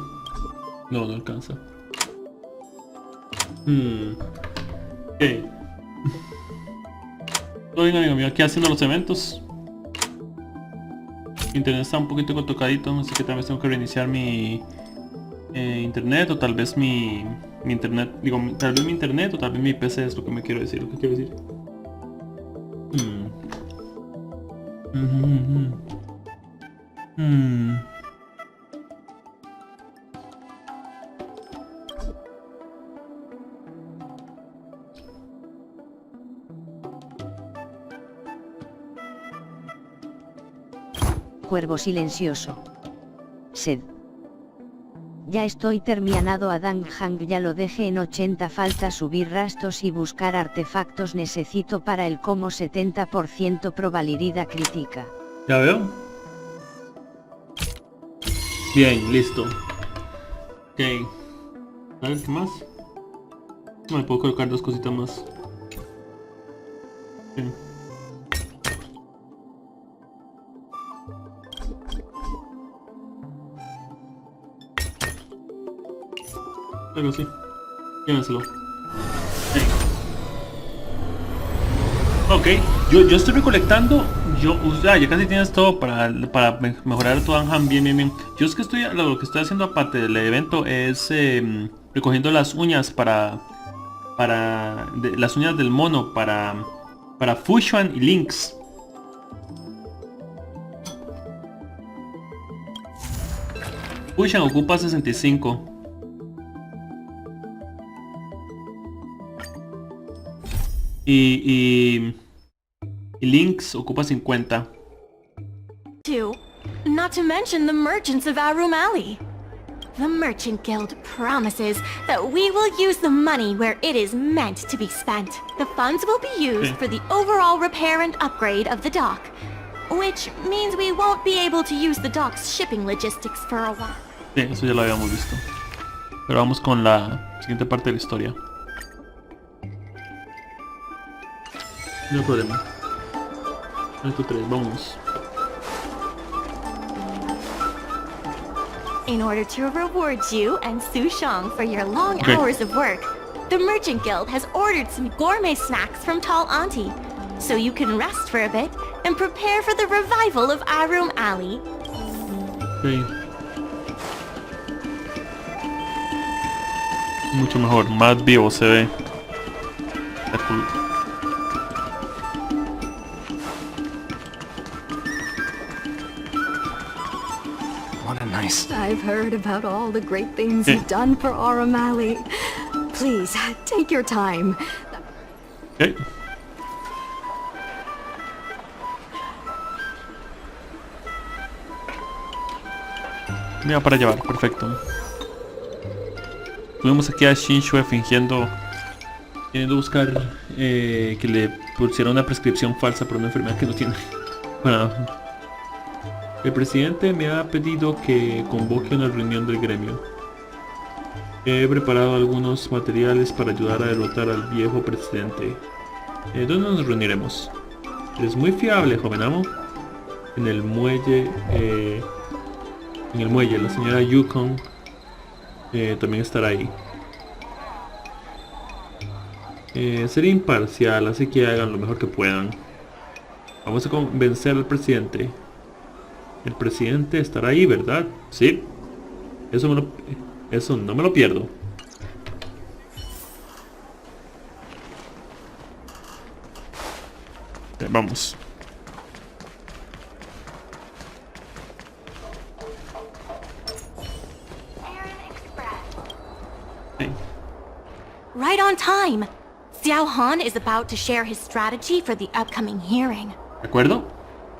No, no alcanza. Ok. Todo bien, amigo mío. Aquí haciendo los eventos. Mi internet está un poquito tocadito, así que tal vez tengo que reiniciar mi internet, o tal vez mi internet, digo, tal vez mi internet o tal vez mi PC es lo que quiero decir. Cuervo silencioso. Sed. Ya estoy terminado a Dang Hang, ya lo dejé en 80, falta subir rastros y buscar artefactos, necesito para el como 70% probabilidad crítica. Ya veo. Bien, listo. Ok. A ver, ¿qué más? No, me puedo colocar 2 cositas más. Okay. Algo así. Llévenselo. Ok, yo estoy recolectando. Ya casi tienes todo para mejorar tu Anham bien. Yo es que lo que estoy haciendo aparte del evento es recogiendo las uñas las uñas del mono para Fusion y Lynx. Fusion ocupa 65. Y Lynx ocupa 50. Not to mention the merchants of Aurum Alley. The Merchant Guild promises that we will use the money where it is meant to be spent. The funds will be used for the overall repair and upgrade of the dock, which means we won't be able to use the dock's shipping logistics for a while. Sí, eso ya lo habíamos visto. Pero vamos con la siguiente parte de la historia. No hay problema. Esto 3, vamos. In order to reward you and Su Shang for your long hours of work, the Merchant Guild has ordered some gourmet snacks from Tall Auntie, so you can rest for a bit and prepare for the revival of Aurum Alley. Okay. Mucho mejor, más vivo se ve. What a nice... I've heard about all the great things you've done for Aurum Alley. Please, take your time. Okay. Mira para llevar, perfecto. Tuvimos aquí a Shinshue queriendo buscar que le pusiera una prescripción falsa por una enfermedad que no tiene. Bueno, el presidente me ha pedido que convoque una reunión del gremio. He preparado algunos materiales para ayudar a derrotar al viejo presidente. ¿Dónde nos reuniremos? Es muy fiable, joven amo. En el muelle, la señora Yukon también estará ahí. Seré imparcial, así que hagan lo mejor que puedan. Vamos a convencer al presidente. El presidente estará ahí, ¿verdad? Sí. Eso no me lo pierdo. Vamos. Right on time. Xiao Han is about to share his strategy for the upcoming hearing. ¿De acuerdo?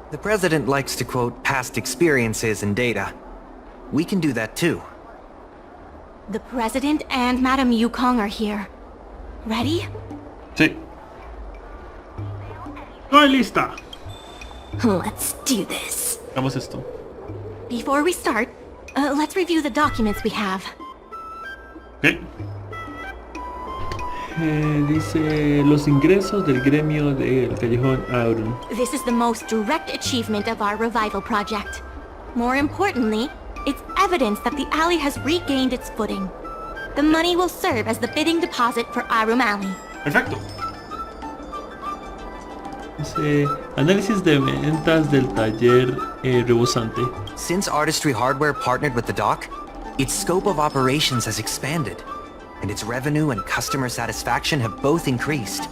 The president likes to quote past experiences and data. We can do that too. The president and Madame Yukong are here. Ready? Sí. Estoy lista. Let's do this. Hagamos esto. Before we start, let's review the documents we have. Okay. Dice los ingresos del gremio del callejón Aurum. This is the most direct achievement of our revival project. More importantly, it's evidence that the alley has regained its footing. The money will serve as the bidding deposit for Aurum Alley. Perfecto. Dice análisis de ventas del taller rebosante. Since Artistry Hardware partnered with the dock, its scope of operations has expanded, and its revenue and customer satisfaction have both increased.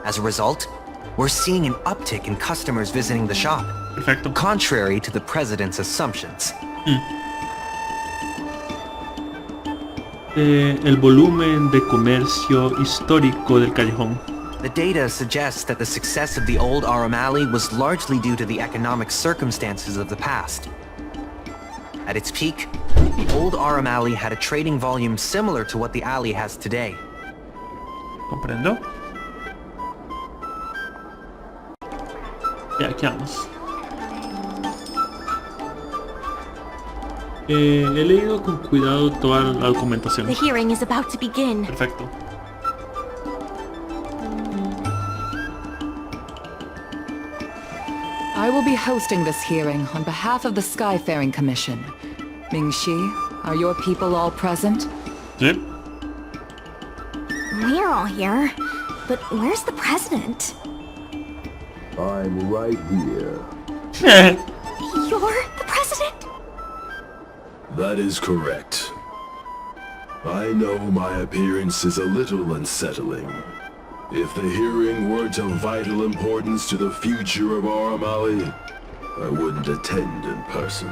As a result, we're seeing an uptick in customers visiting the shop, Perfecto. Contrary to the president's assumptions. El volumen de comercio histórico del callejón. The data suggests that the success of the old Aurum Alley was largely due to the economic circumstances of the past. At its peak, the old Aurum Alley had a trading volume similar to what the alley has today. Comprendo. Ya, aquí vamos. He leído con cuidado toda la documentación. The hearing is about to begin. Perfecto. I will be hosting this hearing on behalf of the Skyfaring Commission. Ming-Shi, are your people all present? ¿Sí? We're all here, but where's the president? I'm right here. You're the president? That is correct. I know my appearance is a little unsettling. If the hearing weren't of vital importance to the future of Aurum Alley, I wouldn't attend in person.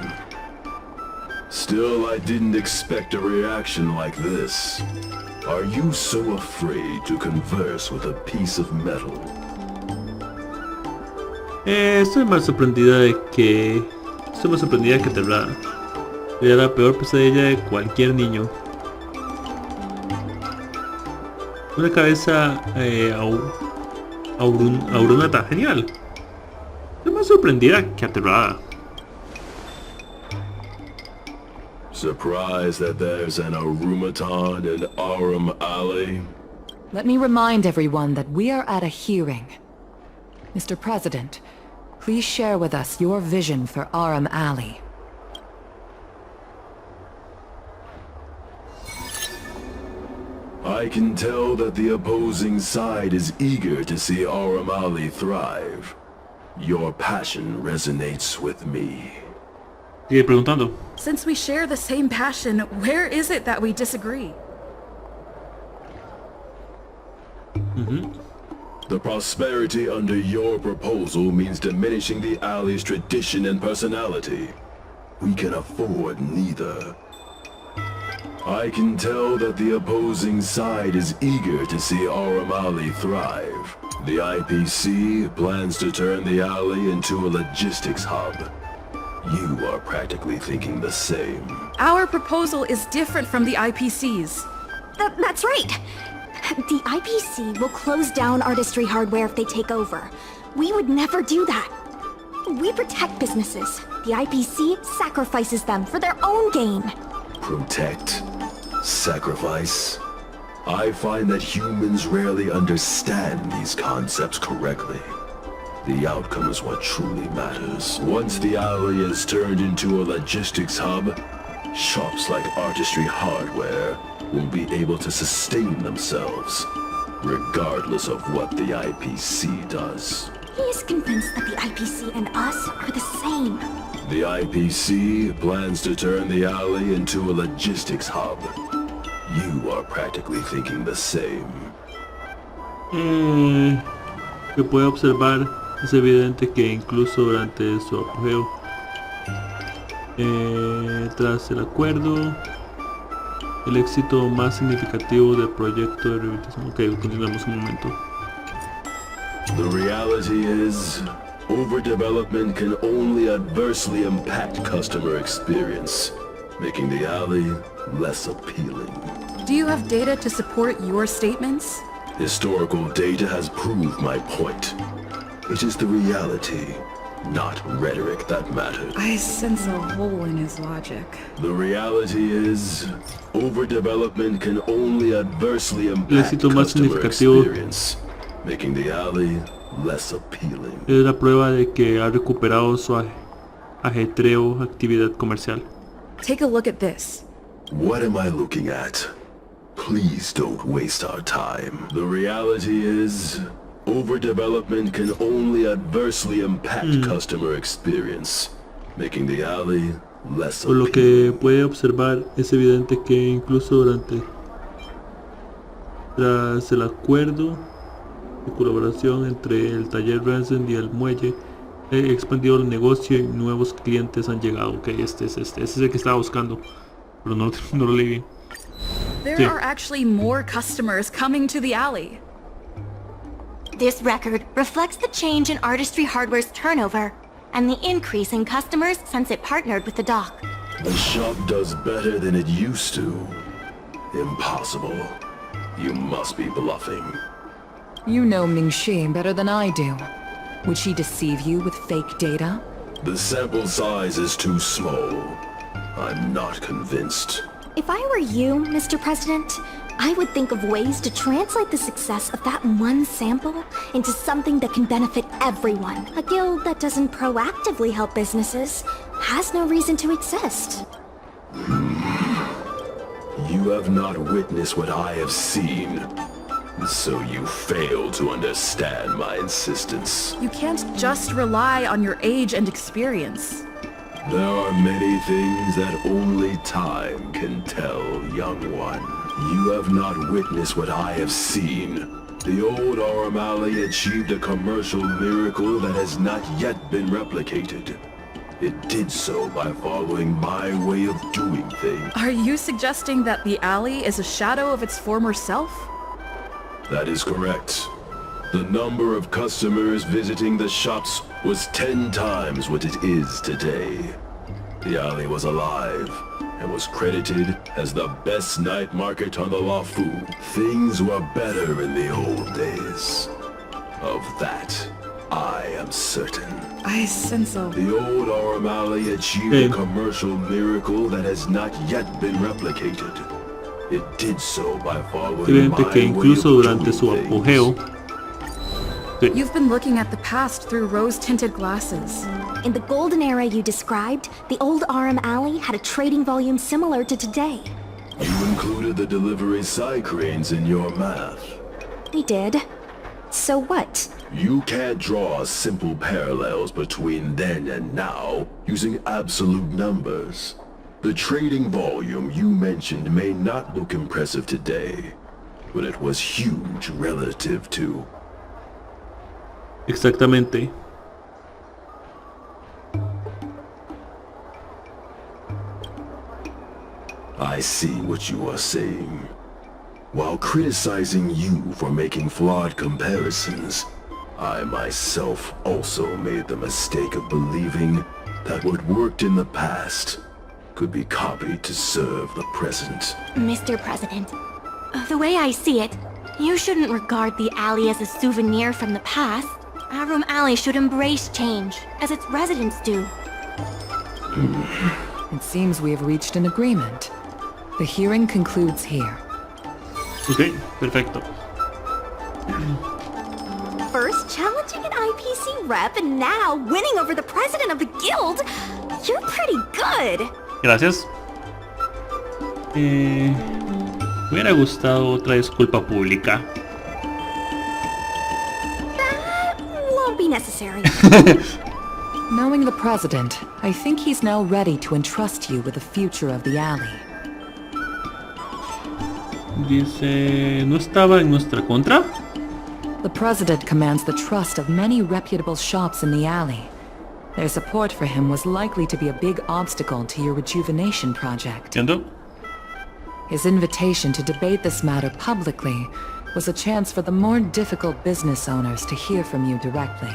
Still, I didn't expect a reaction like this. Are you so afraid to converse with a piece of metal? Estoy más sorprendida que aterrada. Sería la peor pesadilla de cualquier niño. Una cabeza aurunata, genial. Estoy más sorprendida que aterrada. Surprised that there's an Aurumaton in Aurum Alley? Let me remind everyone that we are at a hearing. Mr. President, please share with us your vision for Aurum Alley. I can tell that the opposing side is eager to see Aurum Alley thrive. Your passion resonates with me. Sigue preguntando. Since we share the same passion, where is it that we disagree? The prosperity under your proposal means diminishing the alley's tradition and personality. We can afford neither. I can tell that the opposing side is eager to see Aurum Alley thrive. The IPC plans to turn the alley into a logistics hub. You are practically thinking the same. Our proposal is different from the IPC's. That's right. The IPC will close down artistry hardware if they take over. We would never do that. We protect businesses. The IPC sacrifices them for their own gain. Protect? Sacrifice? I find that humans rarely understand these concepts correctly. The outcome is what truly matters. Once the alley is turned into a logistics hub, shops like Artistry Hardware will be able to sustain themselves, regardless of what the IPC does. He is convinced that the IPC and us are the same. The IPC plans to turn the alley into a logistics hub. You are practically thinking the same. Que puede observar, es evidente que incluso durante su apogeo, tras el acuerdo, el éxito más significativo del proyecto de rehabilitación. Ok, continuamos un momento. The reality is, overdevelopment can only adversely impact customer experience, making the alley less appealing. Do you have data to support your statements? Historical data has proved my point. It is the reality, not rhetoric, that matters. I sense a hole in his logic. The reality is, overdevelopment can only adversely impact customer experience, making the alley less appealing. Es la prueba de que ha recuperado su ajetreo actividad comercial. Take a look at this. What am I looking at? Please don't waste our time. The reality is, overdevelopment can only adversely impact customer experience, making the alley less appealing. Por lo que puede observar, es evidente que incluso tras el acuerdo de colaboración entre el taller Ransom y el muelle, he expandido el negocio y nuevos clientes han llegado. Ok, este es el que estaba buscando, pero no lo leí bien. There are actually more customers coming to the alley. This record reflects the change in Artistry Hardware's turnover and the increase in customers since it partnered with the dock. The shop does better than it used to. Impossible. You must be bluffing. You know Mingxi better than I do. Would she deceive you with fake data? The sample size is too small. I'm not convinced. If I were you, Mr. President, I would think of ways to translate the success of that one sample into something that can benefit everyone. A guild that doesn't proactively help businesses has no reason to exist. You have not witnessed what I have seen, so you fail to understand my insistence. You can't just rely on your age and experience. There are many things that only time can tell, young one. You have not witnessed what I have seen. The old Aurum Alley achieved a commercial miracle that has not yet been replicated. It did so by following my way of doing things. Are you suggesting that the alley is a shadow of its former self? That is correct. The number of customers visiting the shops was 10 times what it is today. The alley was alive and was credited as the best night market on the Lafu. Things were better in the old days. Of that, I am certain. I sense so. The old Aurum Alley achieved a commercial miracle that has not yet been replicated. It did so by following Evidente my que way incluso of durante doing su things. apogeo. You've been looking at the past through rose-tinted glasses. In the golden era you described, the old Aurum Alley had a trading volume similar to today. You included the delivery side cranes in your math. We did. So what? You can't draw simple parallels between then and now using absolute numbers. The trading volume you mentioned may not look impressive today, but it was huge relative to... Exactamente. I see what you are saying. While criticizing you for making flawed comparisons, I myself also made the mistake of believing that what worked in the past could be copied to serve the present. Mr. President, the way I see it, you shouldn't regard the alley as a souvenir from the past. Aurum Alley should embrace change, as its residents do. It seems we have reached an agreement. The hearing concludes here. Ok, perfecto. First challenging an IPC rep and now winning over the president of the guild. You're pretty good. Gracias. Me hubiera gustado otra disculpa pública. That won't be necessary. Knowing the president, I think he's now ready to entrust you with the future of the alley. Dice, ¿no estaba en nuestra contra? The president commands the trust of many reputable shops in the alley. Their support for him was likely to be a big obstacle to your rejuvenation project. Entiendo. His invitation to debate this matter publicly was a chance for the more difficult business owners to hear from you directly.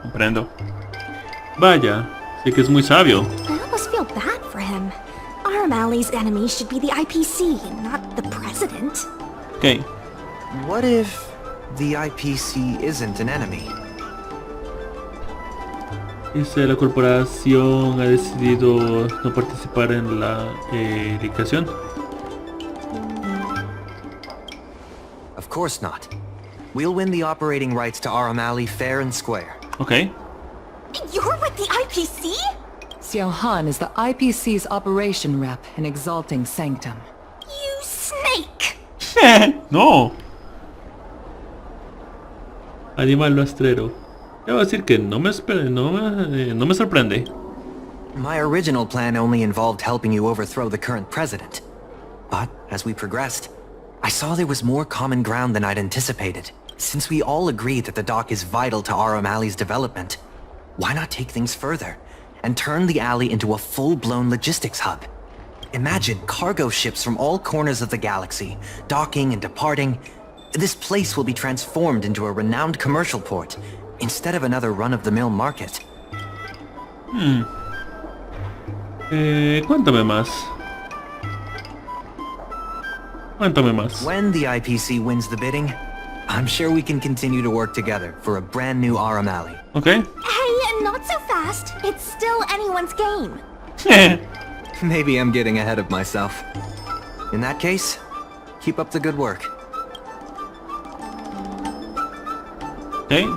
Comprendo. Vaya, sé que es muy sabio. I almost feel bad for him. Aurum Alley's enemy should be the IPC, not the president. Okay. What if the IPC isn't an enemy? Dice, la corporación ha decidido no participar en la liquidación. Of course not. We'll win the operating rights to Aurum Alley fair and square. Okay. You're with the IPC? Xiao Han is the IPC's operation rep in Exalting Sanctum. You snake! No. Animal rastrero. Debo decir que no me sorprende. My original plan only involved helping you overthrow the current president. But as we progressed, I saw there was more common ground than I'd anticipated. Since we all agree that the dock is vital to Aurum Alley's development, why not take things further and turn the alley into a full-blown logistics hub? Imagine cargo ships from all corners of the galaxy, docking and departing. This place will be transformed into a renowned commercial port, instead of another run-of-the-mill market. Cuéntame más. Cuéntame más. When the IPC wins the bidding, I'm sure we can continue to work together for a brand new Aurum Alley. Okay. Hey, not so fast. It's still anyone's game. Maybe I'm getting ahead of myself. In that case, keep up the good work. Ok.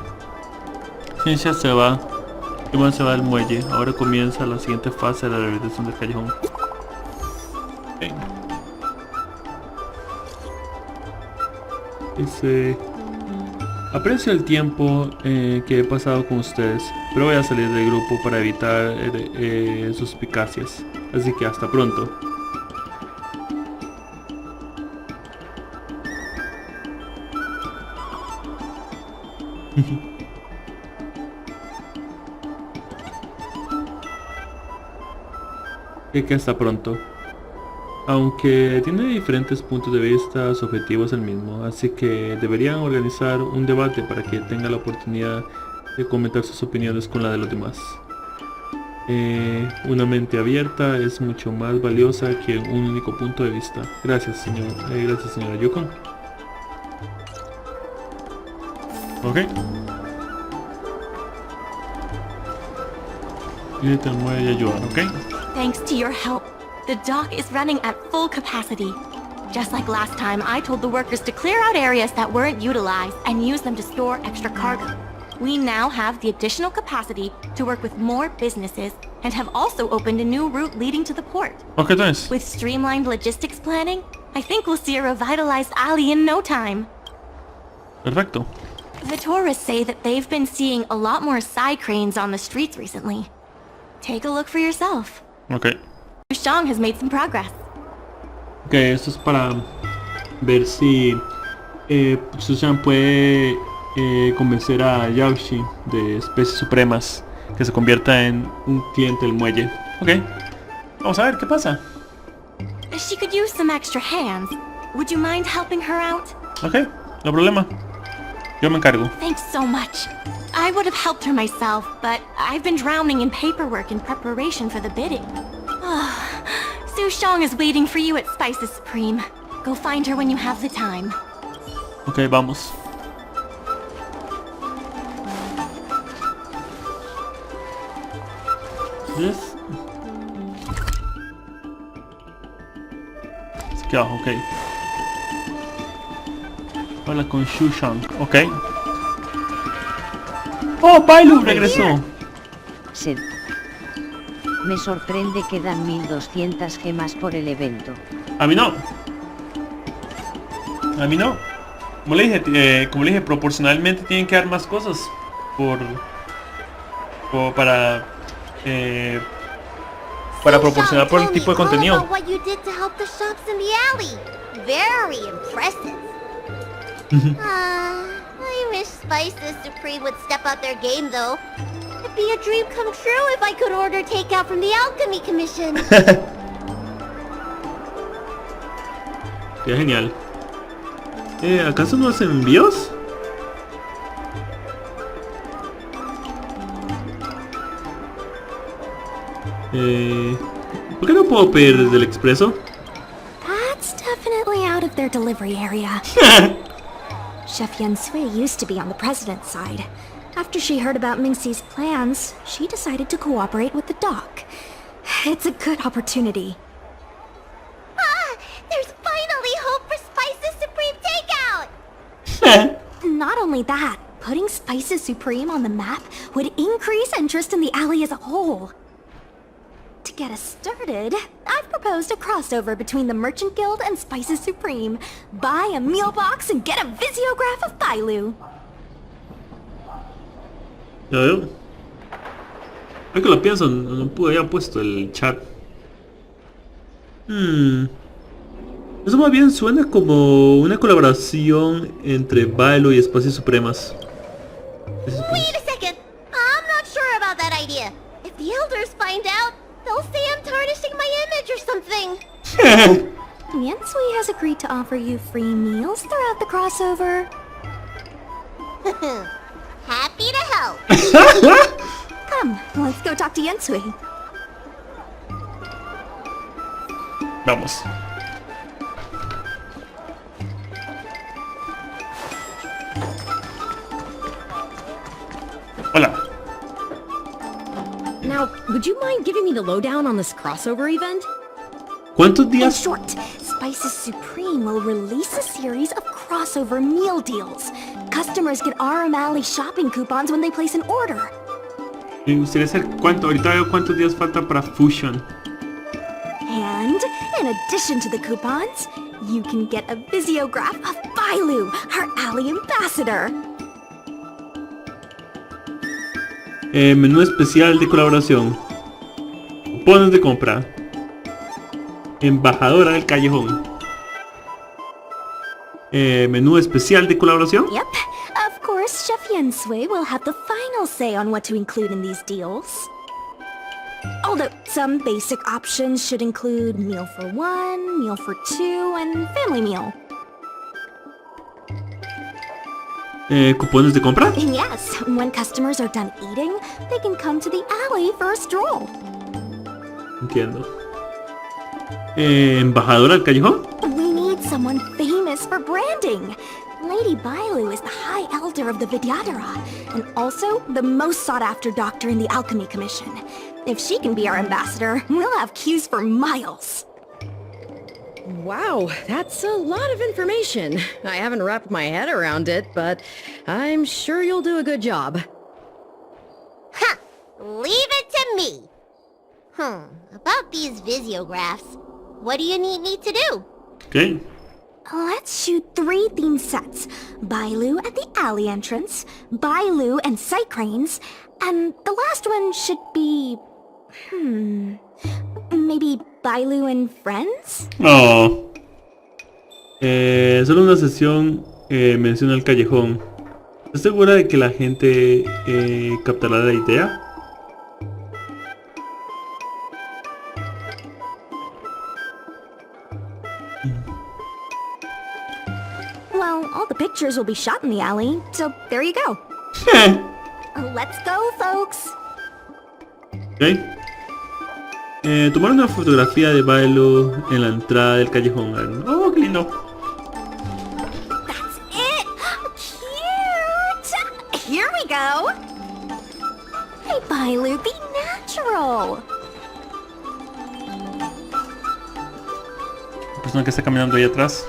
Ciencia se va. Human se va al muelle. Ahora comienza la siguiente fase de la rehabilitación del callejón. Okay. Dice... Aprecio el tiempo que he pasado con ustedes, pero voy a salir del grupo para evitar suspicacias. Así que hasta pronto. Que hasta pronto. Aunque tiene diferentes puntos de vista, su objetivo es el mismo, así que deberían organizar un debate para que tenga la oportunidad de comentar sus opiniones con la de los demás. Una mente abierta es mucho más valiosa que un único punto de vista. Gracias, señor. Gracias, señora Yukon. Ok. Y te voy a ayudar, ok. Thanks to your help, the dock is running at full capacity. Just like last time, I told the workers to clear out areas that weren't utilized and use them to store extra cargo. We now have the additional capacity to work with more businesses and have also opened a new route leading to the port. Okay, nice. With streamlined logistics planning, I think we'll see a revitalized alley in no time. Perfecto. The tourists say that they've been seeing a lot more side cranes on the streets recently. Take a look for yourself. Okay. Shang has made some progress. Okay, esto es para ver si Susan puede convencer a Yaoshi de Especies Supremas que se convierta en un cliente del muelle. Ok, vamos a ver qué pasa. She could use some extra hands. Would you mind helping her out? Ok, no problema. Yo me encargo. Thanks so much. I would have helped her myself, but I've been drowning in paperwork in preparation for the bidding. Su Shang is waiting for you at Spices Supreme. Go find her when you have the time. Ok, vamos. Yes. Aquí abajo, ok. Habla con Su Shang, ok. ¡Oh, Pailu regresó! Sed. Me sorprende que dan 1200 gemas por el evento. A mí no. A mí no. Como le dije, proporcionalmente tienen que dar más cosas para proporcionar por el tipo de contenido. What you did to help the shops in the alley. Very impressive. I wish Spices Supreme would step up their game though. It'd be a dream come true if I could order takeout from the Alchemy Commission. Qué genial. ¿Acaso no hacen envíos? ¿Por qué no puedo pedir desde el expreso? That's definitely out of their delivery area. Chef Yen Sui used to be on the president's side. After she heard about Mingxi's plans, she decided to cooperate with the dock. It's a good opportunity. There's finally hope for Spices Supreme takeout! Not only that, putting Spices Supreme on the map would increase interest in the alley as a whole. To get us started, I've proposed a crossover between the Merchant Guild and Spices Supreme. Buy a meal box and get a visiograph of Bailu. Ya veo. Es que lo pienso, no pude haber puesto el chat. Eso más bien suena como una colaboración entre Bailu y Espacios Supremas. Wait a second! I'm not sure about that idea. If the elders find out, they'll say I'm tarnishing my image or something. Yen Sui has agreed to offer you free meals throughout the crossover. Happy to help. Come, let's go talk to Yen Sui. Vamos. Hola. Now, would you mind giving me the lowdown on this crossover event? ¿Cuántos In días? short, Spices Supreme will release a series of crossover meal deals. Customers get Aurum Alley shopping coupons when they place an order. Me gustaría saber cuánto. Ahorita veo cuántos días faltan para Fusion. And in In addition to the coupons, you can get a visiograph of Bailu, our alley ambassador. Menú especial de colaboración. Cupones de compra. Embajadora del callejón. Menú especial de colaboración. Yep. Of course, Chef Yensui will have the final say on what to include in these deals. Although some basic options should include meal for one, meal for two, and family meal. ¿Cupones de compra? Yes, when customers are done eating, they can come to the alley for a stroll. Entiendo. ¿Embajadora del callejón? We need someone famous for branding. Lady Bailu is the High Elder of the Vidyadhara, and also the most sought-after doctor in the Alchemy Commission. If she can be our ambassador, we'll have queues for miles. Wow, that's a lot of information. I haven't wrapped my head around it, but I'm sure you'll do a good job. Ha! Leave it to me. About these visiographs, what do you need me to do? Okay. Let's shoot 3 theme sets. Bailu at the alley entrance, Bailu and sight cranes, and the last one should be... maybe Bailu and friends? Oh. Solo una sesión menciona el callejón. ¿Estás segura de que la gente captará la idea? Well, all the pictures will be shot in the alley, so there you go. Let's go, folks. Okay. Tomar una fotografía de Bailu en la entrada del callejón. Oh, qué lindo. That's it! Cute! Here we go! Hey, Bailu, be natural! La persona que está caminando ahí atrás.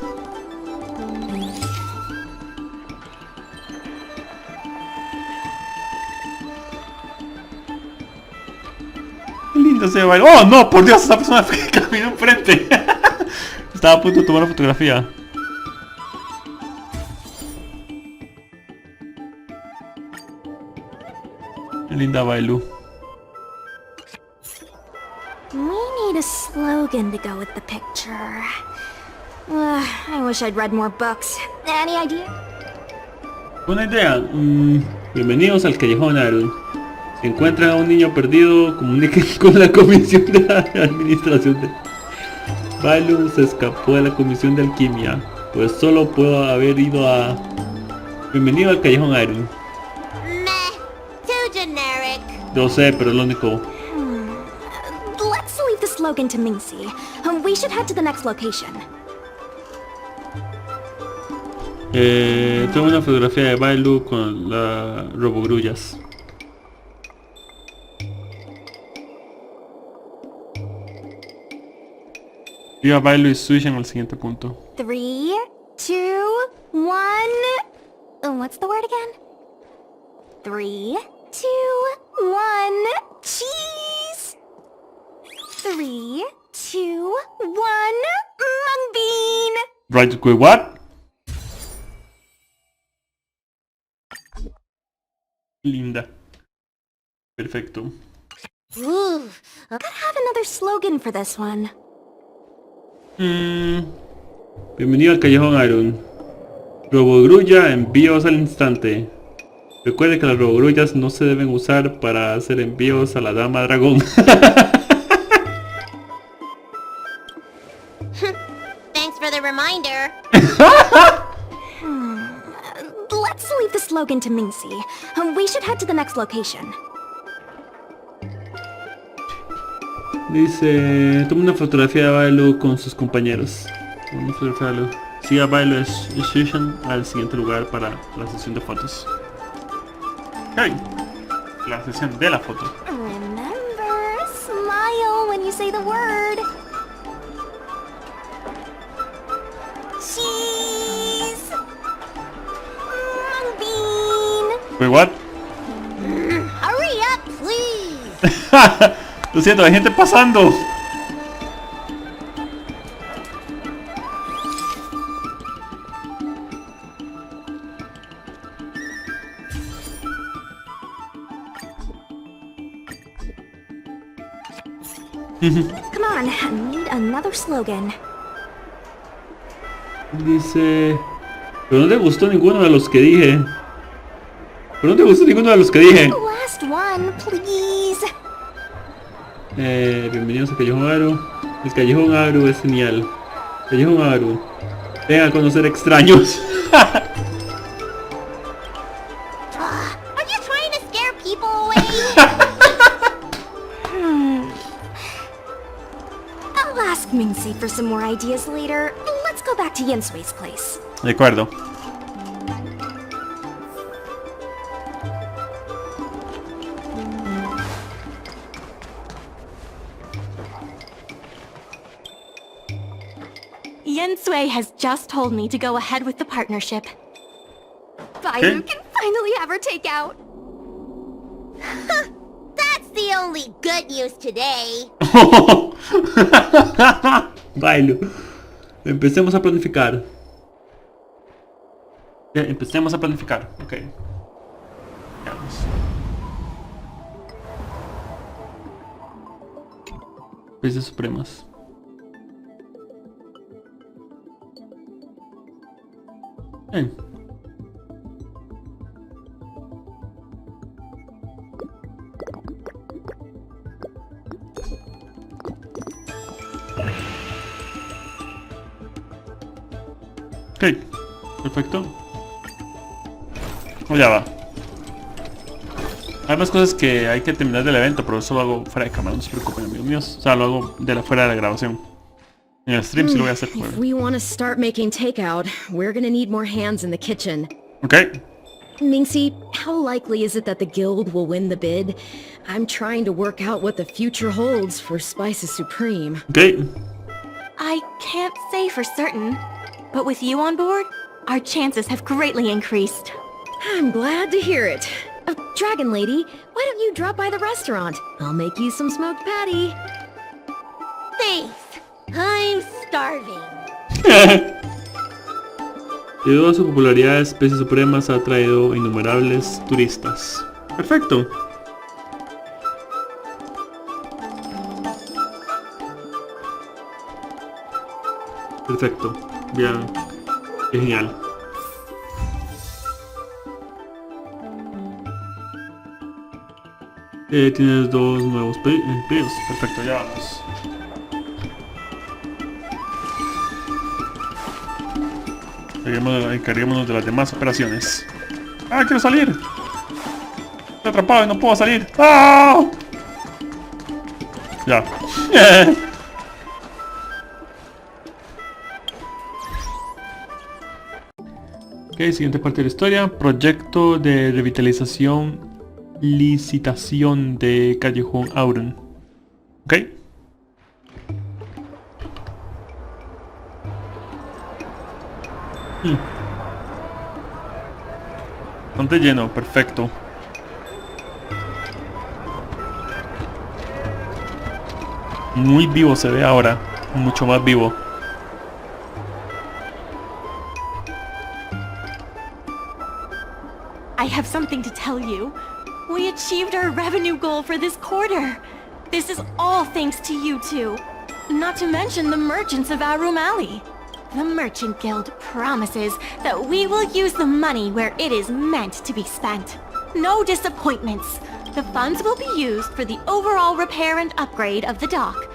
Lindo se va. ¡Oh, no! ¡Por Dios! Esa persona que caminó enfrente. Estaba a punto de tomar la fotografía. Qué linda Bailu. We need a slogan to go with the picture. I wish I'd read more books. Any idea? Buena idea. Bienvenidos al callejón Aurum. Si encuentran a un niño perdido, comuniquen con la comisión de la administración de... Bailu se escapó de la comisión de alquimia, pues solo puedo haber ido a... Bienvenido al callejón Aurum. Meh, too generic. Yo sé, pero es lo único. Let's leave the slogan to Mingxi. We should head to the next location. Tengo una fotografía de Bailu con las robogrullas. Viva Bailu y switch en el siguiente punto. 3, 2, 1... what's the word again? 3, 2, 1... Cheese! 3, 2, 1... Mung bean! Right, wait, what? Linda. Perfecto. Ooh, gotta have another slogan for this one. Bienvenido al callejón Aurum. Robogrulla, envíos al instante. Recuerde que las robogrullas no se deben usar para hacer envíos a la dama dragón. Thanks for the reminder. Let's leave the slogan to Mingxi. We should head to the next location. Dice, toma una fotografía de Bailu con sus compañeros. Una fotografía de Bailu. Siga Bailu Station al siguiente lugar para la sesión de fotos. Ok. La sesión de la foto. Remember, smile when you say the word. Cheese! Mung bean! Wait, what? Hurry up, please! Lo siento, hay gente pasando. Come on, I need another slogan. Dice... Pero no te gustó ninguno de los que dije. Pero no te gustó ninguno de los que dije. Last one, please. Bienvenidos a Callejón Aurum. El Callejón Aurum es genial. Callejón Aurum. Vengan a conocer extraños. Are you trying to scare people away? I'll ask Mingxi for some more ideas later. Let's go back to Yensui's place. De acuerdo. Yensui has just told me to go ahead with the partnership. Bailu can finally have her takeout. That's the only good news today. Bailo. Empecemos a planificar. Ya, empecemos a planificar. Ok. Veamos. Peces supremas. Bien. Ok, perfecto. Ya va. Hay más cosas que hay que terminar del evento, pero eso lo hago fuera de cámara, no se preocupen, amigos míos. O sea, lo hago fuera de la grabación. En el stream sí lo voy a hacer. If we want to start making takeout, we're gonna need more hands in the kitchen. Okay. Mingxi, how likely is it that the guild will win the bid? I'm trying to work out what the future holds for Spices Supreme. Okay. I can't say for certain, but with you on board, our chances have greatly increased. I'm glad to hear it. Dragon Lady, why don't you drop by the restaurant? I'll make you some smoked patty. Thanks. I'm starving. Debido a su popularidad, Especies Supremas ha atraído innumerables turistas. Perfecto. Perfecto. Bien. Qué genial. Tienes dos nuevos pedidos. Perfecto, ya vamos. Encarguémonos de las demás operaciones. ¡Ah, quiero salir! Estoy atrapado y no puedo salir. ¡Ah! Ya. Ok, siguiente parte de la historia. Proyecto de revitalización. Licitación de Callejón Aurum. Ok. Bastante lleno, perfecto. Muy vivo se ve ahora, mucho más vivo. I have something to tell you. We achieved our revenue goal for this quarter. This is all thanks to you two. Not to mention the merchants of Aurum Alley. The Merchant Guild promises that we will use the money where it is meant to be spent. No disappointments. The funds will be used for the overall repair and upgrade of the dock,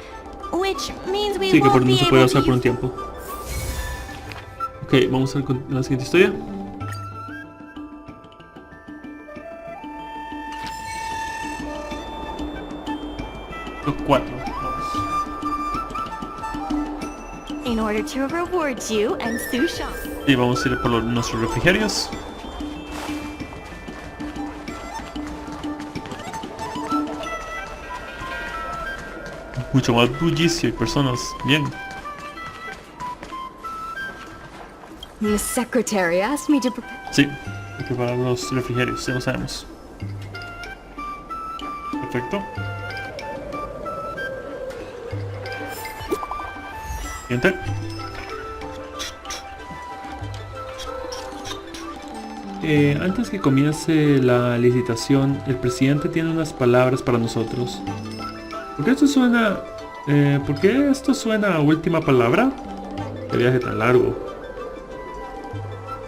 which means we won't be able to por un tiempo. Ok, vamos a ver con la siguiente historia. Los 4. In order to reward you and Sushan. Y vamos a ir por nuestros refrigerios. Mucho más bullicio y personas. Bien. The secretary asked me to prepare. Sí, hay que preparar los refrigerios, ya lo sabemos. Perfecto. Siguiente. Antes que comience la licitación, el presidente tiene unas palabras para nosotros. Porque esto suena ¿Por qué esto suena a última palabra? Qué viaje tan largo.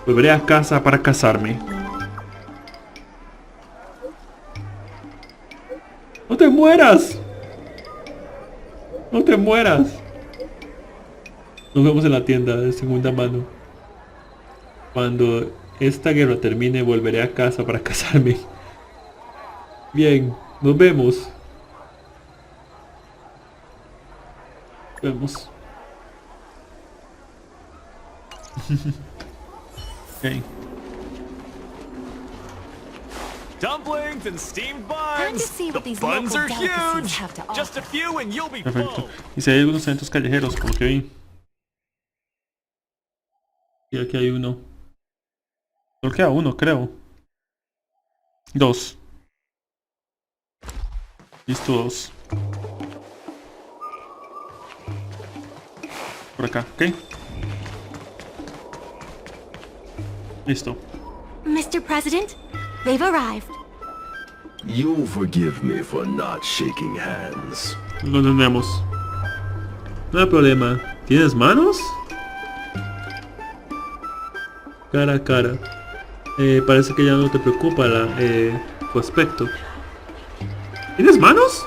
Volveré a casa para casarme. ¡No te mueras! ¡No te mueras! Nos vemos en la tienda de segunda mano. Cuando esta guerra termine, volveré a casa para casarme. Bien, nos vemos. Vemos. Okay. Dumplings and steamed Time to buns. see The what these buns local are delicacies huge. have to offer. Just a few and you'll be Perfecto. full. Y si hay algunos eventos callejeros, por lo que vi. Y aquí hay uno. Solo queda uno, creo. Dos. Listo, dos. Por acá, ¿ok? Listo. Mr. President, they've arrived. You'll forgive me for not shaking hands. Lo tenemos. No hay problema. ¿Tienes manos? Cara a cara. Parece que ya no te preocupa tu aspecto. ¿Tienes manos?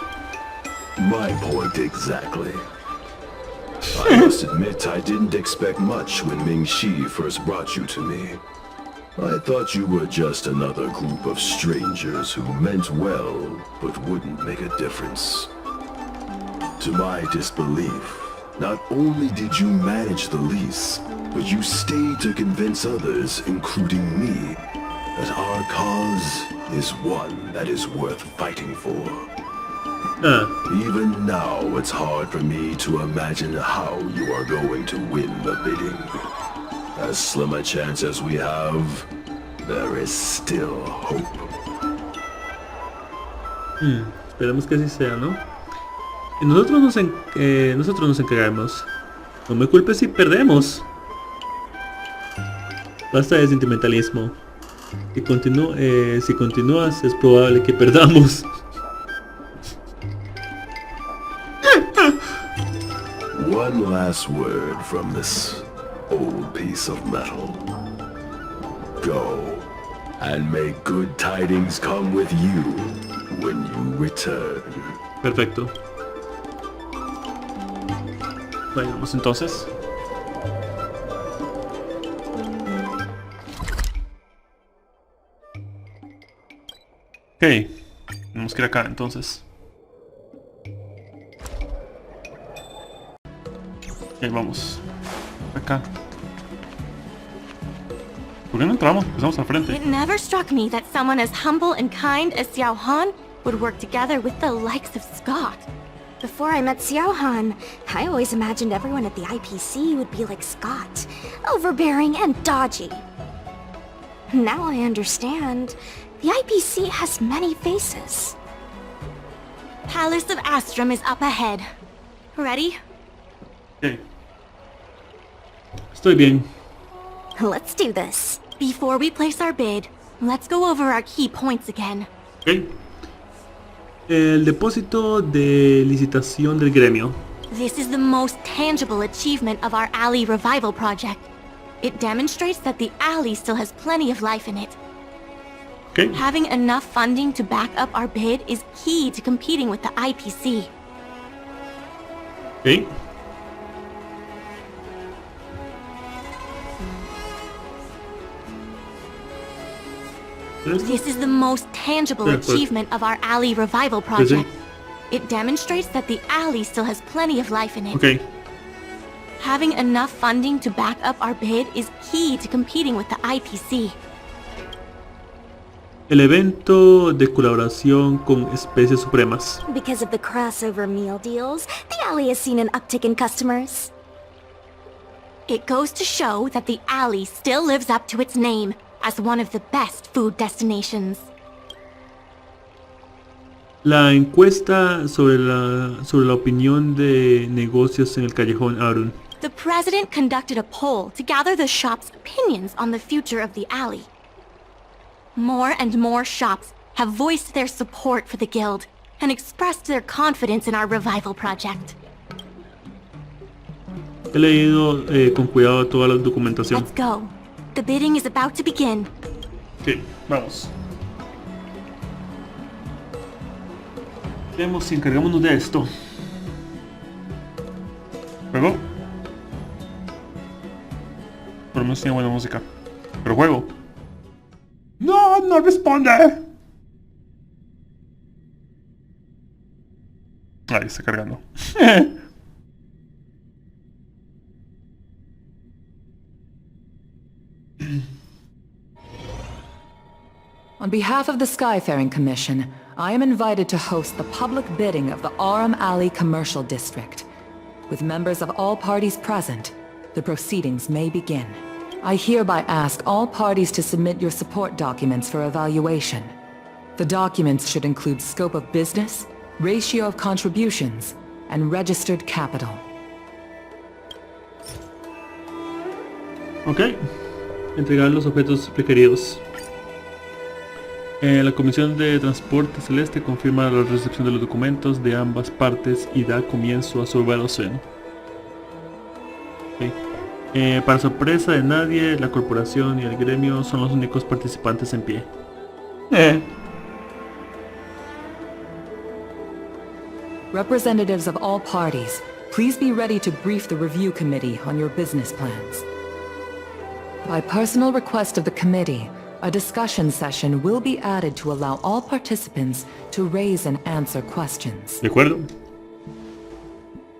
My point exactly. I must admit I didn't expect much when Ming Shi first brought you to me. I thought you were just another group of strangers who meant well, but wouldn't make a difference. To my disbelief, not only did you manage the lease, but you stayed to convince others, including me, that our cause is one that is worth fighting for. Even now, it's hard for me to imagine how you are going to win the bidding. As slim a chance as we have, there is still hope. Esperemos que así sea, ¿no? Y nosotros nos encargamos. No me culpes si perdemos. Basta de sentimentalismo. Si continúas, es probable que perdamos. One last word from this old piece of metal. Go, and may good tidings come with you when you return. Perfecto. Vayamos entonces. Ok, tenemos que ir acá entonces. Ok, vamos. Acá. ¿Por qué no entramos? Empezamos al frente. It never struck me that someone as humble and kind as Xiao Han would work together with the likes of Scott. Before I met Xiao Han, I always imagined everyone at the IPC would be like Scott, overbearing and dodgy. Now I understand. The IPC has many faces. Palace of Astrum is up ahead. Ready? Ok. Estoy bien. Let's do this. Before we place our bid, let's go over our key points again. Ok. El depósito de licitación del gremio. This is the most tangible achievement of our alley revival project. It demonstrates that the alley still has plenty of life in it. Okay. Having enough funding to back up our bid is key to competing with the IPC. Ok. This is the most tangible achievement of our alley revival project. It demonstrates that the alley still has plenty of life in it. Ok. Having enough funding to back up our bid is key to competing with the IPC. El evento de colaboración con especies supremas. Because of the crossover meal deals, the alley has seen an uptick in customers. It goes to show that the alley still lives up to its name as one of the best food destinations. La encuesta sobre la opinión de negocios en el callejón Aurum. The president conducted a poll to gather the shop's opinions on the future of the alley. More and more shops have voiced their support for the guild and expressed their confidence in our revival project. he leído con cuidado toda la documentación. Let's go. The bidding is about to begin. Ok, vamos. Vemos y encargámonos de esto. ¿Juego? Por lo menos tiene buena música. Pero juego. No, no responde. Ahí está cargando. On behalf of the Skyfaring Commission, I am invited to host the public bidding of the Aurum Alley Commercial District. With members of all parties present, the proceedings may begin. I hereby ask all parties to submit your support documents for evaluation. The documents should include scope of business, ratio of contributions, and registered capital. Ok. Entregar los objetos requeridos. La Comisión de Transporte Celeste confirma la recepción de los documentos de ambas partes y da comienzo a su evaluación. Okay. Para sorpresa de nadie, la corporación y el gremio son los únicos participantes en pie. Representatives of all parties, please be ready to brief the review committee on your business plans. By personal request of the committee, a discussion session will be added to allow all participants to raise and answer questions. De acuerdo.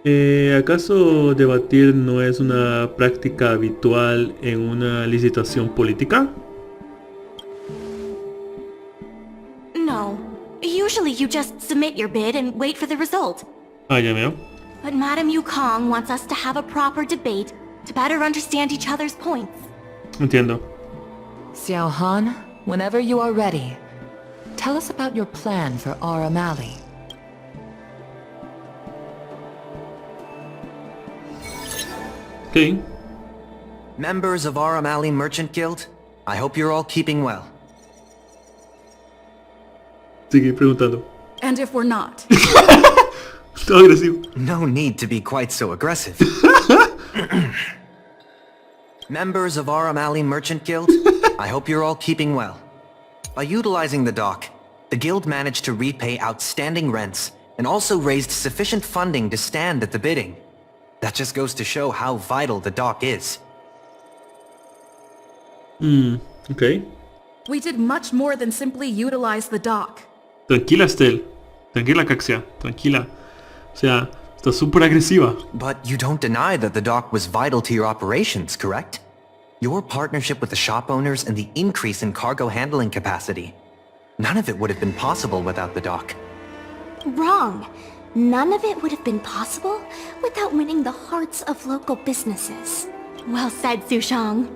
¿Acaso debatir no es una práctica habitual en una licitación política? No. Usually you just submit your bid and wait for the result. Ah, ya veo. But Madame Yukong wants us to have a proper debate to better understand each other's points. Entiendo. Xiao Han, whenever you are ready, tell us about your plan for Aurum Alley. Okay. Members of Aurum Alley Merchant Guild, I hope you're all keeping well. Sigue preguntando. And if we're not? Todo agresivo. No need to be quite so aggressive. Members of Aurum Alley Merchant Guild, I hope you're all keeping well. By utilizing the dock, the guild managed to repay outstanding rents and also raised sufficient funding to stand at the bidding. That just goes to show how vital the dock is. Okay. We did much more than simply utilize the dock. Tranquila, Estel. Tranquila, Caxia. Tranquila. O sea, está súper agresiva. But you don't deny that the dock was vital to your operations, correct? Your partnership with the shop owners and the increase in cargo handling capacity. None of it would have been possible without the dock. Wrong. None of it would have been possible without winning the hearts of local businesses. Well said, Sushang.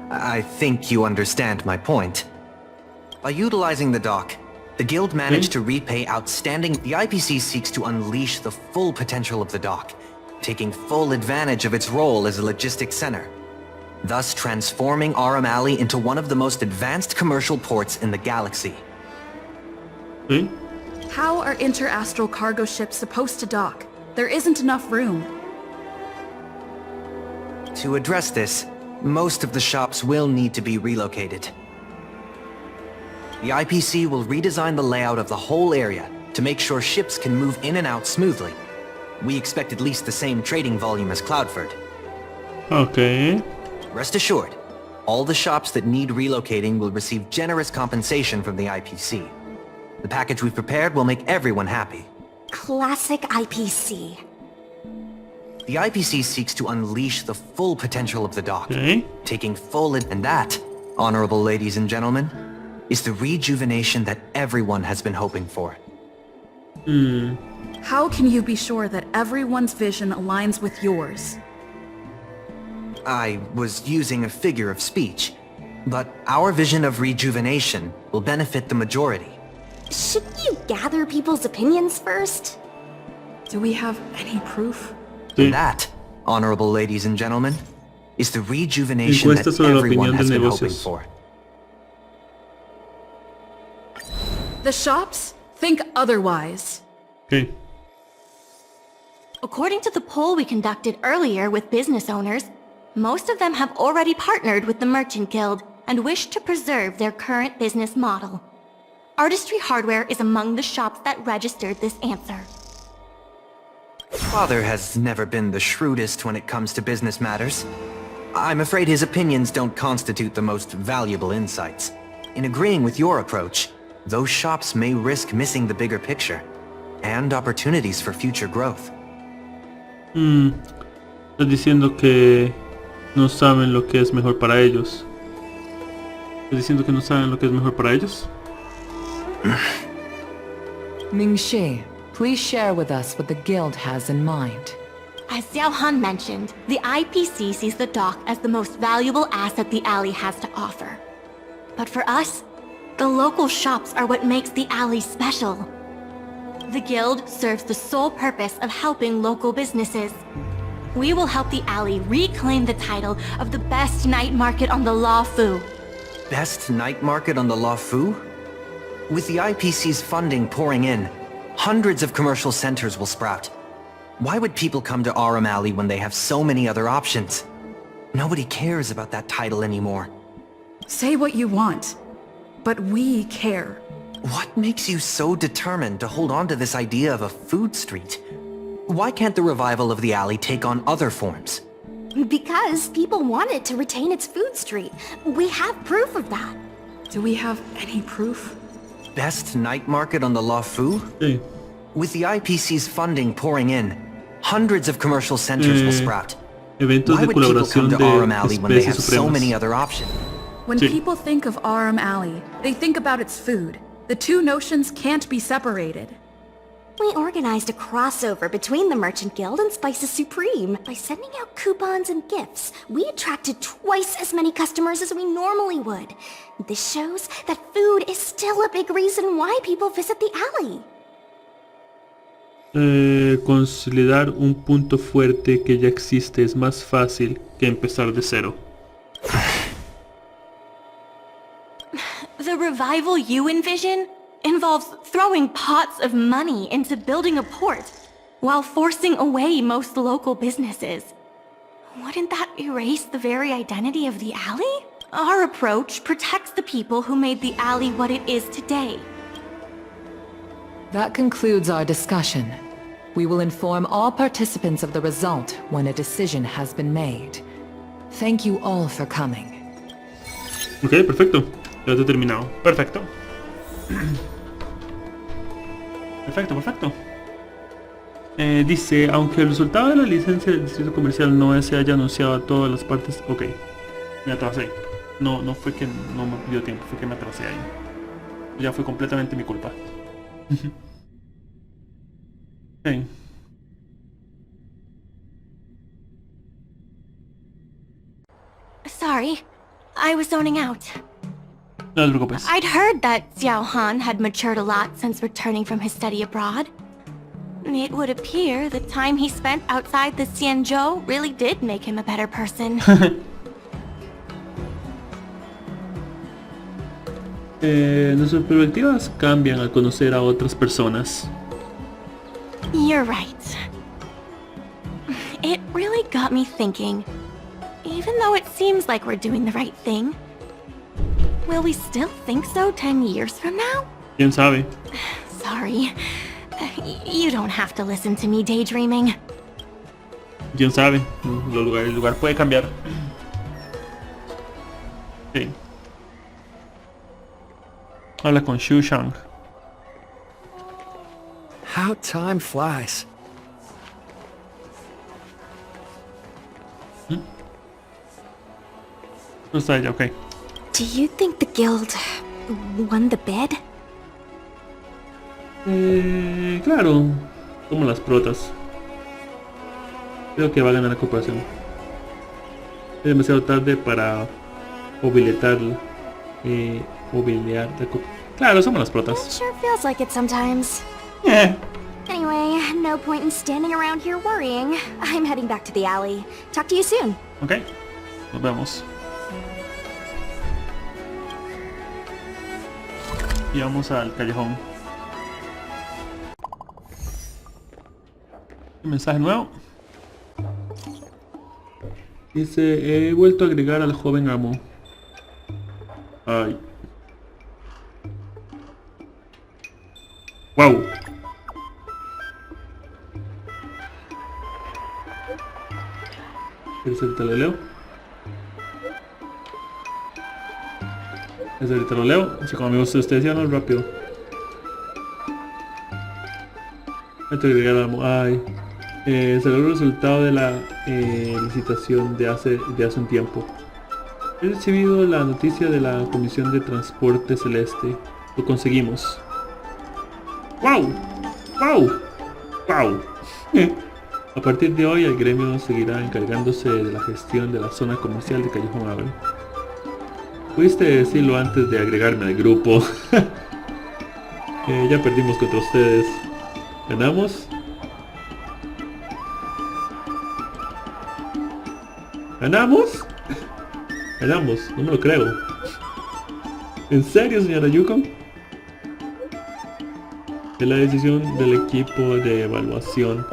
I think you understand my point. By utilizing the dock, the guild managed to repay outstanding... The IPC seeks to unleash the full potential of the dock, taking full advantage of its role as a logistics center, thus transforming Aurum Alley into one of the most advanced commercial ports in the galaxy. How are interastral cargo ships supposed to dock? There isn't enough room. To address this, most of the shops will need to be relocated. The IPC will redesign the layout of the whole area to make sure ships can move in and out smoothly. We expect at least the same trading volume as Cloudford. Okay. Rest assured, all the shops that need relocating will receive generous compensation from the IPC. The package we've prepared will make everyone happy. Classic IPC. The IPC seeks to unleash the full potential of the dock, taking full and that, honorable ladies and gentlemen, is the rejuvenation that everyone has been hoping for. How can you be sure that everyone's vision aligns with yours? I was using a figure of speech, but our vision of rejuvenation will benefit the majority. Shouldn't you gather people's opinions first? Do we have any proof? And that, honorable ladies and gentlemen, is the rejuvenation that everyone has been hoping for. The shops think otherwise. Okay. According to the poll we conducted earlier with business owners, most of them have already partnered with the Merchant Guild and wish to preserve their current business model. Artistry Hardware is among the shops that registered this answer. Father has never been the shrewdest when it comes to business matters. I'm afraid his opinions don't constitute the most valuable insights. In agreeing with your approach, those shops may risk missing the bigger picture and opportunities for future growth. Estás diciendo que no saben lo que es mejor para ellos. ¿Estás diciendo que no saben lo que es mejor para ellos? Ming-Shi, please share with us what the guild has in mind. As Xiao Han mentioned, the IPC sees the dock as the most valuable asset the alley has to offer. But for us, the local shops are what makes the alley special. The guild serves the sole purpose of helping local businesses. We will help the alley reclaim the title of the best night market on the Law Fu. Best night market on the Law Fu? With the IPC's funding pouring in, hundreds of commercial centers will sprout. Why would people come to Aurum Alley when they have so many other options? Nobody cares about that title anymore. Say what you want, but we care. What makes you so determined to hold on to this idea of a food street? Why can't the revival of the alley take on other forms? Because people want it to retain its food street. We have proof of that. Do we have any proof? Best night market on the Law Fu? Sí. With the IPC's funding pouring in, hundreds of commercial centers will sprout. Eventos Why de would people colaboración come to de Aurum Alley when they have especies so supremas. many other options? When Sí. people think of Aurum Alley, they think about its food. The two notions can't be separated. We organized a crossover between the Merchant Guild and Spices Supreme. By sending out coupons and gifts, we attracted twice as many customers as we normally would. This shows that food is still a big reason why people visit the alley. Consolidar un punto fuerte que ya existe es más fácil que empezar de cero. The revival you envision involves throwing pots of money into building a port, while forcing away most local businesses. Wouldn't that erase the very identity of the alley? Our approach protects the people who made the alley what it is today. That concludes our discussion. We will inform all participants of the result when a decision has been made. Thank you all for coming. Ok, perfecto. Ya está terminado. Perfecto. Perfecto. Dice, aunque el resultado de la licencia del distrito comercial no se haya anunciado a todas las partes... Ok, me atrasé. No fue que no me dio tiempo, fue que me atrasé ahí. Ya fue completamente mi culpa. Okay. Sorry, I was zoning out. No te preocupes. I'd heard that Xiao Han had matured a lot since returning from his study abroad. It would appear the time he spent outside the Xianzhou really did make him a better person. Nuestras perspectivas cambian al conocer a otras personas. You're right. It really got me thinking. Even though it seems like we're doing the right thing, will we still think so 10 years from now? ¿Quién sabe? Sorry. You don't have to listen to me daydreaming. ¿Quién sabe? El lugar puede cambiar. Sí. Habla con Xu Shang. How time flies. No está ella, ok. Do you think the guild won the bid? Claro. Como las protas. Creo que va a ganar la corporación. Es demasiado tarde para obiletar la Claro, somos las protas. Sure feels like it sometimes. Anyway, no point in standing around here worrying. I'm heading back to the alley. Talk to you soon. Ok. Nos vemos. Y vamos al callejón. Un mensaje nuevo. Dice, he vuelto a agregar al joven amo. Ay. Wow. ¿Quieres ahorita lo leo? ¿Quieres ahorita lo leo? Así como amigos ustedes decían, no, rápido. Esto agregar al amo. Ay. Se logró el resultado de la licitación de hace un tiempo. He recibido la noticia de la Comisión de Transporte Celeste. Lo conseguimos. ¡Wow! ¡Wow! ¡Wow! A partir de hoy el gremio seguirá encargándose de la gestión de la zona comercial de Callejón Aurum. Pudiste decirlo antes de agregarme al grupo. Ya perdimos contra ustedes. ¿Ganamos? ¿Ganamos? Ganamos, no me lo creo. ¿En serio, señora Yuko? Es la decisión del equipo de evaluación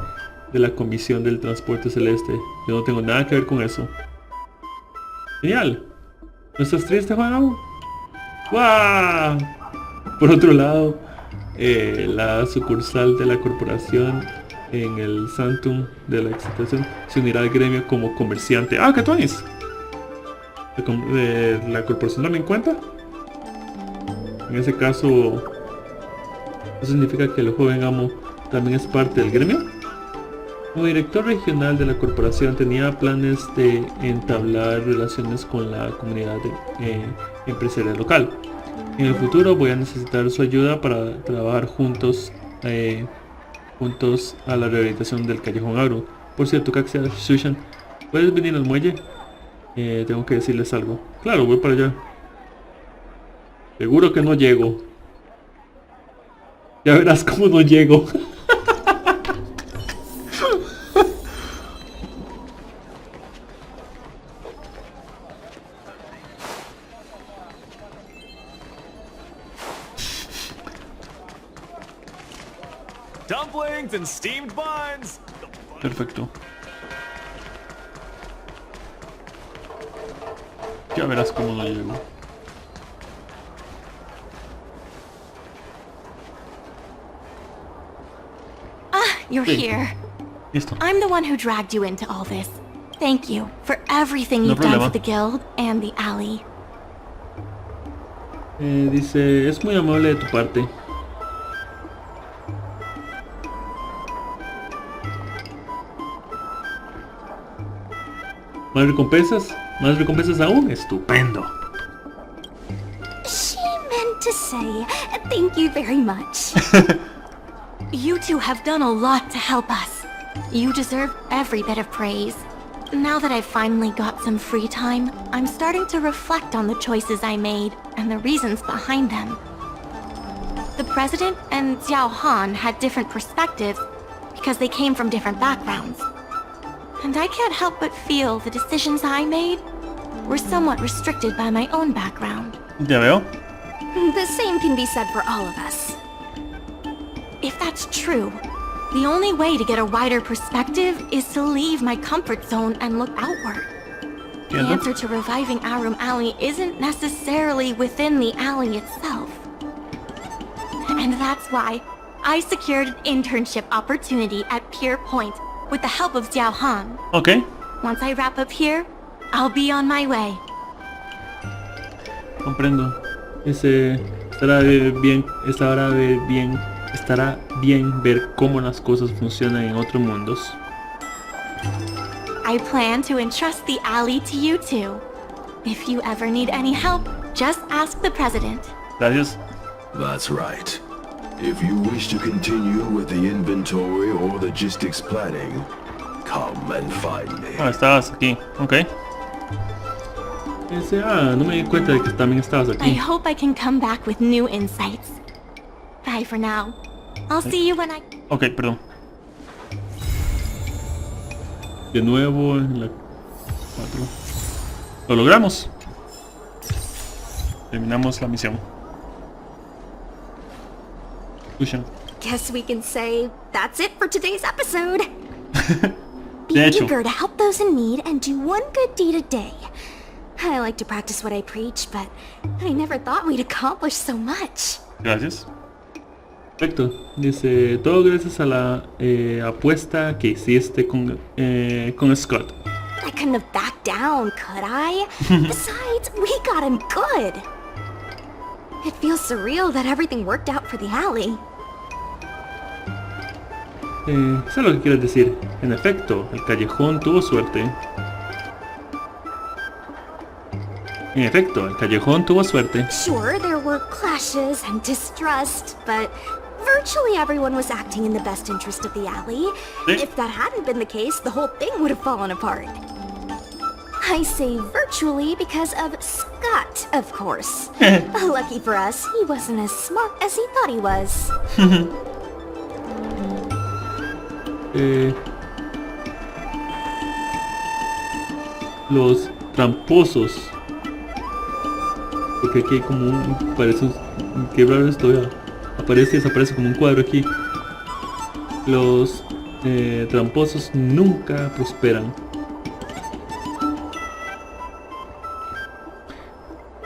de la Comisión del Transporte Celeste. Yo no tengo nada que ver con eso. Genial. ¿No estás triste, Juan? ¡Guau! Por otro lado, la sucursal de la corporación en el Santum de la Excitación se unirá al gremio como comerciante. ¡Ah, qué tuanis! ¿La corporación también cuenta? En ese caso, ¿eso significa que el joven amo también es parte del gremio? Como director regional de la corporación tenía planes de entablar relaciones con la comunidad empresarial local. En el futuro voy a necesitar su ayuda para trabajar juntos a la rehabilitación del callejón Aurum. Por cierto, Kaxia Sushan, ¿puedes venir al muelle? Tengo que decirles algo. Claro, voy para allá. Seguro que no llego. Ya verás cómo no llego. Dumplings and steamed buns. Perfecto. Ya verás cómo no llego. You're here. Listo. I'm the one who dragged you into all this. Thank you for everything No you've done problema. for the guild and the alley. Dice, es muy amable de tu parte. ¿Más recompensas? ¿Más recompensas aún? Estupendo. She meant to say, thank you very much. You two have done a lot to help us. You deserve every bit of praise. Now that I've finally got some free time, I'm starting to reflect on the choices I made and the reasons behind them. The president and Xiao Han had different perspectives because they came from different backgrounds. And I can't help but feel the decisions I made were somewhat restricted by my own background. Ya veo. The same can be said for all of us. If that's true, the only way to get a wider perspective is to leave my comfort zone and look outward. The answer to reviving Aurum Alley isn't necessarily within the alley itself. And that's why I secured an internship opportunity at Pier Point with the help of Xiao Han. Ok. Once I wrap up here, I'll be on my way. Comprendo. Estará bien ver cómo las cosas funcionan en otros mundos. I plan to entrust the alley to you two. If you ever need any help, just ask the president. Gracias. That's right. If you wish to continue with the inventory or logistics planning, come and find me. Ah, estabas aquí. Ok. No me di cuenta de que también estabas I aquí. hope I can come back with new insights. Bye for now. I'll see you when I... Ok, perdón. De nuevo en la 4. Lo logramos. Terminamos la misión. Escuchan. Guess we can say that's it for today's episode. Be De hecho. eager to help those in need and do one good deed a day. I like to practice what I preach, but I never thought we'd accomplish so much. Gracias. Perfecto. Dice, todo gracias a la apuesta que hiciste con Scott. I couldn't have backed down, could I? Besides, we got him good. It feels surreal that everything worked out for the alley. Sé lo que quieres decir. En efecto, el callejón tuvo suerte. En efecto, el callejón tuvo suerte. Sure, there were clashes and distrust, but virtually everyone was acting in the best interest of the alley. If that hadn't been the case, the whole thing would have fallen apart. I say virtually because of Scott, of course. Lucky for us, he wasn't as smart as he thought he was. Los tramposos. Porque aquí hay como un... Parece un... Qué raro esto, ya. Aparece y desaparece como un cuadro aquí. Los tramposos nunca prosperan.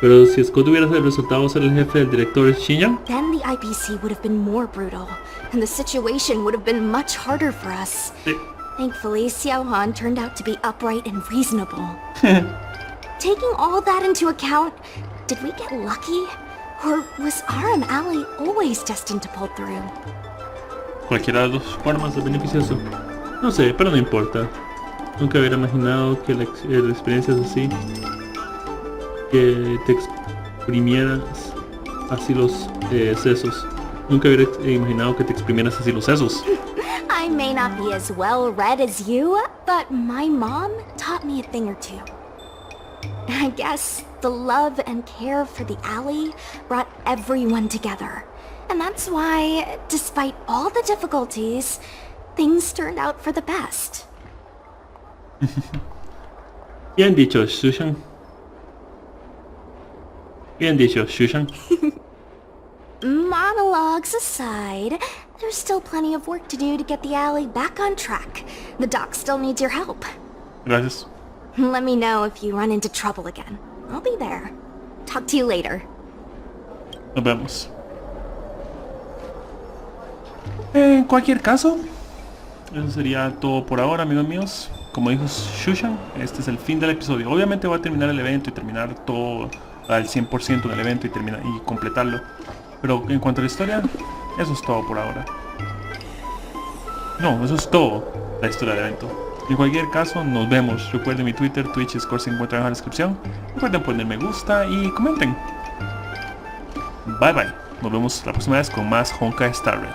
Pero si Scott hubiera sido el resultado de ser el jefe del director Xinjiang, Then the IPC would have been more brutal, and the situation would have been much harder for us. Thankfully, Xiao Han turned out to be upright and reasonable. Taking all that into account, did we get lucky? Or was Aurum Alley always destined to pull through? cualquiera de las dos formas es beneficioso. No sé, pero no importa. Nunca hubiera imaginado que la experiencia es así. Que te exprimieras así los sesos. Nunca hubiera imaginado que te exprimieras así los sesos. I may not be as well read as you, but my mom taught me a thing or two. I guess the love and care for the alley brought everyone together. And that's why, despite all the difficulties, things turned out for the best. Bien dicho, Sushan. Bien dicho, Sushan. Monologues aside, there's still plenty of work to do to get the alley back on track. The dock still needs your help. Gracias. Let me know if you run into trouble again. I'll be there. Talk to you later. Nos vemos. En cualquier caso, eso sería todo por ahora, amigos míos. Como dijo Shushan, este es el fin del episodio. Obviamente voy a terminar el evento y terminar todo al 100% del evento y completarlo. Pero en cuanto a la historia, eso es todo por ahora. No, eso es todo la historia del evento. En cualquier caso, nos vemos. Recuerden mi Twitter, Twitch, Discord se encuentran en la descripción. Recuerden poner me gusta y comenten. Bye bye. Nos vemos la próxima vez con más Honkai Star Rail.